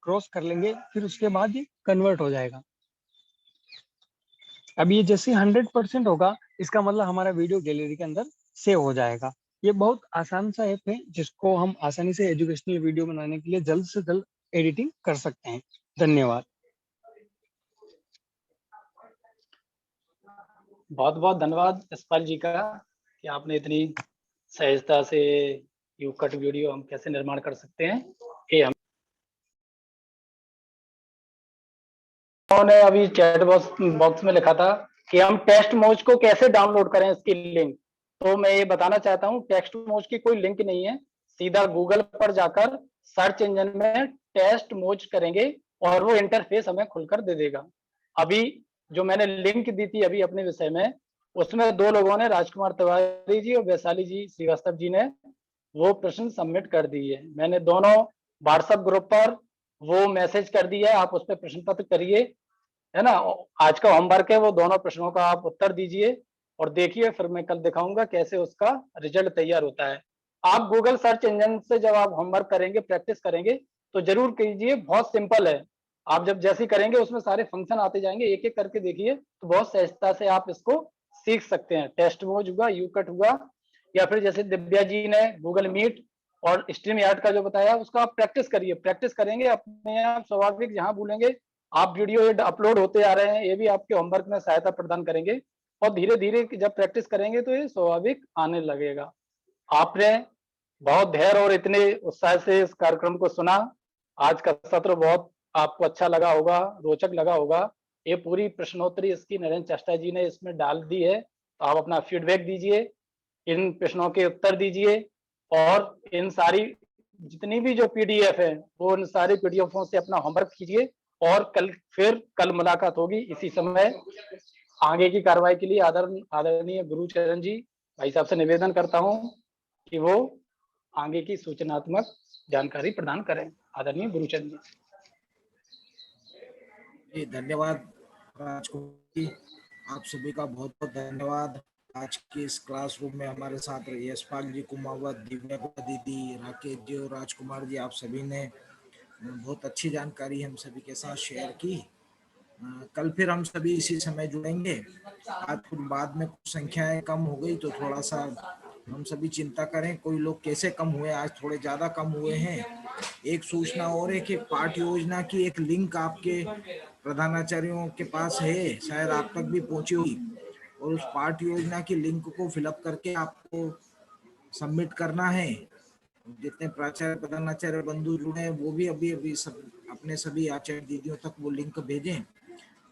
क्रॉस कर लेंगे, फिर उसके बाद ये कन्वर्ट हो जाएगा। अब ये जैसे 100% होगा इसका मतलब हमारा वीडियो गैलरी के अंदर सेव हो जाएगा। ये बहुत आसान सा ऐप है जिसको हम आसानी से एजुकेशनल वीडियो बनाने के लिए जल्द से जल्द एडिटिंग कर सकते हैं। धन्यवाद। बहुत बहुत धन्यवाद यशपाल जी का कि आपने इतनी सहजता से यू कट वीडियो हम कैसे निर्माण कर सकते हैं, ये हम उन्होंने अभी चैट बॉक्स में लिखा था कि हम टेस्ट मोज को कैसे डाउनलोड करें, इसकी लिंक। तो मैं ये बताना चाहता हूँ, टेस्ट मोज की कोई लिंक नहीं है, सीधा गूगल पर जाकर सर्च इंजन में टेस्ट मोज करेंगे और वो इंटरफेस हमें खुलकर दे देगा। अभी जो मैंने लिंक दी थी अभी अपने विषय में, उसमें 2 लोगों ने, राजकुमार तिवारी जी और वैशाली जी श्रीवास्तव जी ने वो प्रश्न सबमिट कर दिए। मैंने दोनों व्हाट्सएप ग्रुप पर वो मैसेज कर दिया है, आप उस पर प्रश्न पत्र करिए, है ना। आज का होमवर्क है, वो दोनों प्रश्नों का आप उत्तर दीजिए और देखिए, फिर मैं कल दिखाऊंगा कैसे उसका रिजल्ट तैयार होता है। आप गूगल सर्च इंजन से जब आप होमवर्क करेंगे, प्रैक्टिस करेंगे, तो जरूर कीजिए, बहुत सिंपल है। आप जब जैसे करेंगे उसमें सारे फंक्शन आते जाएंगे, एक एक करके देखिए, तो बहुत सहजता से आप इसको सीख सकते हैं। टेस्ट मोज हुआ, यू कट हुआ, या फिर जैसे दिव्या जी ने गूगल मीट और स्ट्रीम यार्ड का जो बताया, उसका आप प्रैक्टिस करिए। प्रैक्टिस करेंगे अपने आप स्वाभाविक, जहां भूलेंगे आप वीडियो अपलोड होते आ रहे हैं, ये भी आपके होमवर्क में सहायता प्रदान करेंगे और धीरे धीरे जब प्रैक्टिस करेंगे तो ये स्वाभाविक आने लगेगा। आपने बहुत धैर्य और इतने उत्साह से इस कार्यक्रम को सुना। आज का सत्र बहुत आपको अच्छा लगा होगा, रोचक लगा होगा। ये पूरी प्रश्नोत्तरी इसकी नरेंद्र चेष्टा जी ने इसमें डाल दी है, तो आप अपना फीडबैक दीजिए, इन प्रश्नों के उत्तर दीजिए और इन सारी जितनी भी जो पीडीएफ है वो उन सारी पीडीएफों से अपना होमवर्क कीजिए और कल मुलाकात होगी इसी समय। आगे की कार्रवाई के लिए आदरणीय गुरुचरण जी भाई साहब से निवेदन करता हूं कि वो आगे की सूचनात्मक जानकारी प्रदान करें। आदरणीय गुरुचरण जी। धन्यवाद राजकुमार जी, आप सभी का बहुत बहुत धन्यवाद। आज की इस क्लासरूम में हमारे साथ यशपाल जी, कुमावत, दिव्या दीदी, राकेश जी और राजकुमार जी, आप सभी ने बहुत अच्छी जानकारी हम सभी के साथ शेयर की। कल फिर हम सभी इसी समय जुड़ेंगे। आज कुछ बाद में कुछ संख्याएं कम हो गई तो थोड़ा सा हम सभी चिंता करें, कोई लोग कैसे कम हुए, आज थोड़े ज्यादा कम हुए हैं। एक सूचना और है कि पाठ योजना की एक लिंक आपके प्रधानाचार्यों के पास है, शायद आप तक भी पहुंची हुई, और उस पाठ योजना की लिंक को फिलअप करके आपको सबमिट करना है। जितने प्राचार्य प्रधानाचार्य बंधु जुड़े हैं वो भी अभी सब अपने सभी आचार्य दीदियों तक वो लिंक भेजें।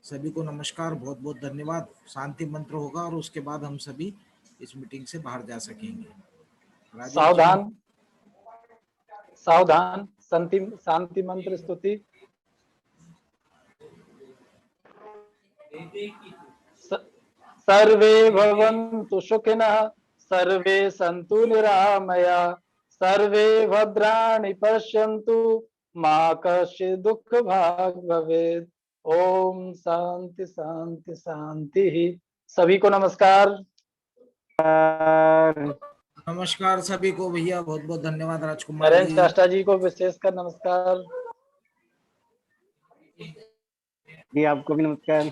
सभी को नमस्कार, बहुत बहुत धन्यवाद। शांति मंत्र होगा और उसके बाद हम सभी इस मीटिंग से बाहर जा सकेंगे। सावधान सावधान, शांति मंत्र स्तुति। सर्वे भवन्तु सुखिनः, सर्वे सन्तु निरामया, सर्वे भद्राणि पश्यन्तु, मा कश्चित् दुःख भाग् भवेत्। ओम शांति शांति शांति। सभी को नमस्कार। नमस्कार सभी को भैया, बहुत बहुत धन्यवाद। राजकुमार नरेंद्र चेष्टा जी को विशेषकर नमस्कार। जी आपको भी नमस्कार।